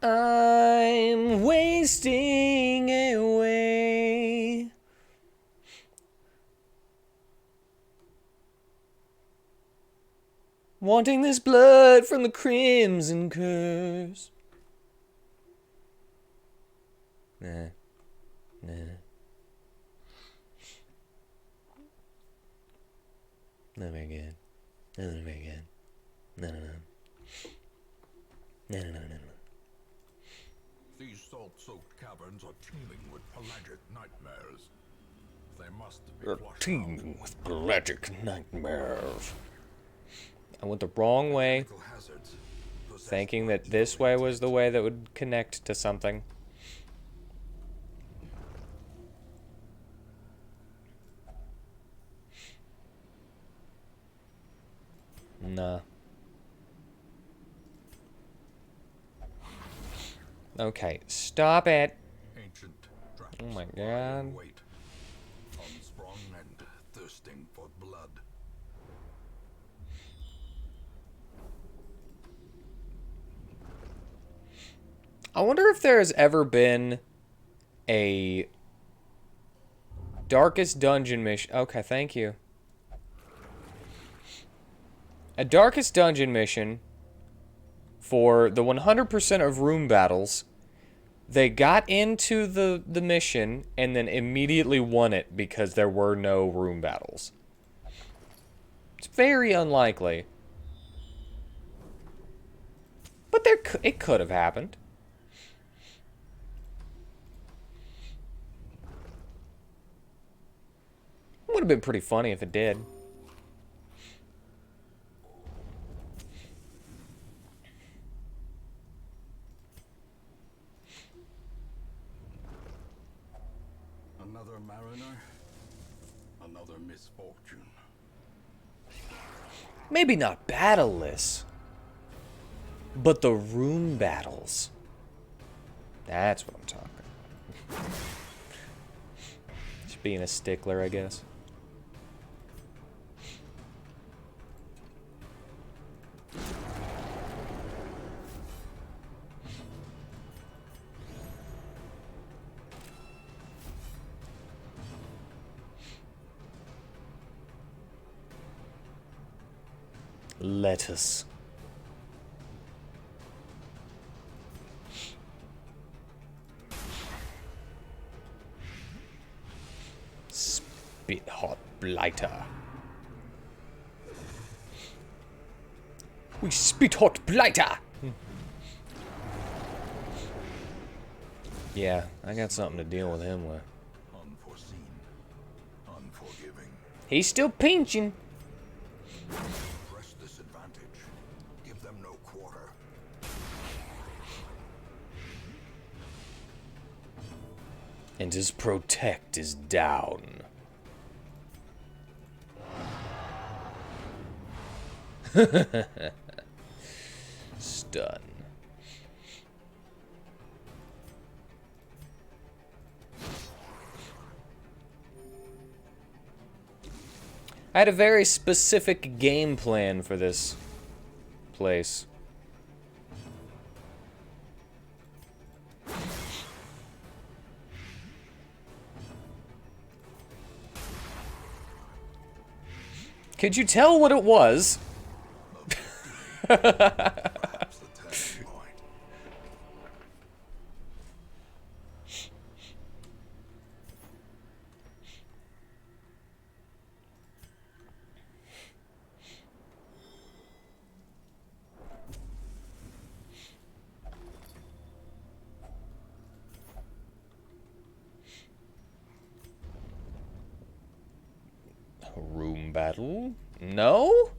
I'm wasting away. Wanting this blood from the crimson curse. Nah. Not very good. Not very good. No. These salt-soaked caverns are teeming with pelagic nightmares. They must be You're flushed teeming with pelagic nightmares. I went the wrong way, out. Hazards possessed thinking by that this evil way was intent. the way that would connect to something. Nah. Okay, stop it. Ancient traps Oh my lie in God. wait, unsprung and thirsting for blood. I wonder if there has ever been a Darkest Dungeon mission. Okay, thank you. A Darkest Dungeon mission for the 100% of room battles. They got into the mission and then immediately won it because there were no room battles. It's very unlikely. But it could have happened. Would have been pretty funny if it did. Another mariner, another misfortune. Maybe not battleless, but the room battles. That's what I'm talking about. Just being a stickler, I guess. Lettuce. Spit hot blighter. We spit hot blighter. Yeah, I got something to deal with him with. Unforeseen, unforgiving. He's still pinching. Press this advantage. Give them no quarter. And his protect is down. Stun. I had a very specific game plan for this place. Could you tell what it was? Perhaps the turning point. A room battle? No?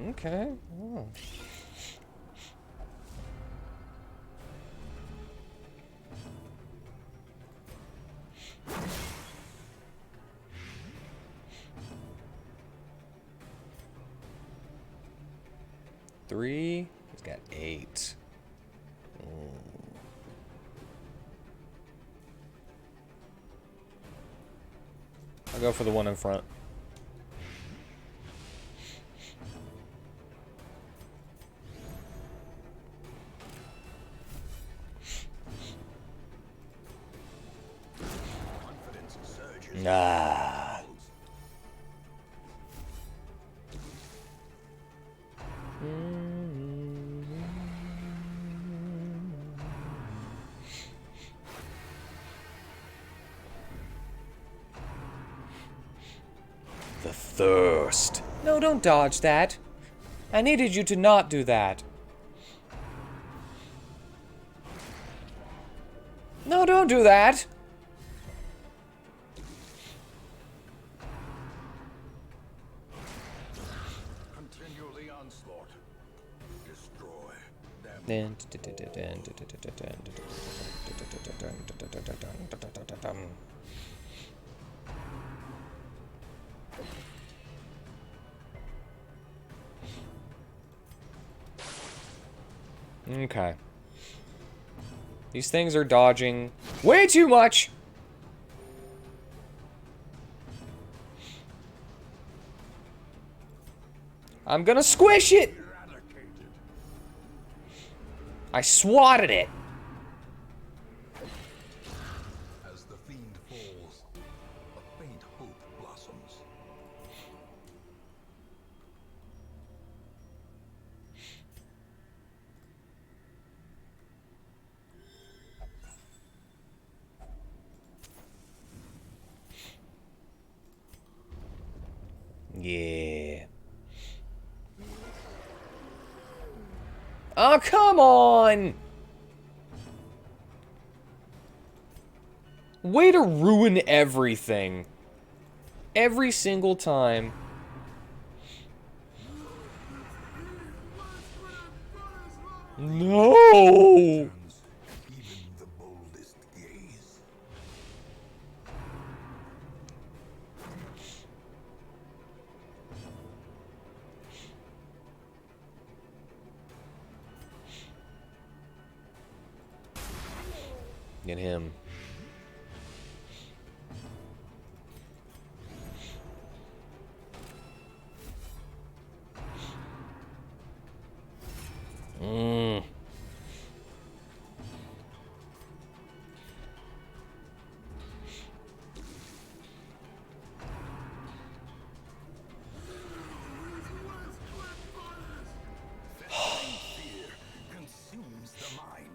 Okay. Oh. 3. He's got 8. I'll go for the one in front. Ah. The thirst. No, don't dodge that. I needed you to not do that. No, don't do that. Continue the onslaught. Destroy them. Okay. These things are dodging way too much. I'm gonna squish it. I swatted it. As the fiend falls, a faint hope blossoms. Yeah. Oh, come on! Way to ruin everything. Every single time. No! Even the boldest gaze. Get him. Mmm. Fear consumes the mind.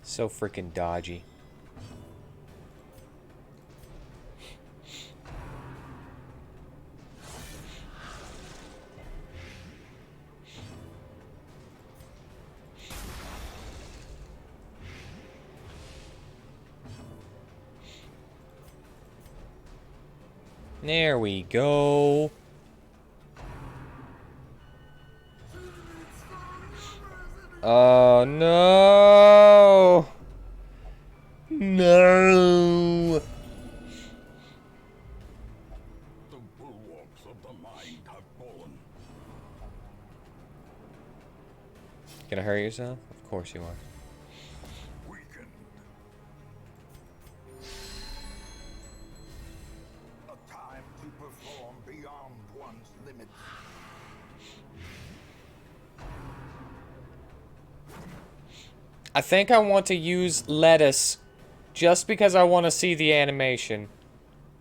So freaking dodgy. There we go. Oh no! No! The bulwarks of the mind have fallen. Gonna hurt yourself? Of course you are. Weakened. A time to perform beyond one's limits. I think I want to use lettuce just because I want to see the animation.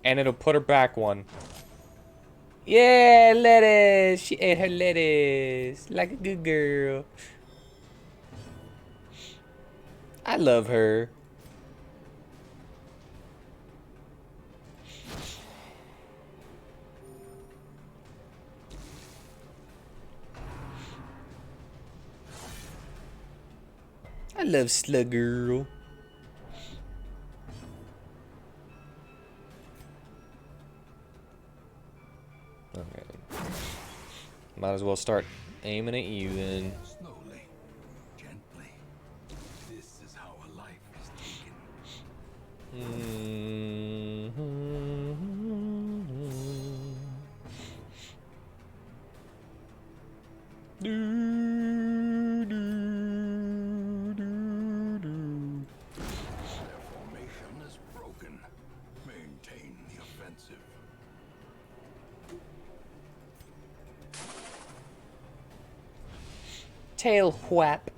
And it'll put her back one. Yeah, lettuce! She ate her lettuce like a good girl. I love her. I love Slug Girl. Okay. Might as well start aiming at you then. Slowly. tail whap.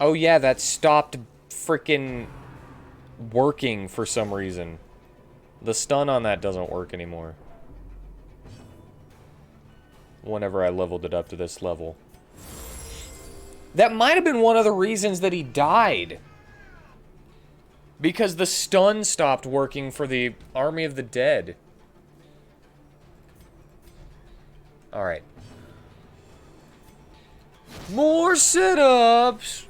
Oh yeah, that stopped freaking working for some reason. The stun on that doesn't work anymore. Whenever I leveled it up to this level. That might have been one of the reasons that he died. Because the stun stopped working for the Army of the Dead. Alright. More sit-ups!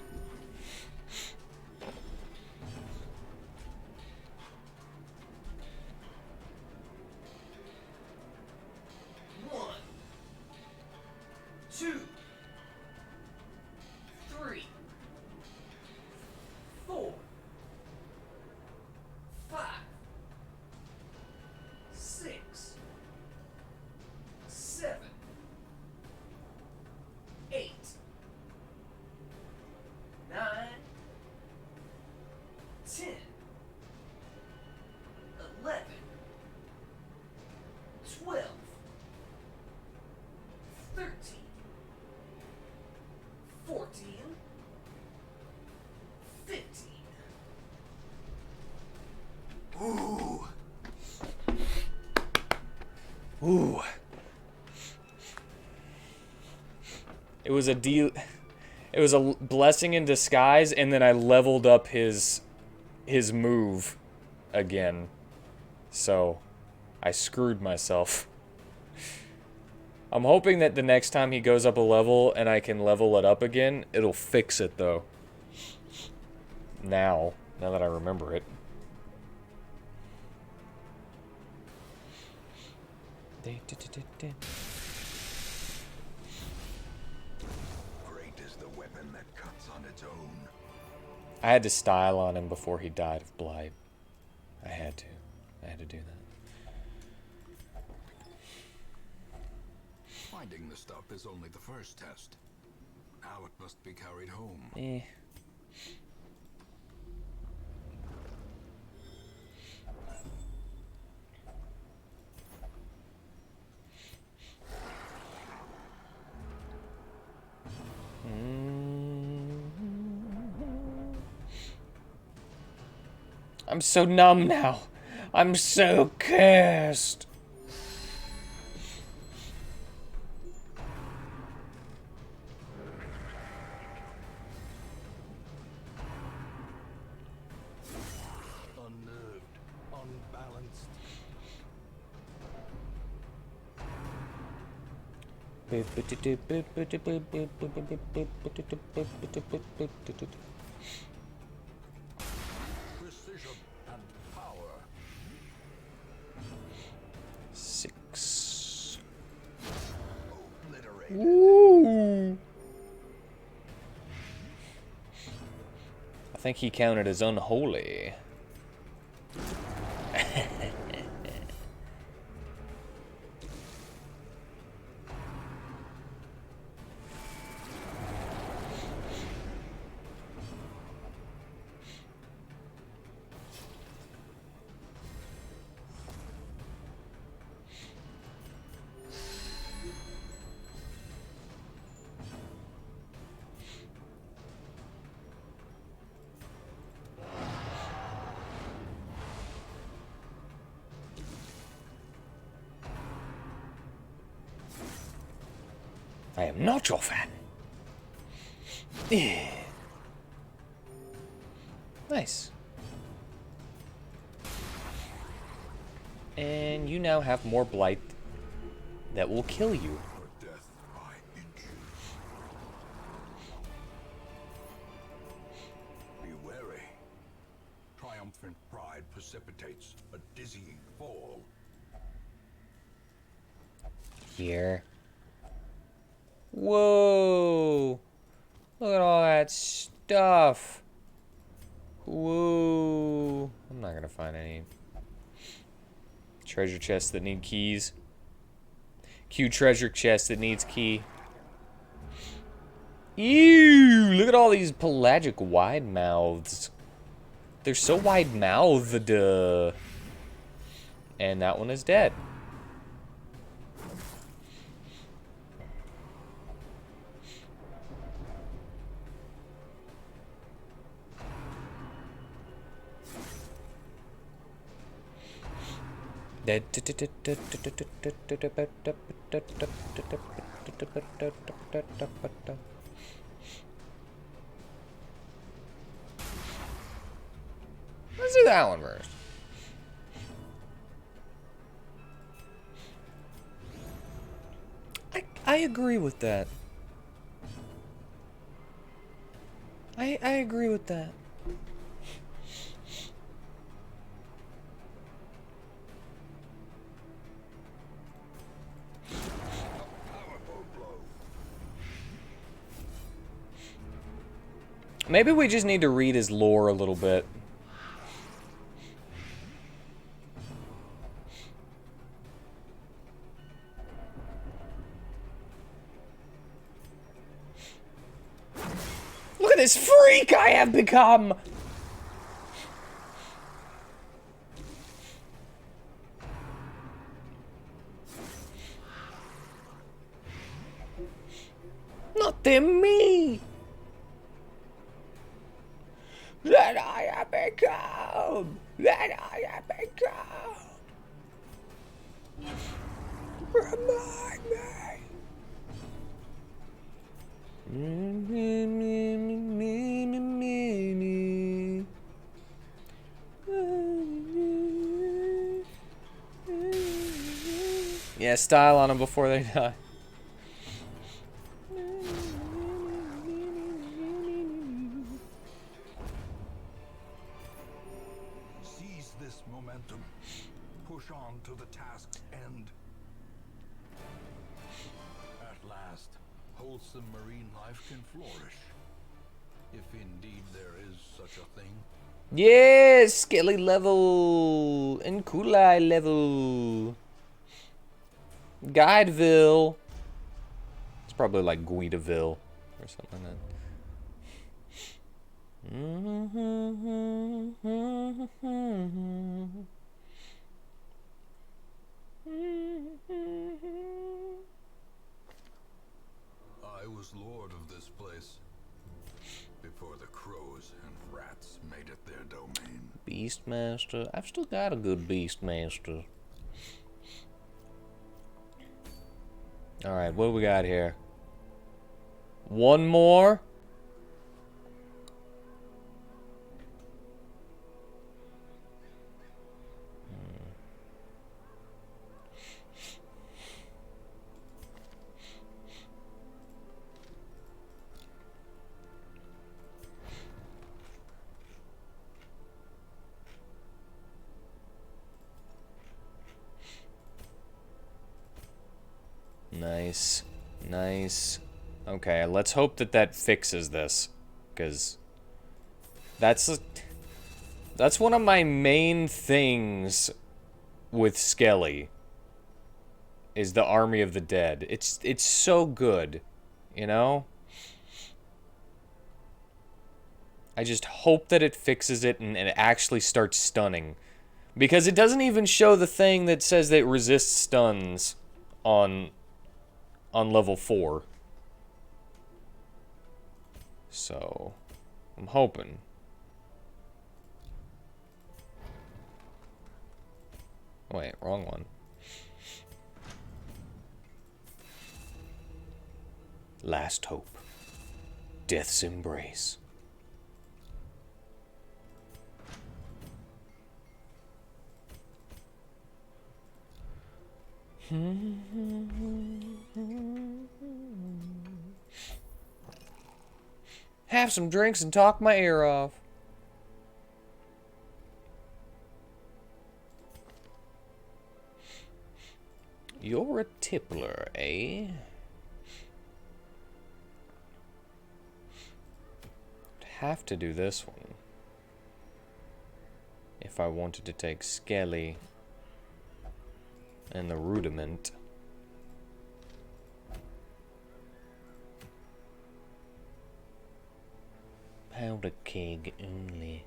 Ooh. It was a blessing in disguise, and then I leveled up his move again. So, I screwed myself. I'm hoping that the next time he goes up a level and I can level it up again, it'll fix it though. Now that I remember it. Great is the weapon that cuts on its own. I had to style on him before he died of blight. I had to do that. Finding the stuff is only the first test. Now it must be carried home. I'm so numb now. I'm so cursed. Unnerved, unbalanced. Precision and power. 6. Obliterated. Ooh. I think he counted as unholy. I am not your fan. Nice. And you now have more blight that will kill you. Or death by inches. Be wary. Triumphant pride precipitates a dizzying fall. Here. Whoa! Look at all that stuff. Whoa! I'm not gonna find any treasure chests that need keys. Q treasure chest that needs key. Ew! Look at all these pelagic wide mouths. They're so wide mouthed. And that one is dead. Let's do that one first. I agree with that. I agree with that. Maybe we just need to read his lore a little bit. Look at this freak I have become! Not them, me! That I have become! That I have become! Remind me! Yeah, style on them before they die. Seize this momentum. Push on to the task's end. At last, wholesome marine life can flourish. If indeed there is such a thing. Yes, Skelly level and Kulai level. Guideville. It's probably like Guidaville or something like that. I was lord of this place before the crows and rats made it their domain. Beastmaster. I've still got a good Beastmaster. Alright, what do we got here? One more? Nice. Nice. Okay, let's hope that that fixes this. Because that's one of my main things with Skelly. Is the Army of the Dead. It's so good. You know? I just hope that it fixes it and it actually starts stunning. Because it doesn't even show the thing that says that it resists stuns on level 4. So, I'm hoping. Wait, wrong one. Last hope. Death's embrace. Have some drinks and talk my ear off. You're a tippler, eh? Have to do this one if I wanted to take Skelly and the Rudiment. Powder keg only.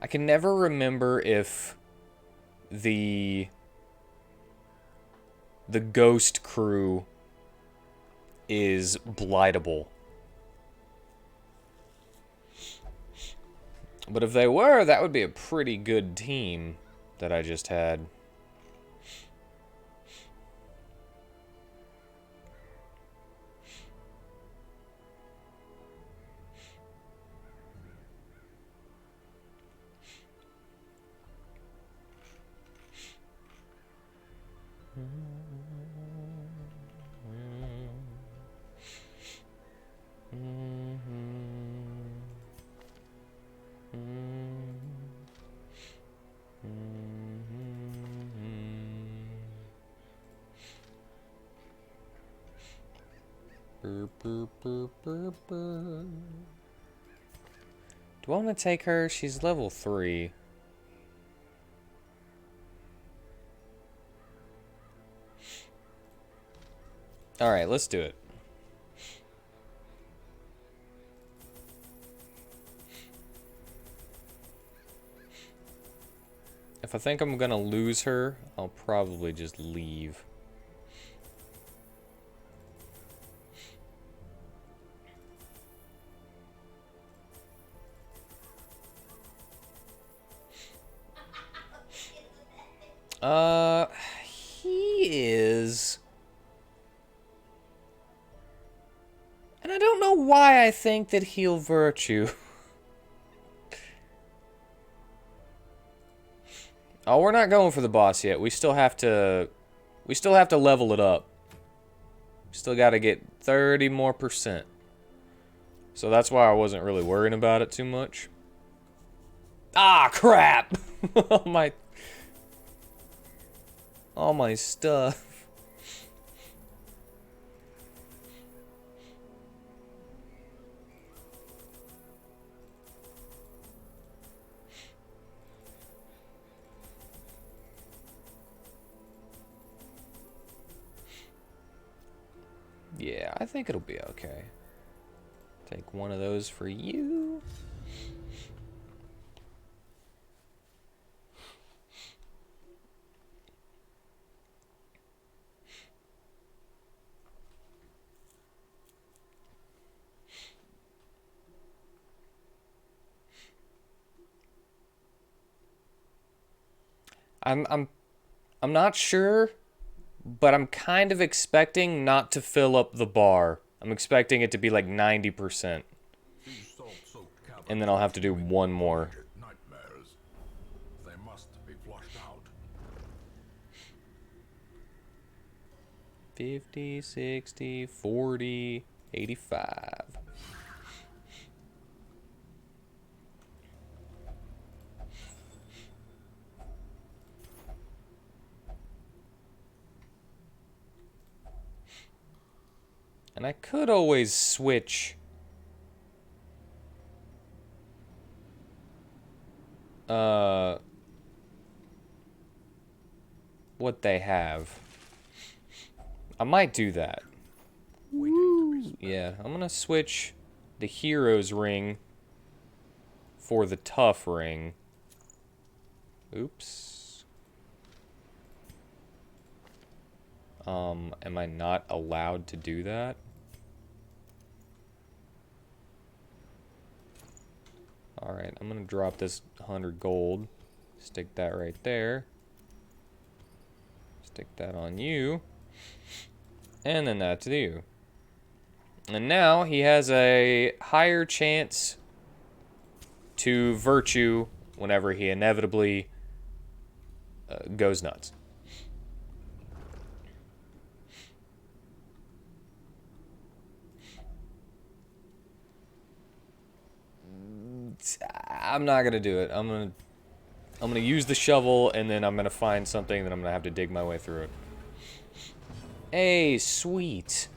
I can never remember if the ghost crew is blightable. But if they were, that would be a pretty good team that I just had. Do I want to take her? She's level 3. Alright, let's do it. If I think I'm gonna lose her, I'll probably just leave. He is. And I don't know why I think that he'll virtue. Oh, we're not going for the boss yet. We still have to level it up. Still got to get 30 more %. So that's why I wasn't really worrying about it too much. Ah, crap! all my stuff. Yeah, I think it'll be okay. Take one of those for you. I'm not sure, but I'm kind of expecting not to fill up the bar. I'm expecting it to be like 90%. And then I'll have to do one more. Nightmares. They must be flushed out. 50, 60, 40, 85. And I could always switch what they have. I might do that. Yeah, I'm gonna switch the hero's ring for the tough ring. Oops. Am I not allowed to do that? Alright, I'm gonna drop this 100 gold. Stick that right there. Stick that on you. And then that to you. And now he has a higher chance to virtue whenever he inevitably goes nuts. I'm not gonna do it. I'm gonna use the shovel, and then I'm gonna find something that I'm gonna have to dig my way through it. Hey, sweet.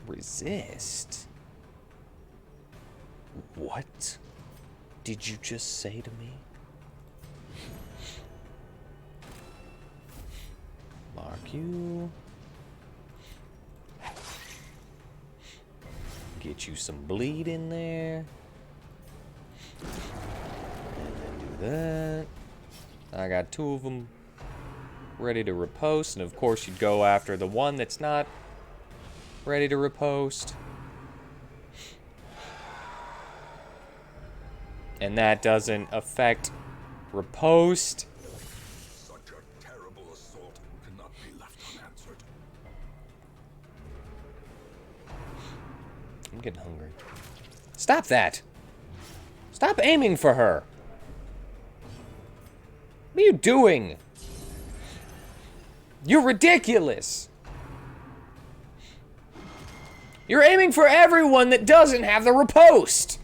Resist? What did you just say to me? Mark you. Get you some bleed in there. And then do that. I got 2 of them ready to riposte. And of course you'd go after the one that's not ready to riposte. And that doesn't affect riposte. Such a terrible assault cannot be left unanswered. I'm getting hungry. Stop that! Stop aiming for her! What are you doing? You're ridiculous! You're aiming for everyone that doesn't have the riposte!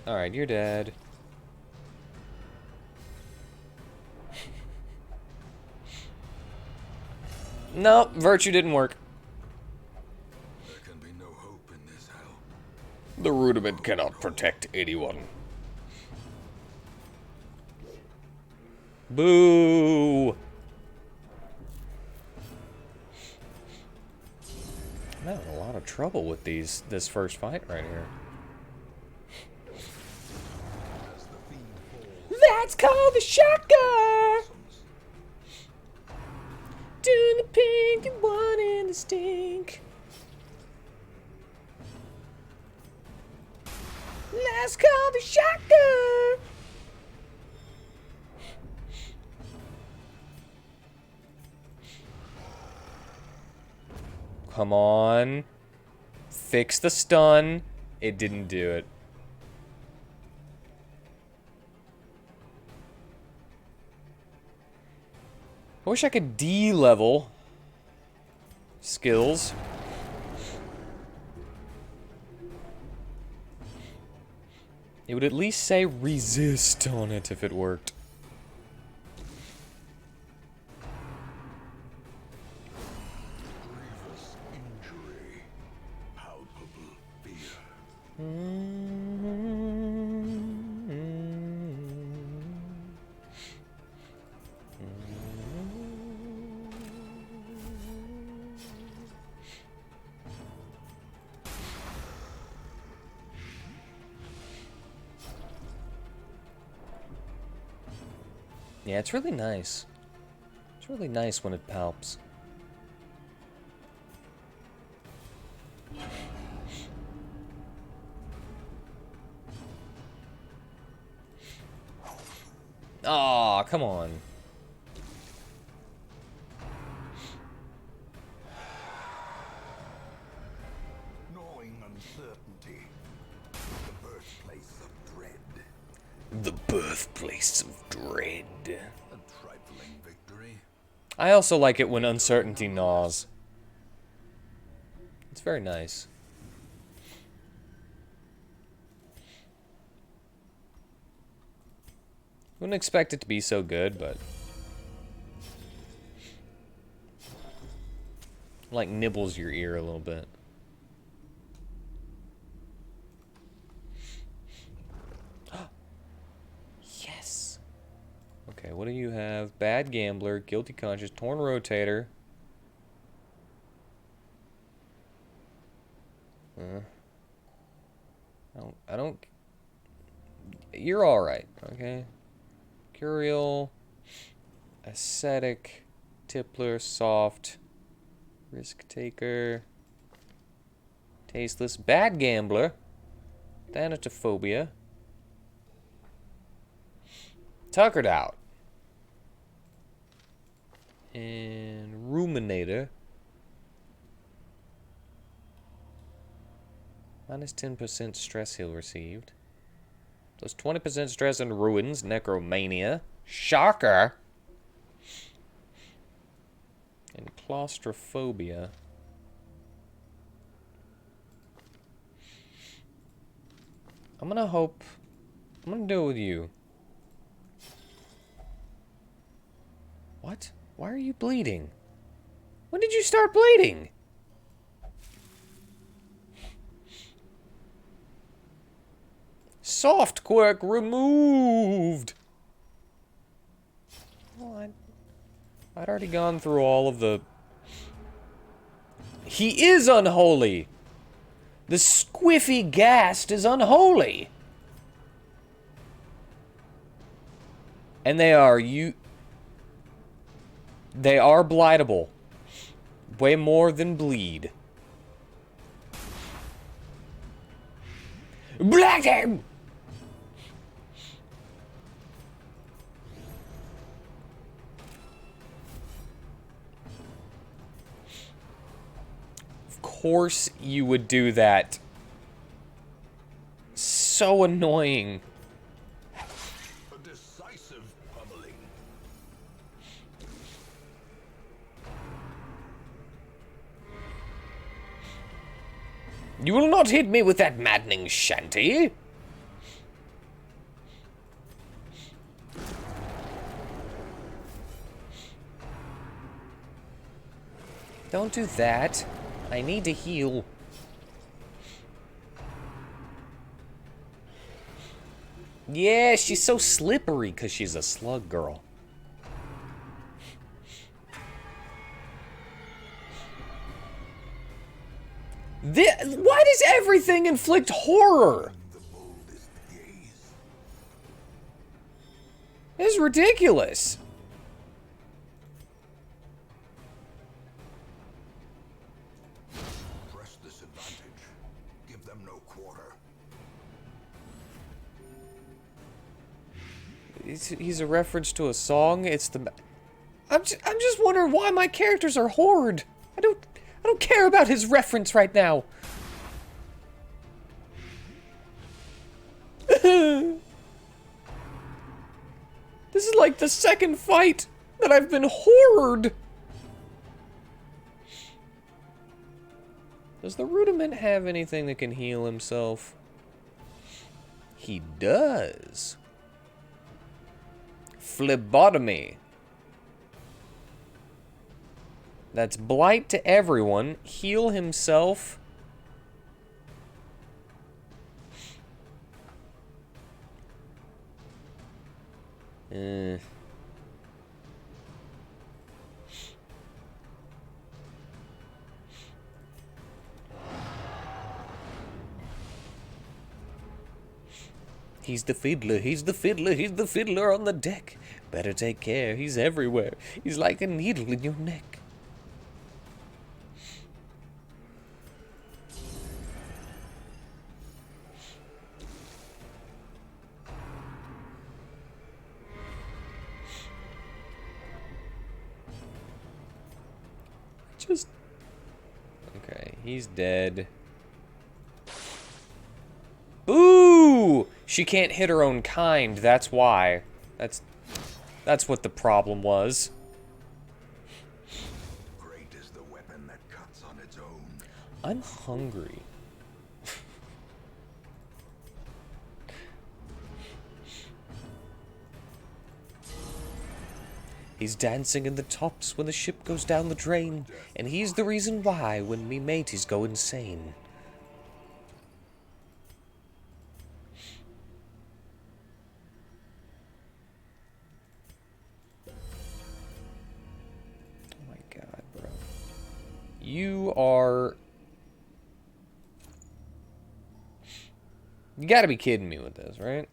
Alright, you're dead. Nope, virtue didn't work. There can be no hope in this hell. The rudiment cannot protect anyone. Boo! I'm having a lot of trouble with this first fight right here. As the fiend falls, That's called the shocker! Doing the pink and one in the stink. That's called the shocker! Come on. Fix the stun. It didn't do it. I wish I could D-level skills. It would at least say resist on it if it worked. grievous injury, palpable fear. Yeah, it's really nice. It's really nice when it palps. Aw, come on. Gnawing uncertainty, the birthplace of dread. The birthplace of dread. A trifling victory. I also like it when uncertainty gnaws. It's very nice. Wouldn't expect it to be so good, but... like nibbles your ear a little bit. Yes! Okay, what do you have? Bad Gambler, Guilty Conscience, Torn Rotator. I don't... You're alright, okay? Curial, Ascetic, Tippler, Soft, Risk Taker, Tasteless, Bad Gambler, Thanatophobia, Tuckered Out, and Ruminator. Minus 10% stress heal received. Plus 20% stress and ruins, Necromania, Shocker, and Claustrophobia. I'm gonna do it with you. What? Why are you bleeding? When did you start bleeding? Soft quirk removed. Well, I'd already gone through all of the... He is unholy! The squiffy ghast is unholy! And they are They are blightable. Way more than bleed. Black him! Of course you would do that. So annoying. A decisive pummeling. You will not hit me with that maddening shanty. Don't do that. I need to heal. Yeah, she's so slippery because she's a slug girl. Why does everything inflict horror? This is ridiculous. Press this advantage. Give them no quarter. He's a reference to a song. It's the... I'm just wondering why my characters are horde. I don't care about his reference right now. This is like the second fight that I've been horrored. Does the Rudiment have anything that can heal himself? He does. Phlebotomy. That's blight to everyone. Heal himself. He's the fiddler, he's the fiddler, he's the fiddler on the deck. Better take care, he's everywhere. He's like a needle in your neck. Just... Okay, he's dead. Boo! She can't hit her own kind, that's why. That's what the problem was. Great is the weapon that cuts on its own. I'm hungry. He's dancing in the tops when the ship goes down the drain, and he's the reason why when me mateys go insane. Oh my god, bro. You are... You gotta be kidding me with this, right?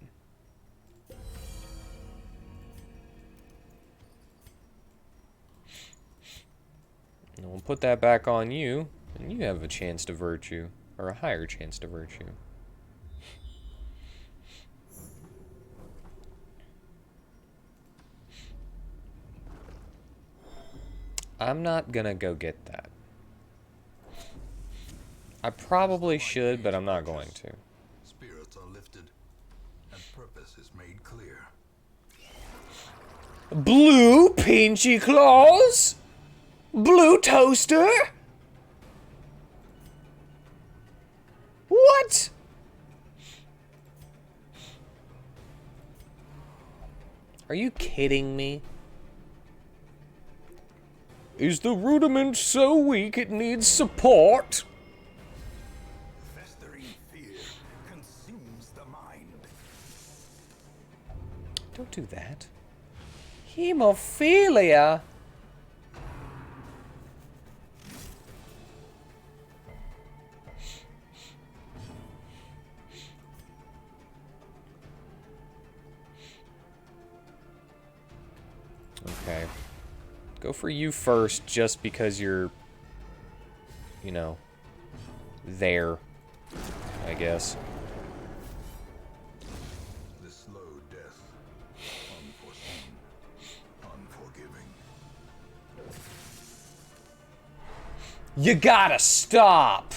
And we'll put that back on you, and you have a chance to virtue, or a higher chance to virtue. I'm not gonna go get that. I probably should, but I'm not going to. Spirits are lifted, and purpose is made clear. Blue Pinchy Claws? Blue Toaster? What? Are you kidding me? Is the Rudiment so weak it needs support? Festering fear consumes the mind. Don't do that. Hemophilia? Go for you first, just because you're, you know, there, I guess. The slow death, unforeseen, unforgiving. You gotta stop!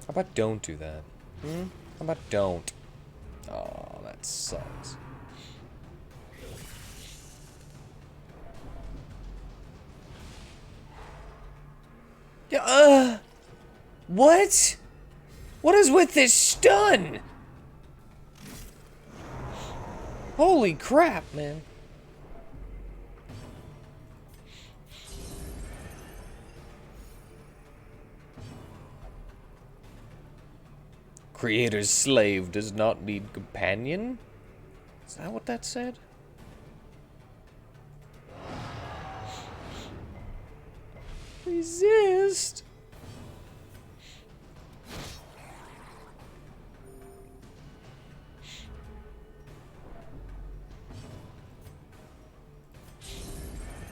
How about don't do that? How about don't? Oh, that sucks. Yeah, what? What is with this stun? Holy crap, man. Creator's slave does not need companion? Is that what that said? Resist!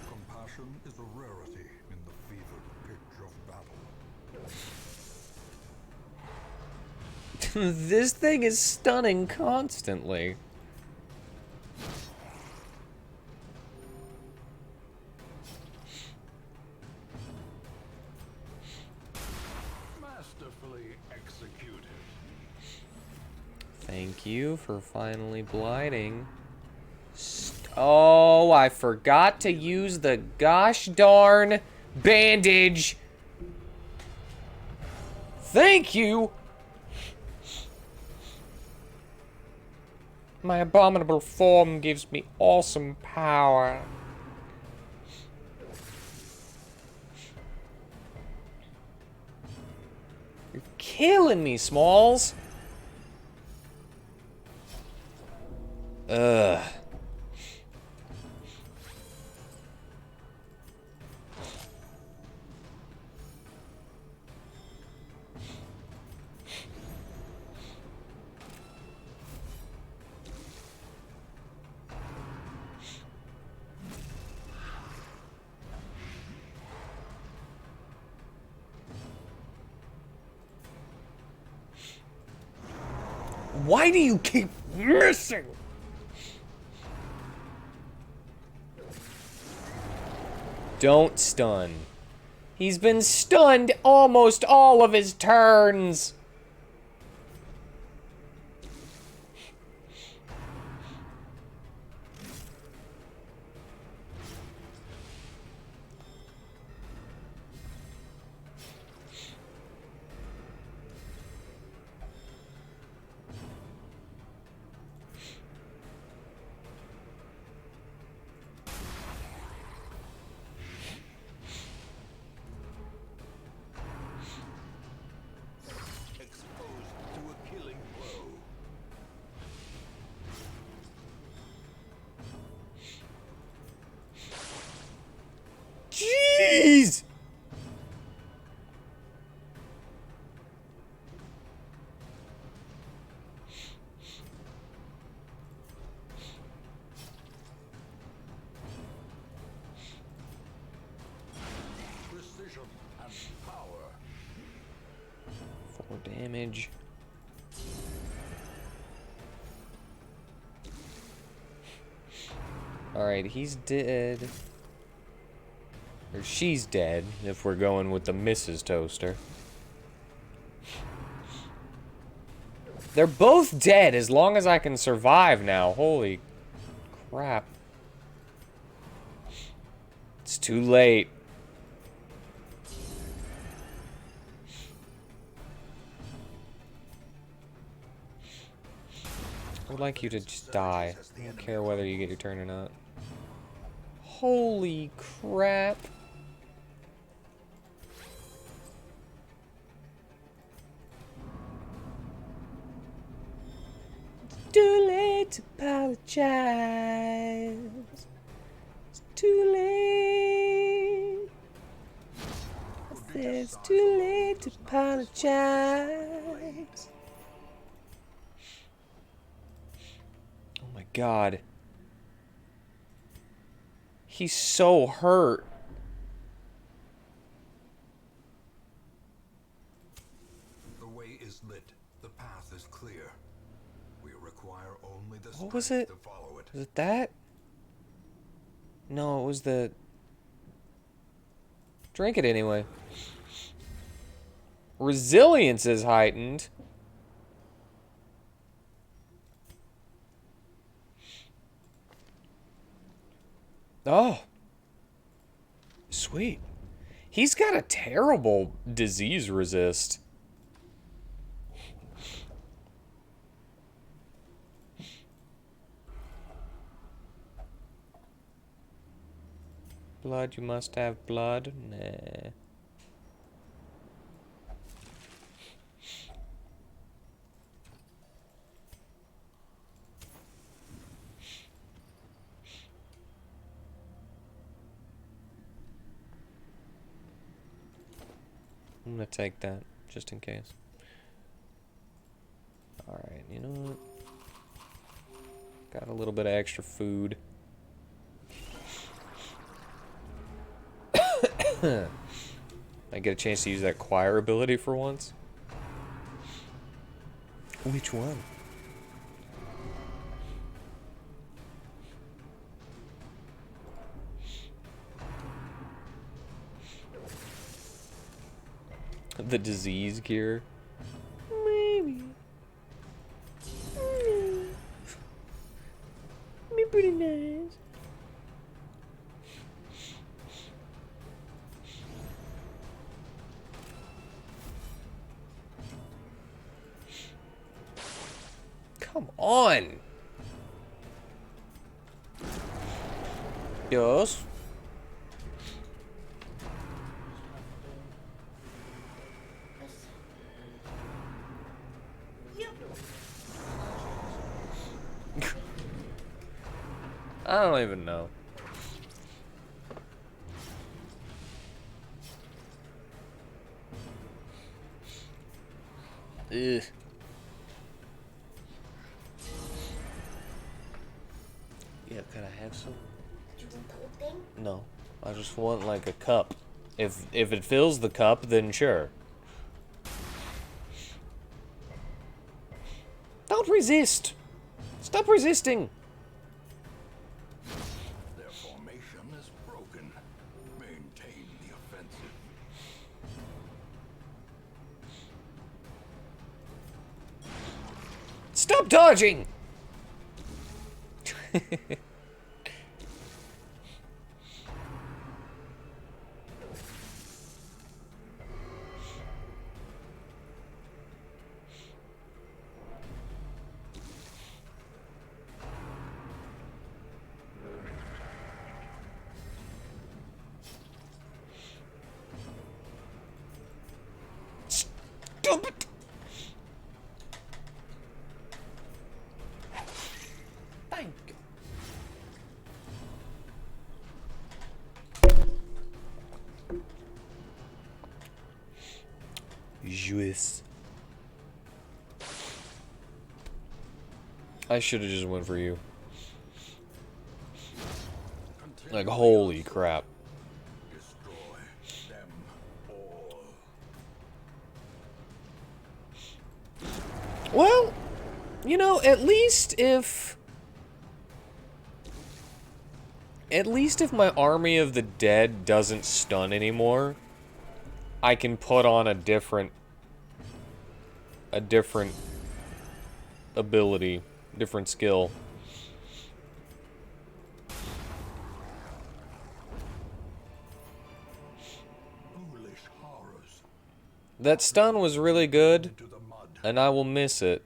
Compassion is a rarity in the fevered pitch of battle. This thing is stunning constantly. Masterfully executed. Thank you for finally blighting. Oh, I forgot to use the gosh darn bandage. Thank you. My abominable form gives me awesome power. You're killing me, Smalls. Ugh. Why do you keep missing? Don't stun. He's been stunned almost all of his turns. Exposed to a killing blow. Jeez! Precision and power. 4 damage. Alright, he's dead. Or she's dead, if we're going with the Mrs. Toaster. They're both dead as long as I can survive now. Holy crap. It's too late. I would like you to just die. I don't care whether you get your turn or not. Holy crap. too late to apologize. It's too late. I said it's too late to apologize. Oh my god. He's so hurt. The way is lit. The path is clear. We require only the What was strength it? to follow it. Was it that? No, it was the... Drink it anyway. Resilience is heightened. Oh. Sweet. He's got a terrible disease resist. Blood, you must have blood. Nah. I'm gonna take that, just in case. Alright, you know what? Got a little bit of extra food. I get a chance to use that choir ability for once. Which one? The disease cure. Maybe. Be pretty nice. Come on. Yes. I don't even know. Ugh. Yeah, could I have some? You want the whole thing? No. I just want like a cup. If it fills the cup, then sure. Don't resist. Stop resisting. Their formation is broken. Maintain the offensive. Stop dodging. Stop it. Thank you. Juice. I should have just went for you. Like, holy crap. Destroy them all. Well, you know, at least if my army of the dead doesn't stun anymore, I can put on a different ability, different skill. Foolish horrors. That stun was really good, Into the mud. and I will miss it.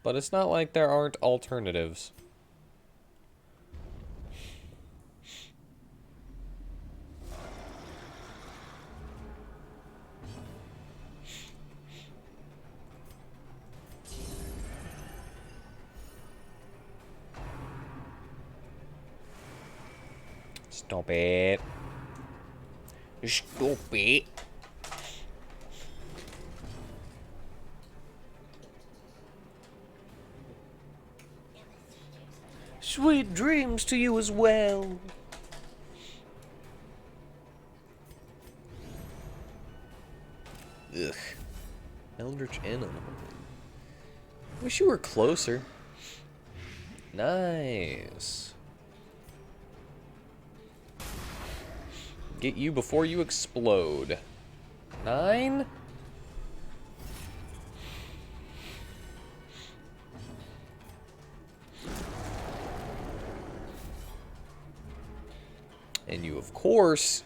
But it's not like there aren't alternatives. Stop it. Stop it. Sweet dreams to you as well. Ugh. Eldritch Animal. Wish you were closer. Nice. Get you before you explode. 9? And you, of course,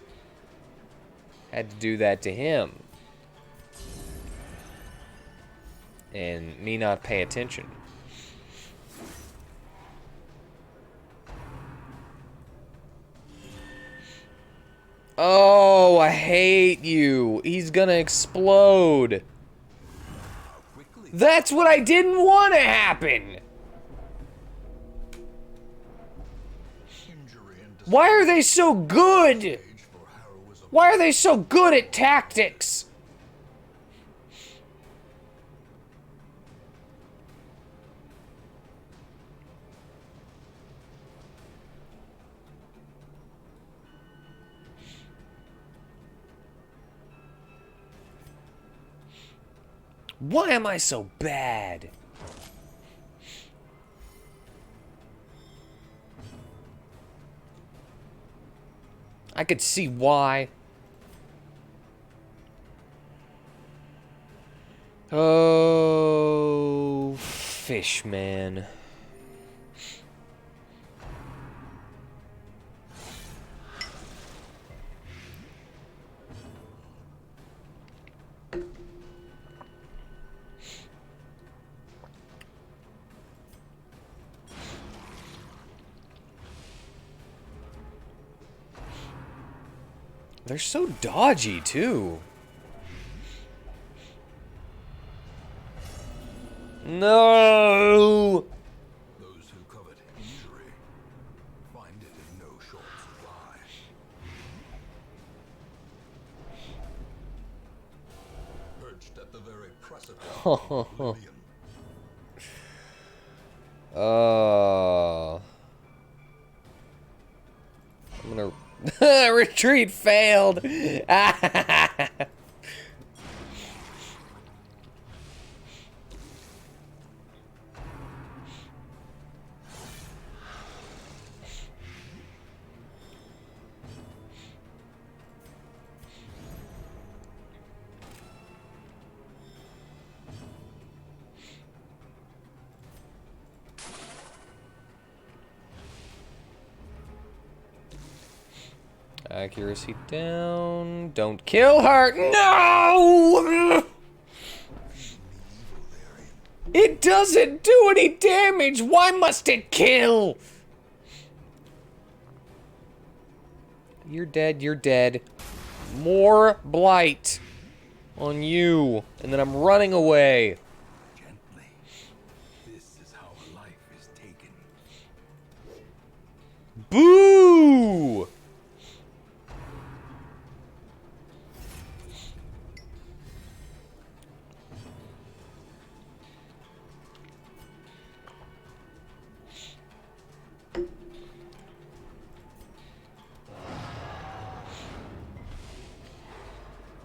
had to do that to him. And me not pay attention. Oh, I hate you. He's gonna explode. That's what I didn't want to happen. Why are they so good? Why are they so good at tactics? Why am I so bad? I could see why. Oh, fish man. They're so dodgy, too. No! Those who covet injury find it in no short supply. Perched at the very precipice of oblivion. I'm gonna... Retreat failed! Accuracy down. Don't kill her. No! It doesn't do any damage. Why must it kill? You're dead. You're dead. More blight on you. And then I'm running away. Gently. This is how a life is taken. Boo!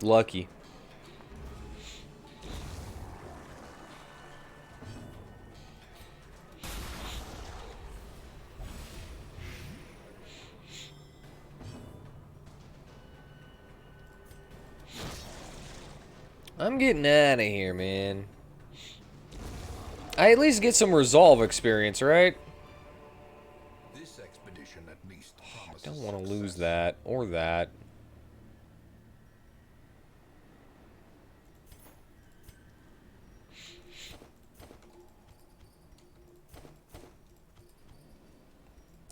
Lucky. I'm getting out of here, man. I at least get some resolve experience, right? This expedition at least I don't want to lose that or that.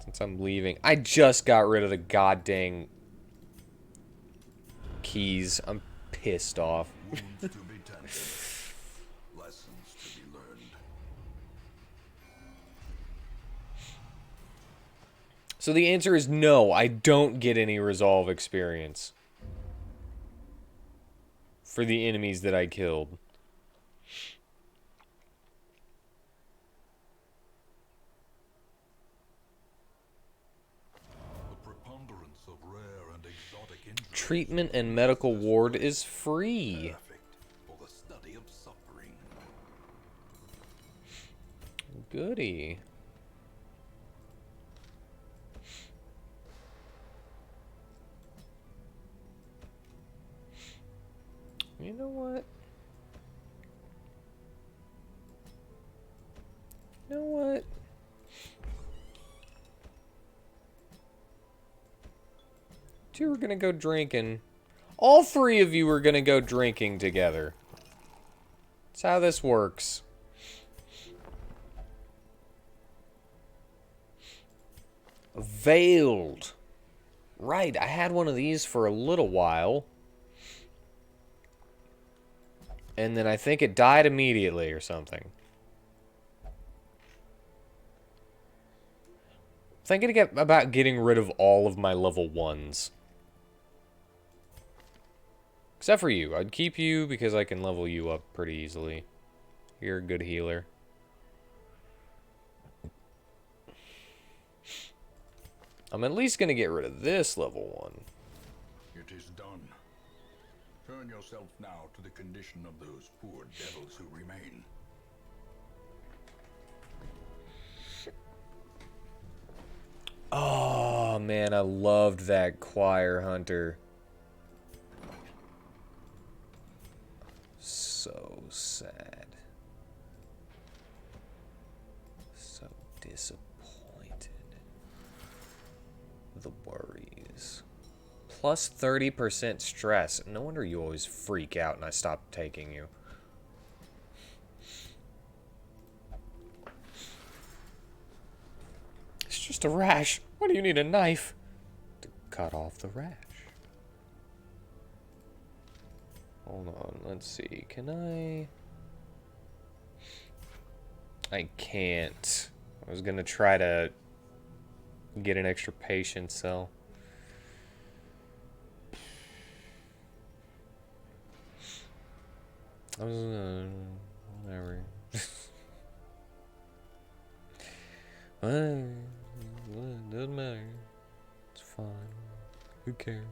Since I'm leaving, I just got rid of the goddamn keys. I'm pissed off. Wounds to be tended, lessons to be learned. So the answer is no, I don't get any resolve experience for the enemies that I killed. The preponderance of rare and exotic interests Treatment and medical ward is free. perfect for the study of suffering. Goody. You know what? You know what? Two were gonna go drinking. All three of you are gonna go drinking together. That's how this works. Veiled. Right, I had one of these for a little while. And then I think it died immediately or something. Thinking about getting rid of all of my level 1s. Except for you. I'd keep you because I can level you up pretty easily. You're a good healer. I'm at least going to get rid of this level 1. It is done. Turn yourself now to the condition of those poor devils who remain. Oh, man, I loved that choir hunter. So sad. So disappointed. The worries. Plus 30% stress. No wonder you always freak out and I stopped taking you. It's just a rash. Why do you need a knife? To cut off the rash. Hold on, let's see. Can I can't. I was gonna try to get an extra patient cell. I was whatever. Doesn't matter. It's fine. Who cares?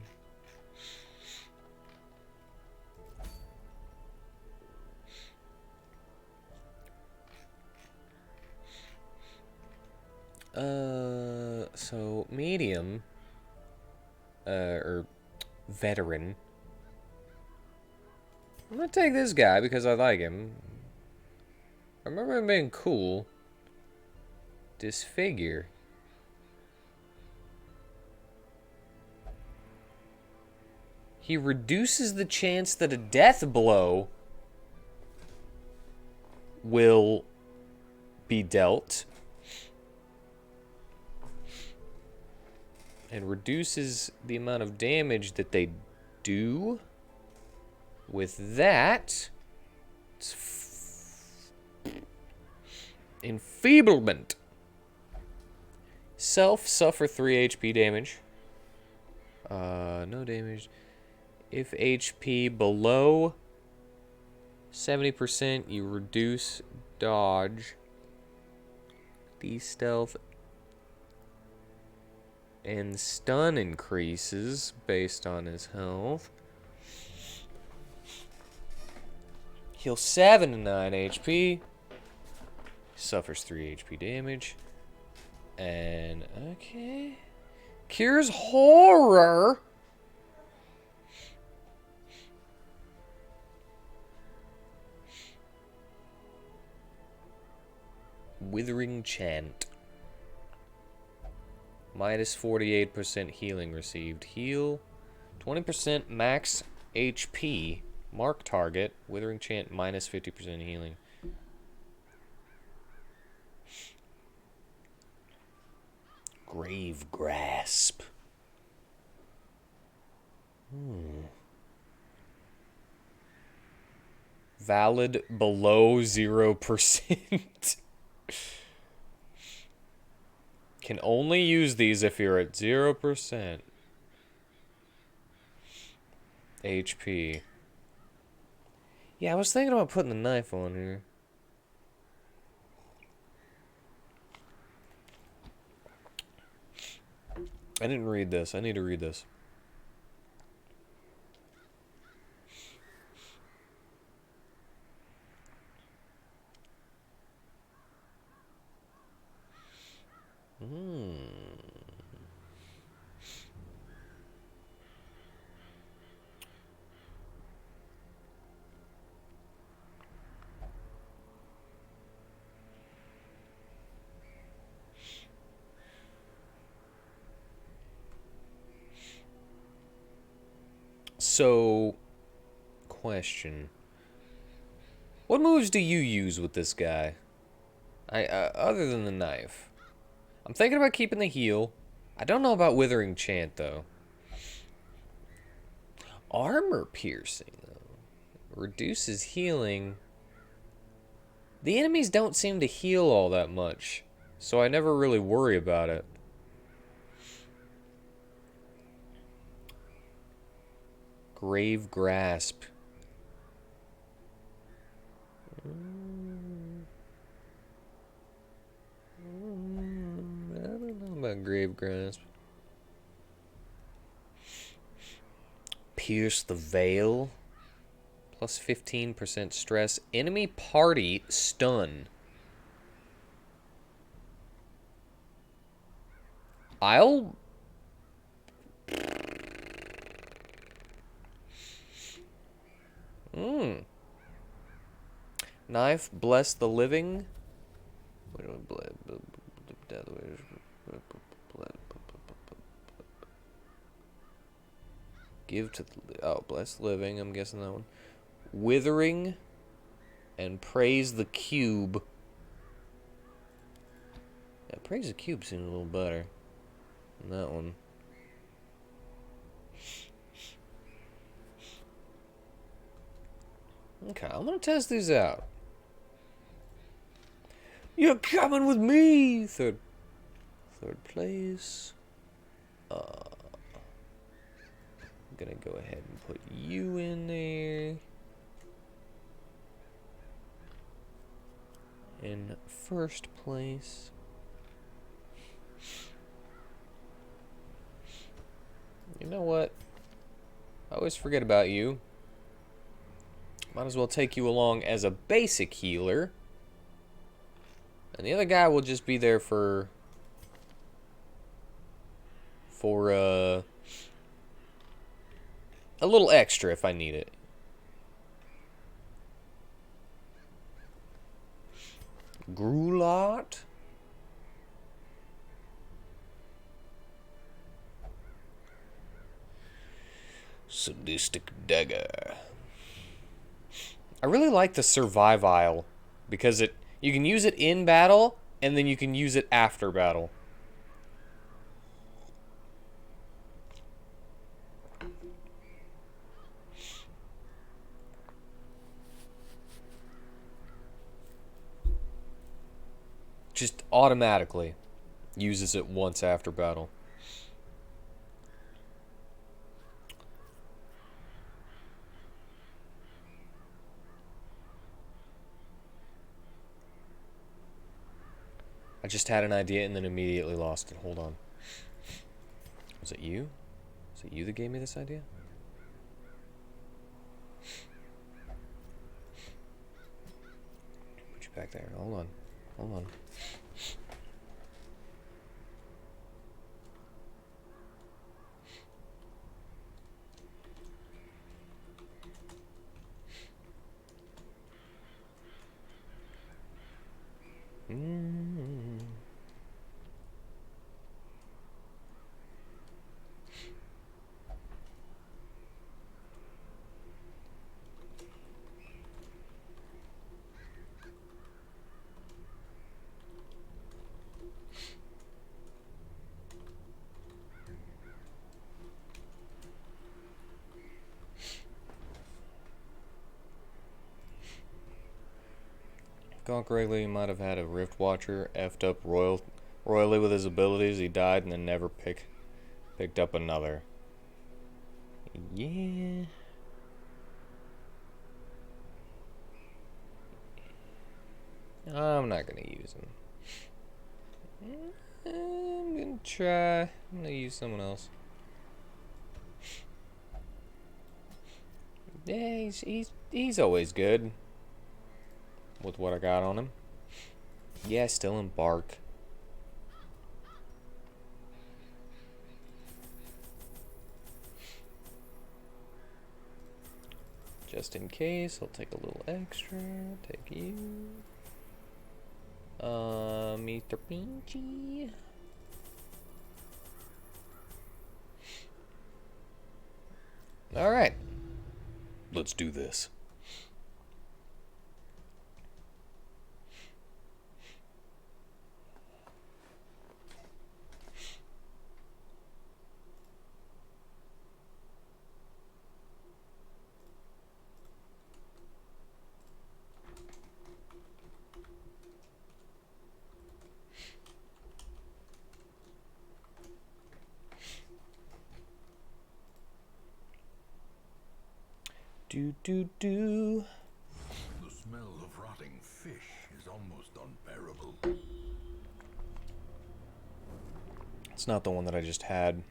So medium, or veteran. I'm gonna take this guy because I like him. I remember him being cool. Disfigure. He reduces the chance that a death blow will be dealt. And reduces the amount of damage that they do. With that, it's enfeeblement. Suffer 3 HP damage. No damage. If HP below 70%, you reduce dodge, de-stealth, and stun increases based on his health. Heal 7 to 9 HP. Suffers 3 HP damage. And, okay. Cures horror. Withering Chant. Minus 48% healing received. Heal 20% max HP. Mark target. Withering Chant minus 50% healing. Grave Grasp. Valid below 0%. Can only use these if you're at 0% HP. Yeah, I was thinking about putting the knife on here. I didn't read this. I need to read this. So, question. What moves do you use with this guy? Other than the knife. I'm thinking about keeping the heal. I don't know about Withering Chant, though. Armor piercing, though. Reduces healing. The enemies don't seem to heal all that much, so I never really worry about it. Grave Grasp. I don't know about Grave Grasp. Pierce the Veil. Plus 15% stress. Enemy party stun. I'll... Knife, bless the living. Give to the... Oh, bless the living. I'm guessing that one. Withering. And praise the cube. Yeah, praise the cube seems a little better than that one. Okay, I'm gonna test these out. You're coming with me! Third place. I'm gonna go ahead and put you in there. In first place. You know what? I always forget about you. Might as well take you along as a basic healer. And the other guy will just be there for a little extra if I need it. Grulot. Sadistic Dagger. I really like the Survivile because you can use it in battle and then you can use it after battle. Just automatically uses it once after battle. I just had an idea and then immediately lost it. Hold on. Was it you? Was it you that gave me this idea? Put you back there. Hold on. Hold on. Gone correctly, you might have had a Rift Watcher effed up royally with his abilities. He died and then never picked up another. Yeah. I'm not gonna use him. I'm gonna try. I'm gonna use someone else. Yeah, he's always good with what I got on him. Yeah, still in bark. Just in case, I'll take a little extra. Take you. Mr. Pinchy. All right. Let's do this. Do. The smell of rotting fish is almost unbearable. It's not the one that I just had.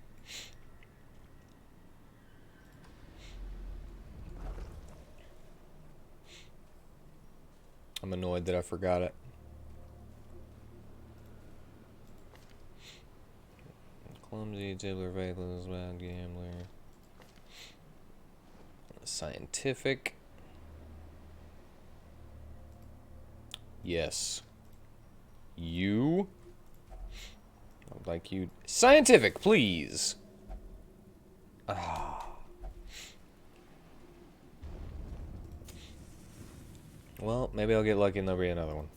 I'm annoyed that I forgot it. Clumsy, dibbler, faithless, bad gambler. Scientific. Yes. You. I would like you. Scientific, please. Ah. Well, maybe I'll get lucky and there'll be another one.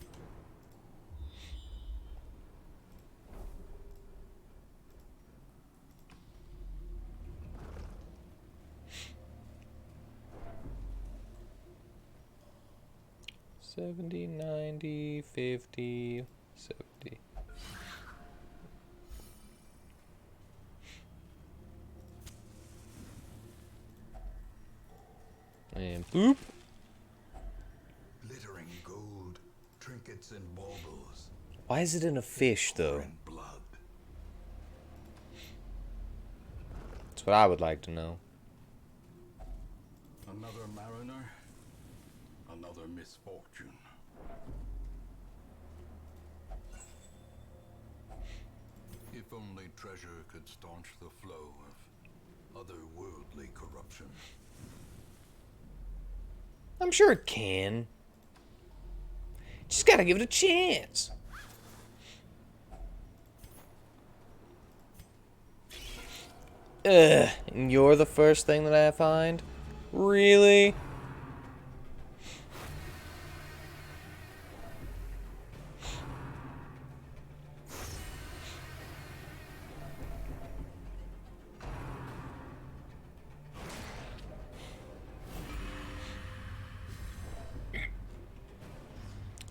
$70, $90, $50, $70. And boop. Glittering gold, trinkets and baubles. Why is it in a fish, though? And blood. That's what I would like to know. Another mariner, another misfortune. If only treasure could staunch the flow of otherworldly corruption. I'm sure it can. Just gotta give it a chance. Ugh, and you're the first thing that I find? Really?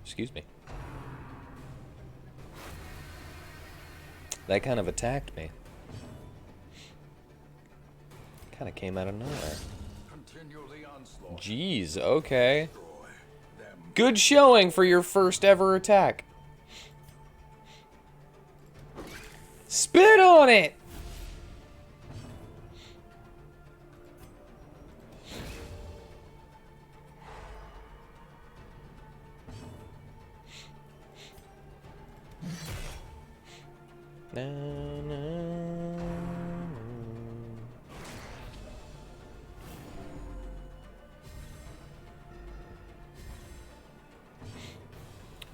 Excuse me. That kind of attacked me. Kind of came out of nowhere. Continue the onslaught. Jeez, okay. Destroy them. Good showing for your first ever attack. Spit on it! Na, na, na.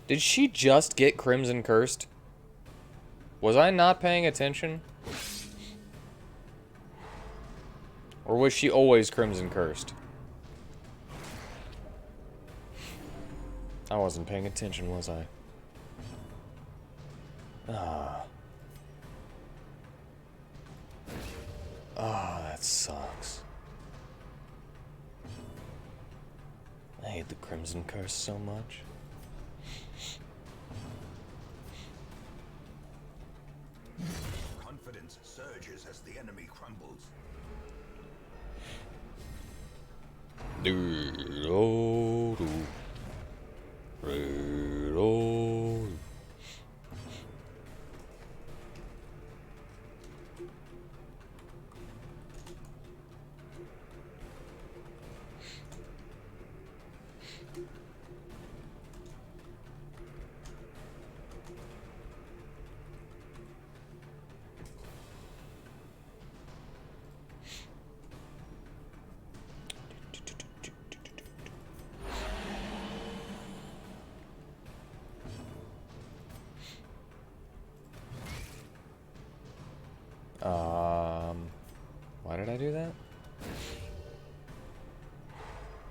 Did she just get Crimson Cursed? Was I not paying attention? Or was she always Crimson Cursed? I wasn't paying attention, was I? Ah. Ah, that sucks. I hate the Crimson Curse so much. emerges as the enemy crumbles. Why did I do that?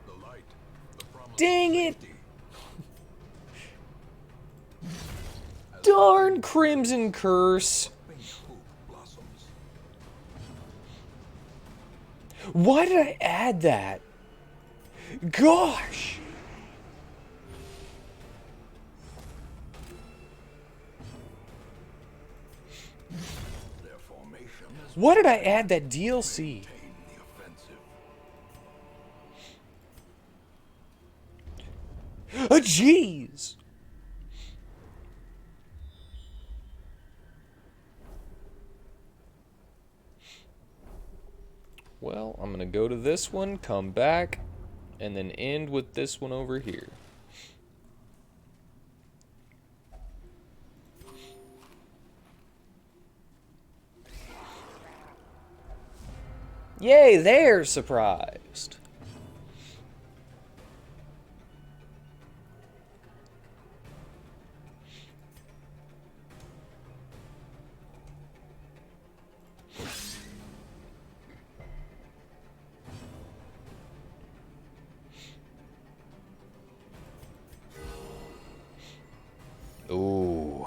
The light, the promise Dang of it! safety. Darn Crimson Curse! Pink hope blossoms. Why did I add that? Gosh! Their formation is Why did I add that DLC? maintain the offensive. Jeez! Well, I'm gonna go to this one, come back, and then end with this one over here. Yay, they're surprised. Ooh.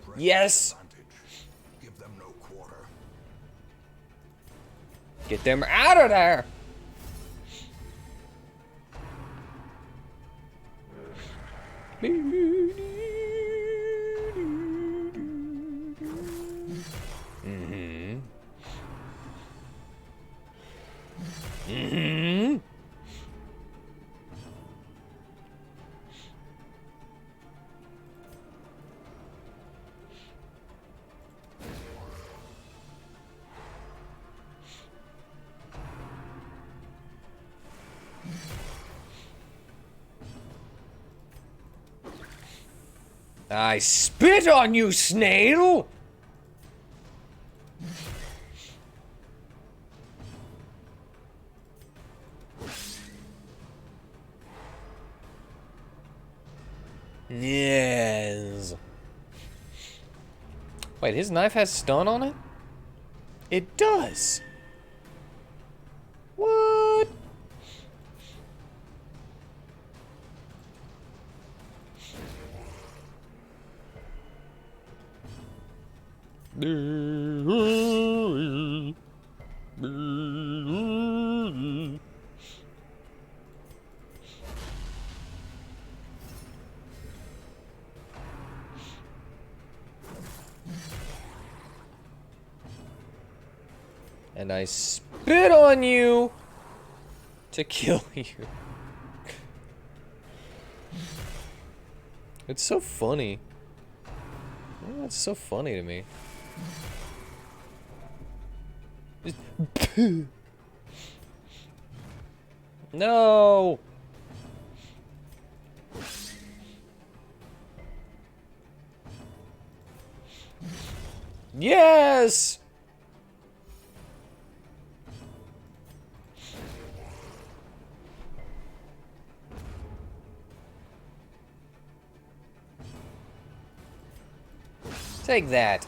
Press Yes! advantage. Give them no quarter. Get them out of there! Mm-hmm. Mm-hmm. I spit on you, snail! Yes. Wait, his knife has stun on it? It does. What? And I spit on you to kill you. It's so funny. Oh, it's so funny to me. No. Yes. Take that.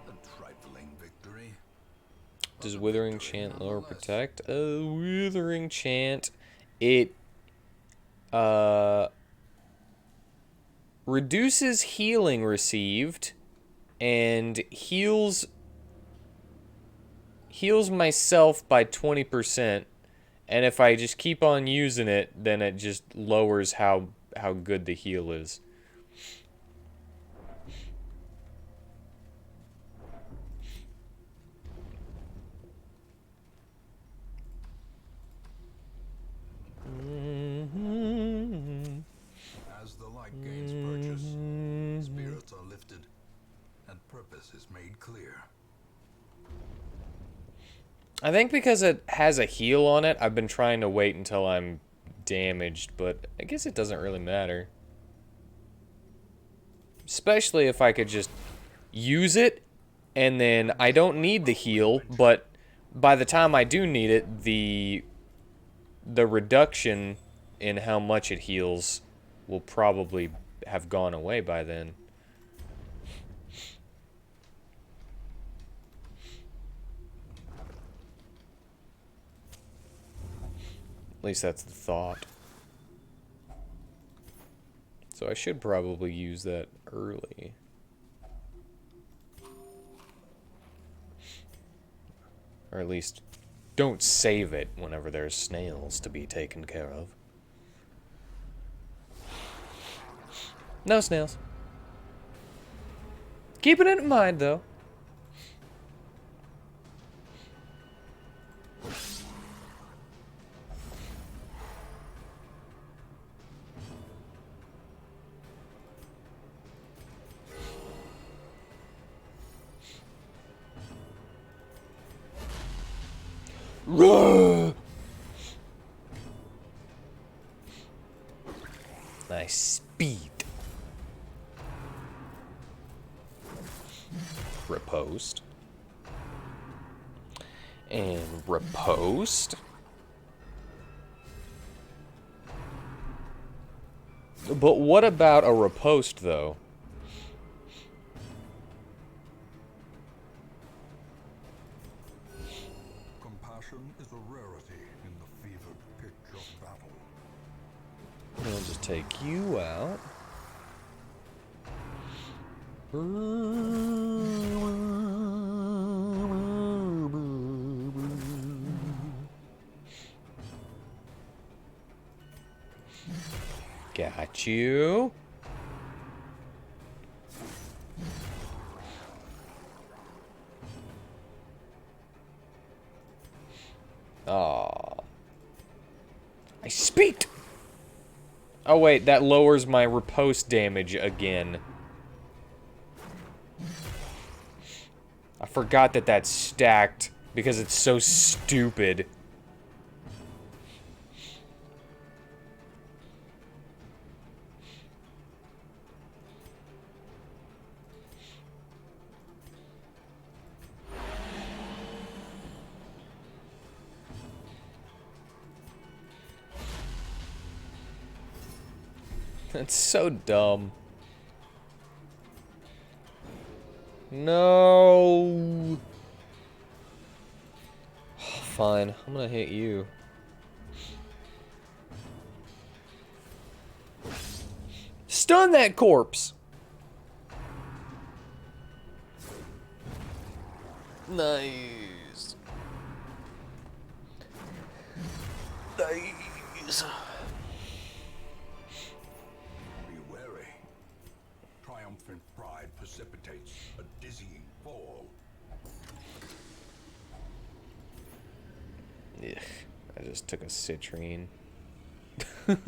A trifling victory. Does Withering Chant lower protect? Withering Chant, it reduces healing received and heals myself by 20%, and if I just keep on using it, then it just lowers how good the heal is. I think because it has a heal on it, I've been trying to wait until I'm damaged, but I guess it doesn't really matter. Especially if I could just use it, and then I don't need the heal, but by the time I do need it, the reduction in how much it heals will probably have gone away by then. At least that's the thought. So I should probably use that early. Or at least don't save it whenever there's snails to be taken care of. No snails. Keeping it in mind, though. Nice speed. Riposte. And riposte. But what about a riposte, though? Compassion is a rarity in the fevered pitch of battle. I'll just take you out. Got you. Aw. I speaked! Oh wait, that lowers my riposte damage again. I forgot that that's stacked because it's so stupid. That's so dumb. No. Fine, I'm gonna hit you. Stun that corpse! Nice. Nice. Be wary. Triumphant pride precipitates a dizzying fall. Ugh, I just took a citrine. We will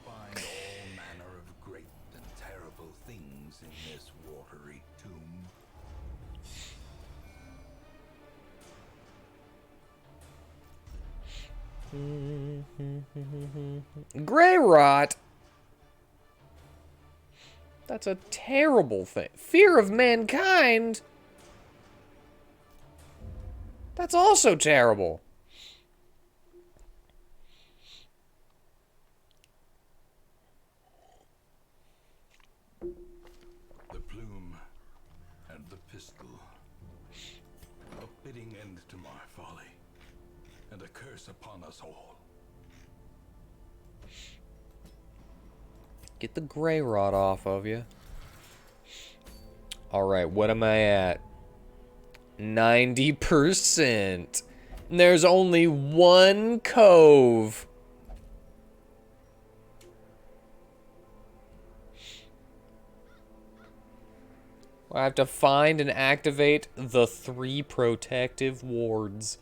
find all manner of great and terrible things in this watery tomb. Grey rot. That's a terrible thing. Fear of mankind. That's also terrible. The plume and the pistol. A fitting end to my folly, and a curse upon us all. Get the gray rot off of you. Alright, what am I at? 90%. And there's only one cove. I have to find and activate the 3 protective wards.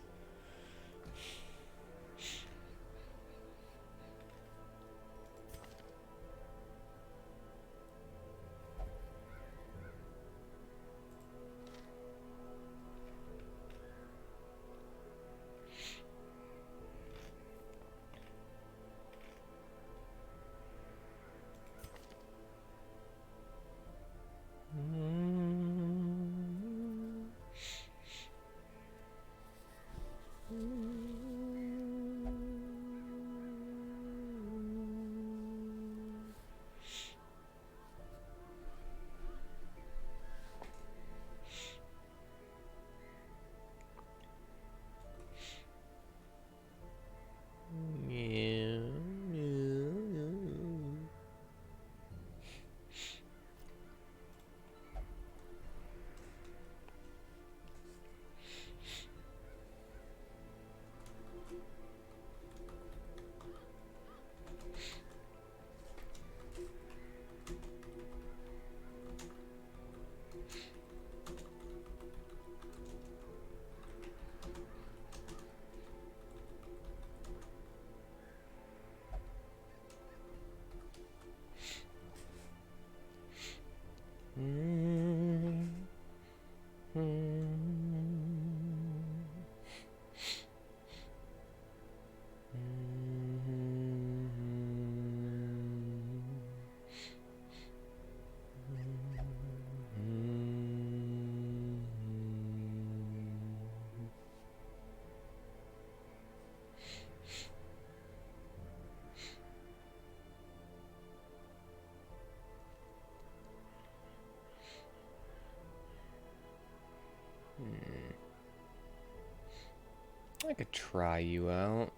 I could try you out.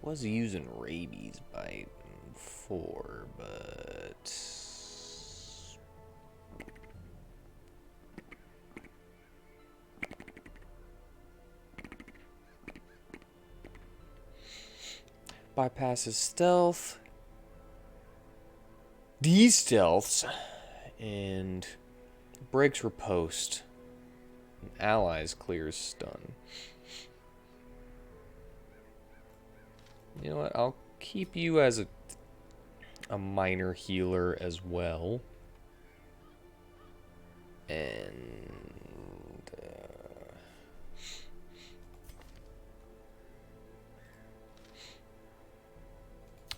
Was using rabies bite before, but bypasses stealth, de-stealths, and breaks riposte. And allies clears stun. You know what? I'll keep you as a minor healer as well. And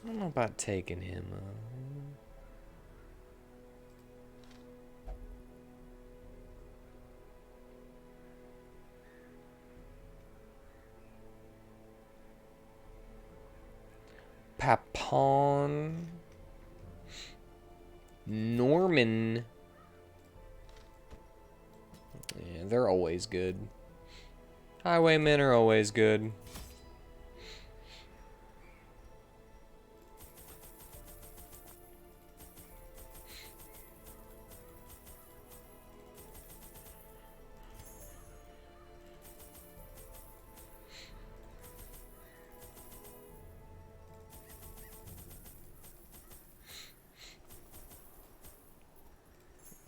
I don't know about taking him. Papon. Norman. Yeah, they're always good. Highwaymen are always good.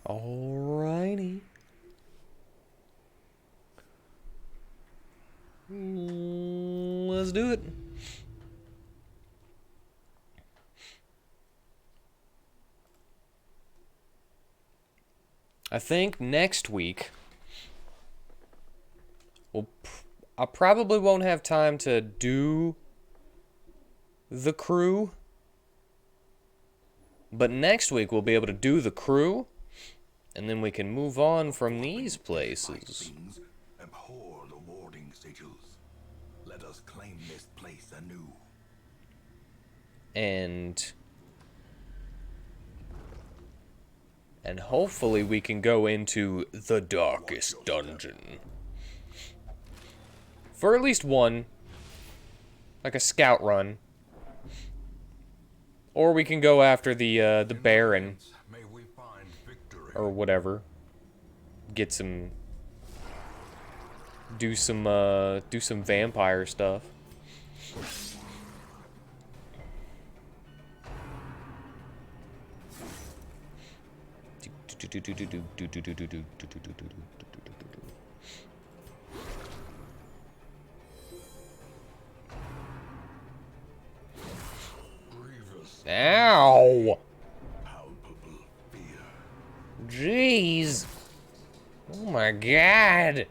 Alrighty. Let's do it. I think next week I probably won't have time to do the crew, but next week we'll be able to do the crew, and then we can move on from these places. Abhor the warding sigils. Let us claim this place anew. And hopefully we can go into the darkest dungeon. For at least one. Like a scout run. Or we can go after the Baron. May we find victory. Or whatever. Get some... do some vampire stuff. Ow! Palpable fear. Jeez! Oh my god!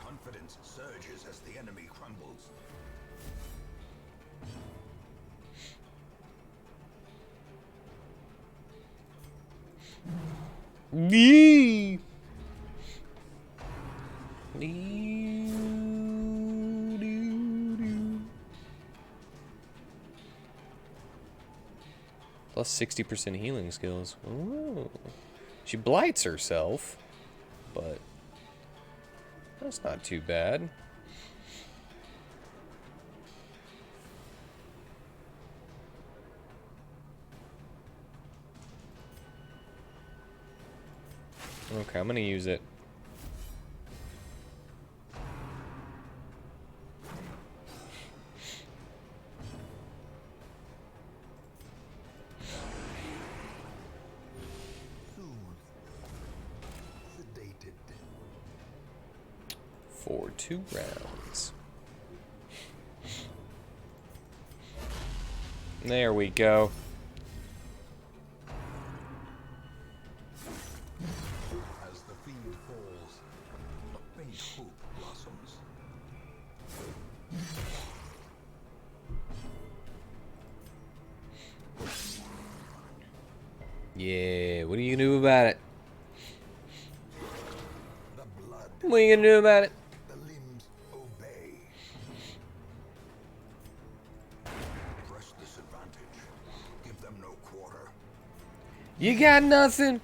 Confidence surges as the enemy crumbles. Nee! Plus 60% healing skills. Ooh. She blights herself, but that's not too bad. Okay, I'm gonna use it. Sedated. For 2 rounds. There we go. As the fiend falls, a faint hope blossoms. Yeah, what are you gonna do about it? The blood, What are you gonna do about it? the limbs obey. Press this advantage. You got nothing.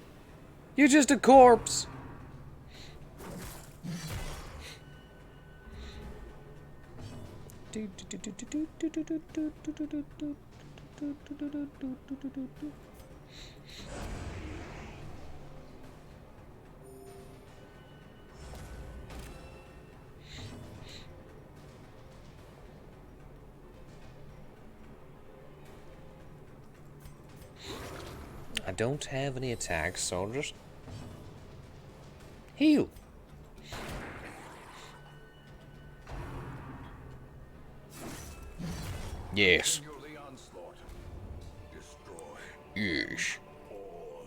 You're just a corpse. I don't have any attacks, so I'll just heal. Yes. Continue the onslaught. Destroy Yes. all.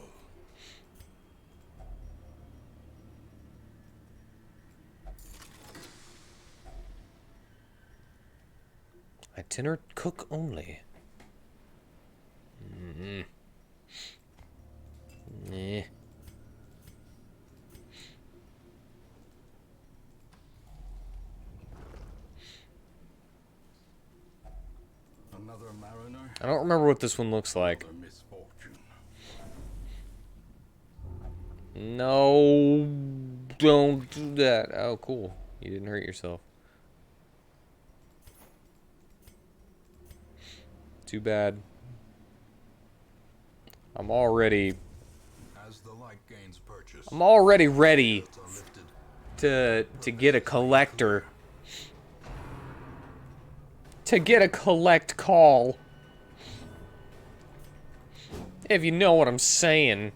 Itinerant cook only. Yeah. Another mariner, I don't remember what this one looks like. another misfortune. No, don't do that. Oh, cool. You didn't hurt yourself. Too bad. I'm already As the light gains purchase, ready shields are lifted. to get a collector. To get a collect call. If you know what I'm saying.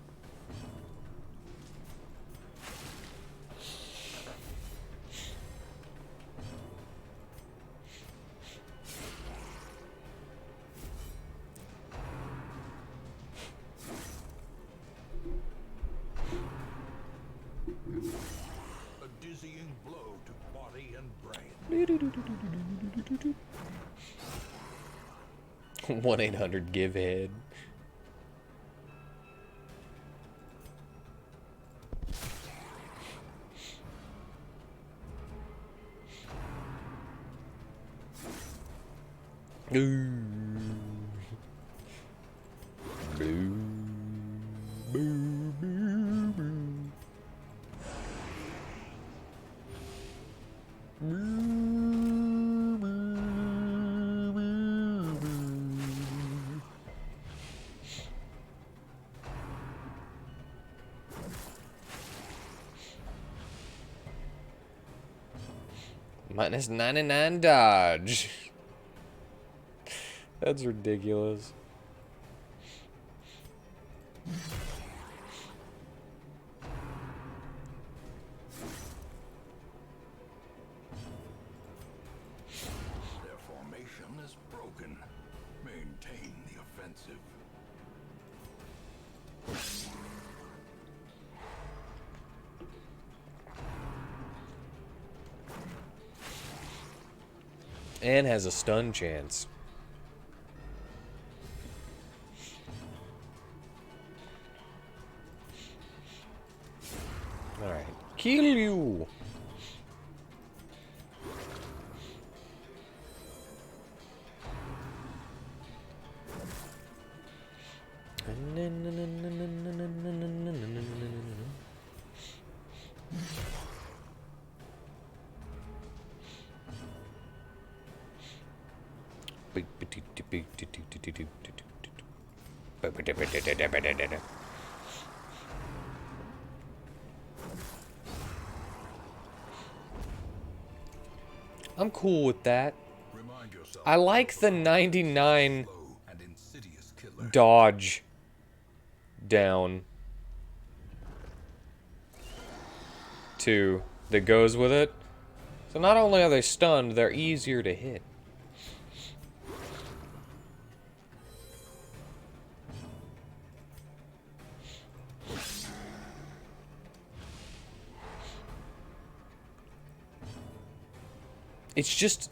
A dizzying blow to body and brain. 1-800-GIVE-HEAD. Minus 99 dodge. That's ridiculous. Their formation is broken. Maintain the offensive. And has a stun chance. Alright. Kill you! I'm cool with that. Remind yourself I like the 99 slow and insidious killer. dodge down too that goes with it. So not only are they stunned, they're easier to hit. It's just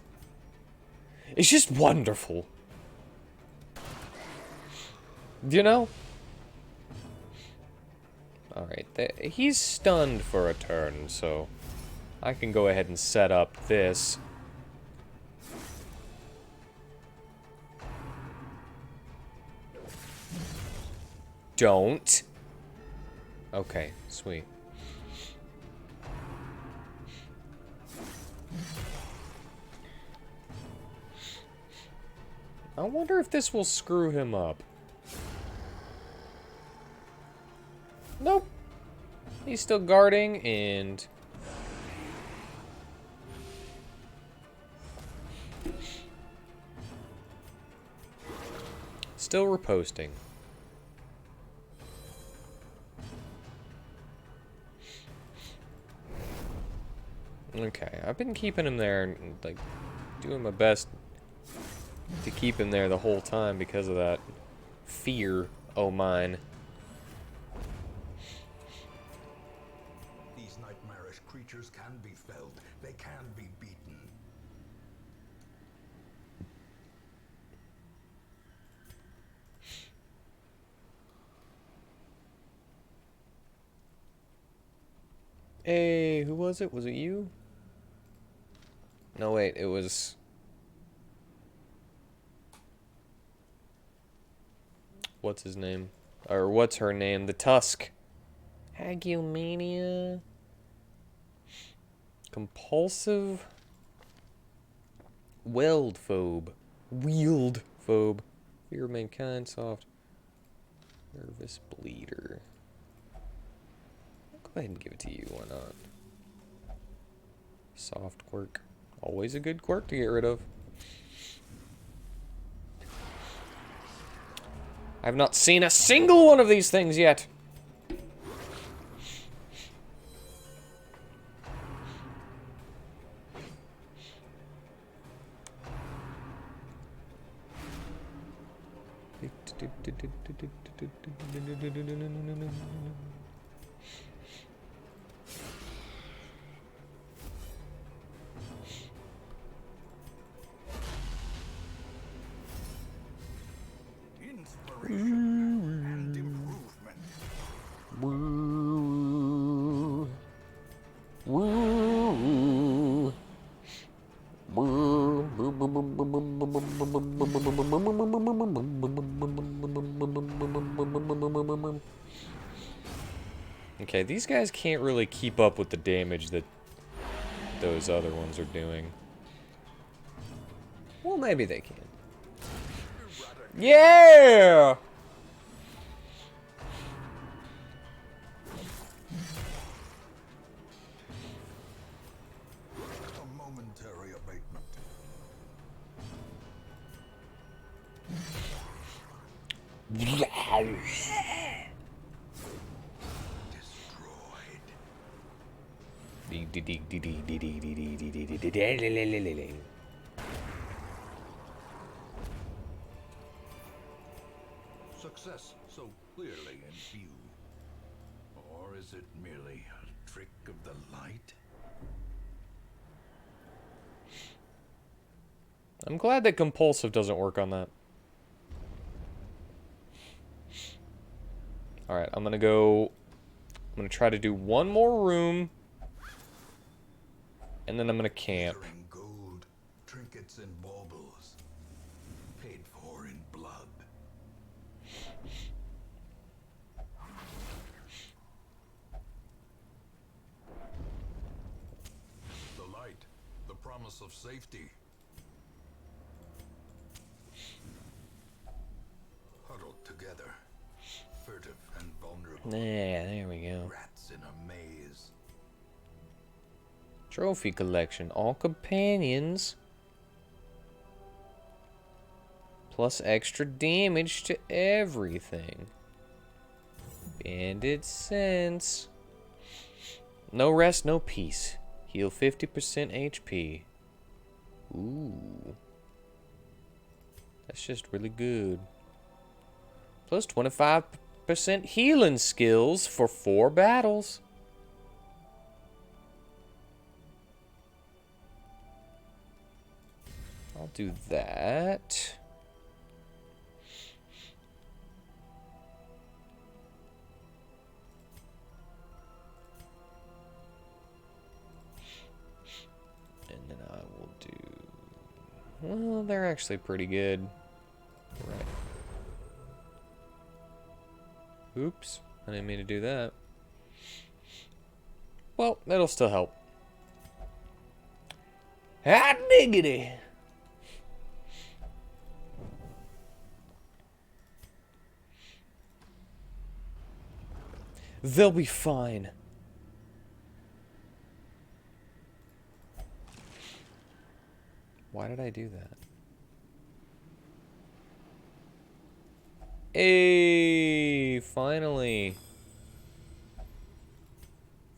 wonderful. You know? Alright, he's stunned for a turn, so I can go ahead and set up this. don't. Okay, sweet. I wonder if this will screw him up. Nope. He's still guarding and... still reposting. Okay, I've been keeping him there and, like, doing my best to keep him there the whole time because of that fear o' mine. These nightmarish creatures can be felled. They can be beaten. Hey, who was it? Was it you? No, wait, it was... what's his name? Or what's her name? The Tusk. Hagumania. Compulsive. Weldphobe. Wieldphobe. Fear of mankind. Soft. Nervous bleeder. I'll go ahead and give it to you. Why not? Soft quirk. Always a good quirk to get rid of. I've not seen a single one of these things yet. Inspiration and improvement. Woo. Woo. Okay, these guys can't really keep up with the damage that those other ones are doing. Well, maybe they can. Yeah! A momentary abatement. Destroyed. Success so clearly in view. Or is it merely a trick of the light? I'm glad that compulsive doesn't work on that. Alright, I'm gonna try to do one more room. And then I'm gonna camp. Glittering gold, trinkets and baubles, paid for in blood. The light, the promise of safety. Huddled together, furtive and vulnerable. Yeah, there we go. Rats in a maze. Trophy collection. All companions. Plus extra damage to everything. Bandit sense. No rest, no peace. Heal 50% HP. Ooh. That's just really good. Plus 25% healing skills for 4 battles. I'll do that. And then I will do... well, they're actually pretty good. Right. Oops, I didn't mean to do that. Well, that'll still help. Hot diggity! They'll be fine. Why did I do that? Hey, finally.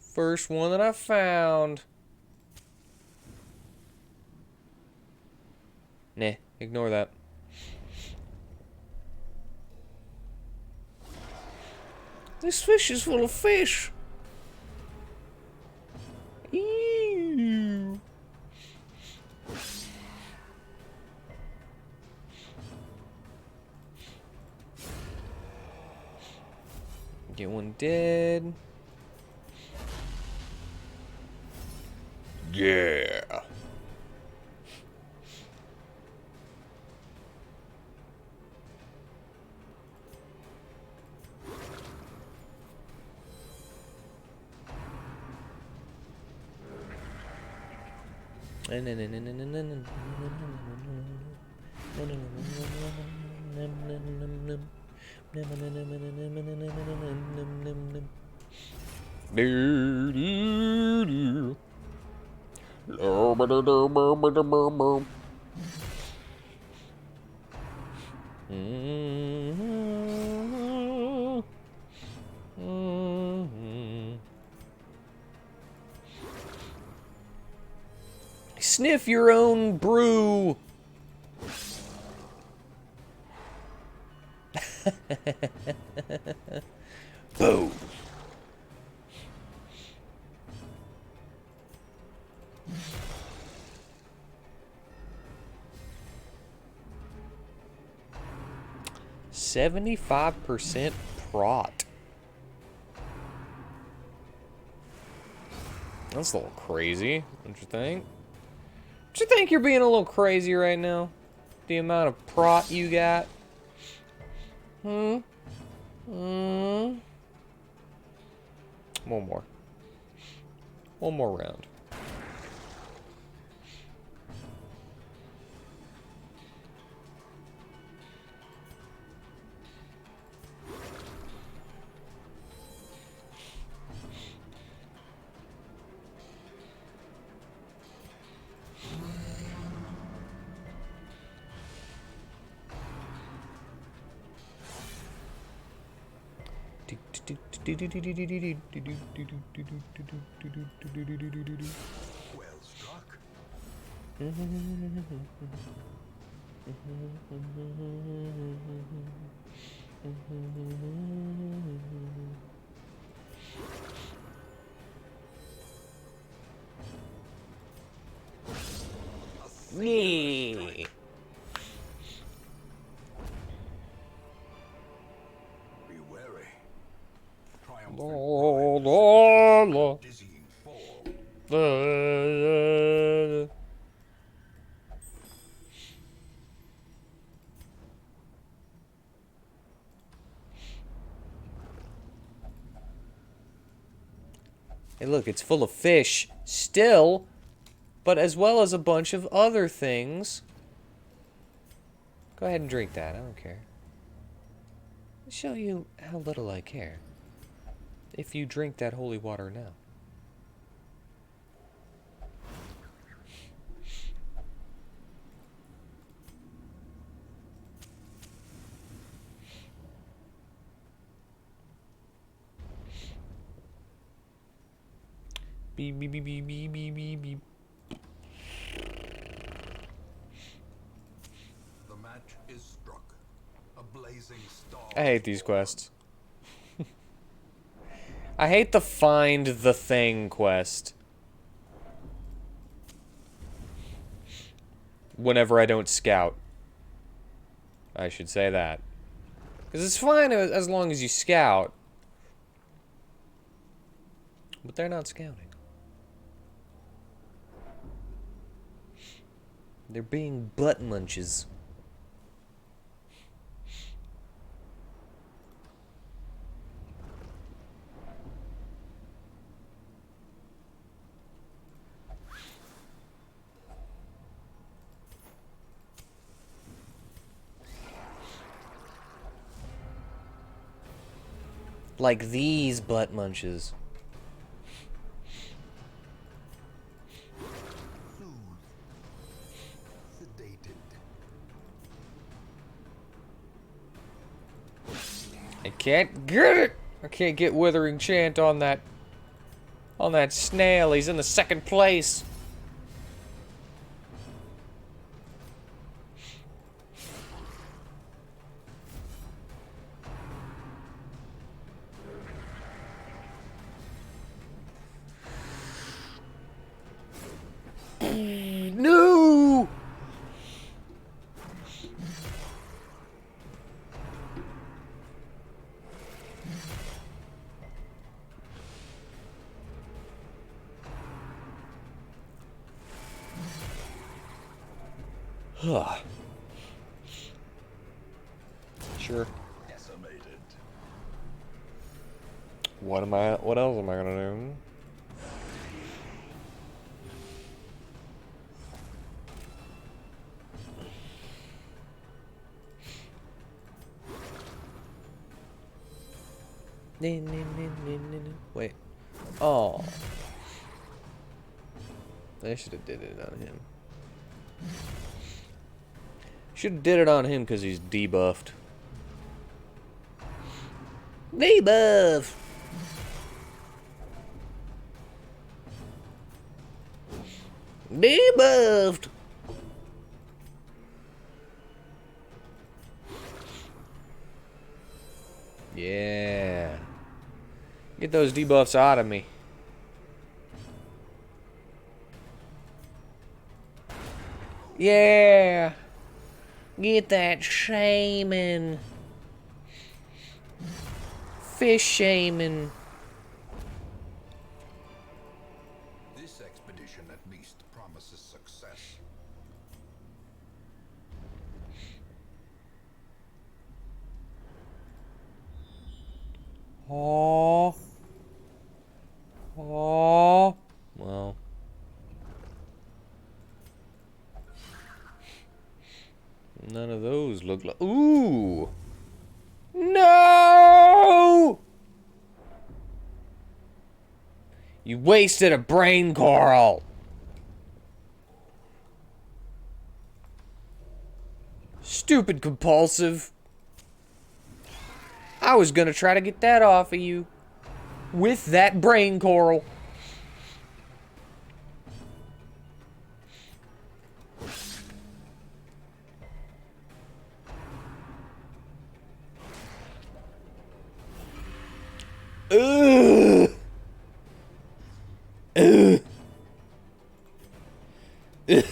First one that I found. Nah, ignore that. This fish is full of fish. Ew. Get one dead. Yeah. Sniff your own brew. Boom. $75% prot. That's a little crazy, don't you think? Don't you think you're being a little crazy right now? The amount of prot you got? One more. One more round. Well struck. Yeah. Be wary. Triumphant La, ride la, la. is a dizzying fall. Hey, look, it's full of fish still, but as well as a bunch of other things. Go ahead and drink that. I don't care. I'll show you how little I care. If you drink that holy water now. Beep, beep, beep, beep, beep, beep, beep, beep. The match is struck. A blazing star. I hate these quests. I hate the find the thing quest. Whenever I don't scout. I should say that. Because it's fine as long as you scout. But they're not scouting. They're being butt munches. Like these butt munches. Soothed. Sedated. I can't get it! I can't get Withering Chant on that snail. He's in the second place. No! Sure. Decimated. What else am I gonna do? Wait. Oh. They should have did it on him. Should have did it on him because he's debuffed. Debuff! Debuffed! Yeah. Get those debuffs out of me. Yeah. Get that shaman. Fish shaman. This expedition at least promises success. Oh. Oh. Well. None of those look like... Ooh! No! You wasted a brain coral! Stupid compulsive. I was gonna try to get that off of you. With that brain coral. Ugh. Ugh. Ugh.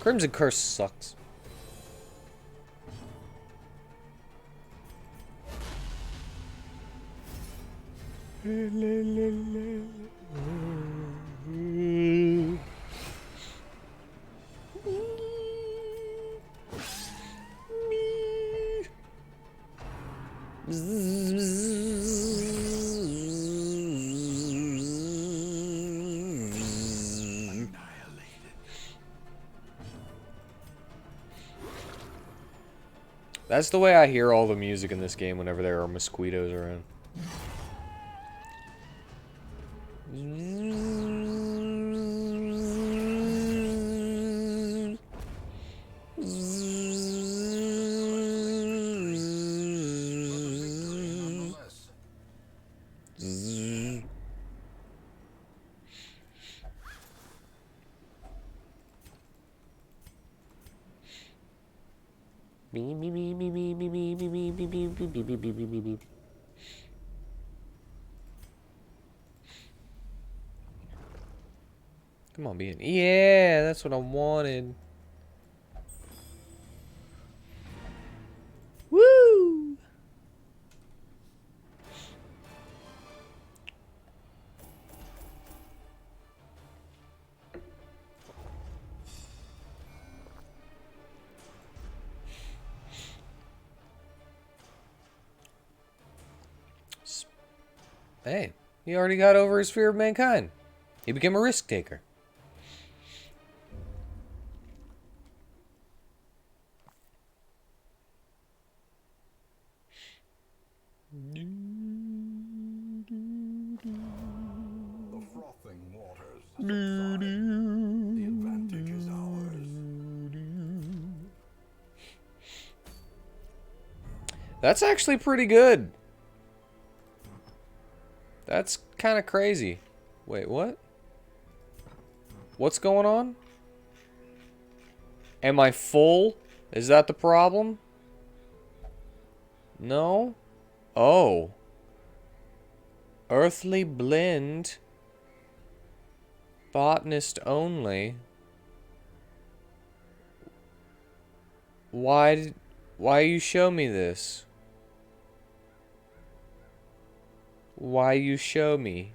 Crimson Curse sucks. That's the way I hear all the music in this game whenever there are mosquitoes around. Nonetheless. Come on, be in. Yeah, that's what I wanted. Woo! Hey, he already got over his fear of mankind. He became a risk taker. That's actually pretty good. That's kind of crazy. Wait, what? What's going on? Am I full? Is that the problem? No? Oh. Earthly blend. Botanist only. Why you show me this? Why you show me?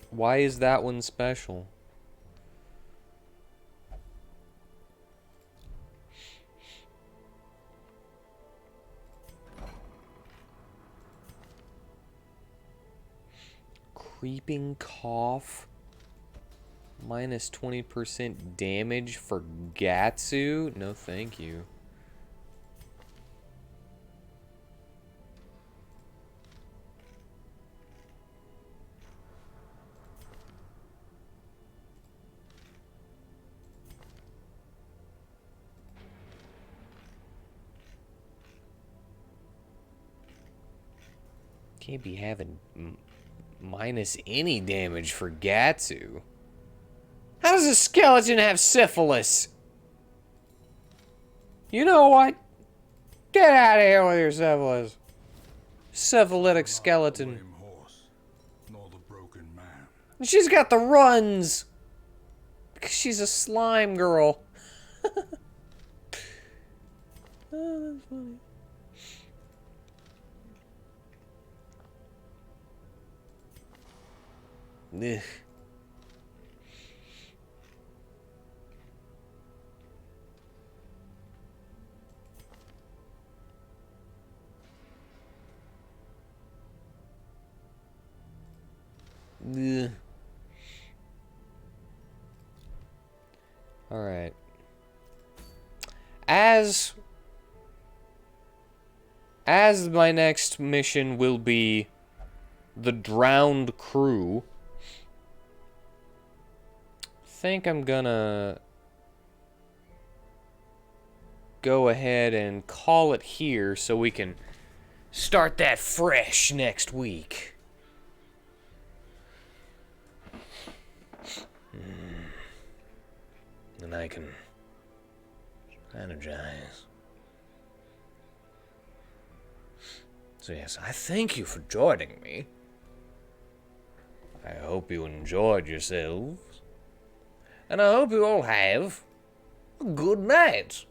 Why is that one special? Creeping cough. Minus 20% damage for Gatsu? No, thank you. Can't be having minus any damage for Gatsu. How does a skeleton have syphilis? You know what? Get out of here with your syphilis. Syphilitic skeleton. Lame horse, nor the broken man. She's got the runs. Because she's a slime girl. Oh, that's funny. Ugh. Ugh. All right. As my next mission will be the drowned crew, I think I'm gonna go ahead and call it here so we can start that fresh next week. And I can energize. So yes, I thank you for joining me. I hope you enjoyed yourselves. And I hope you all have a good night.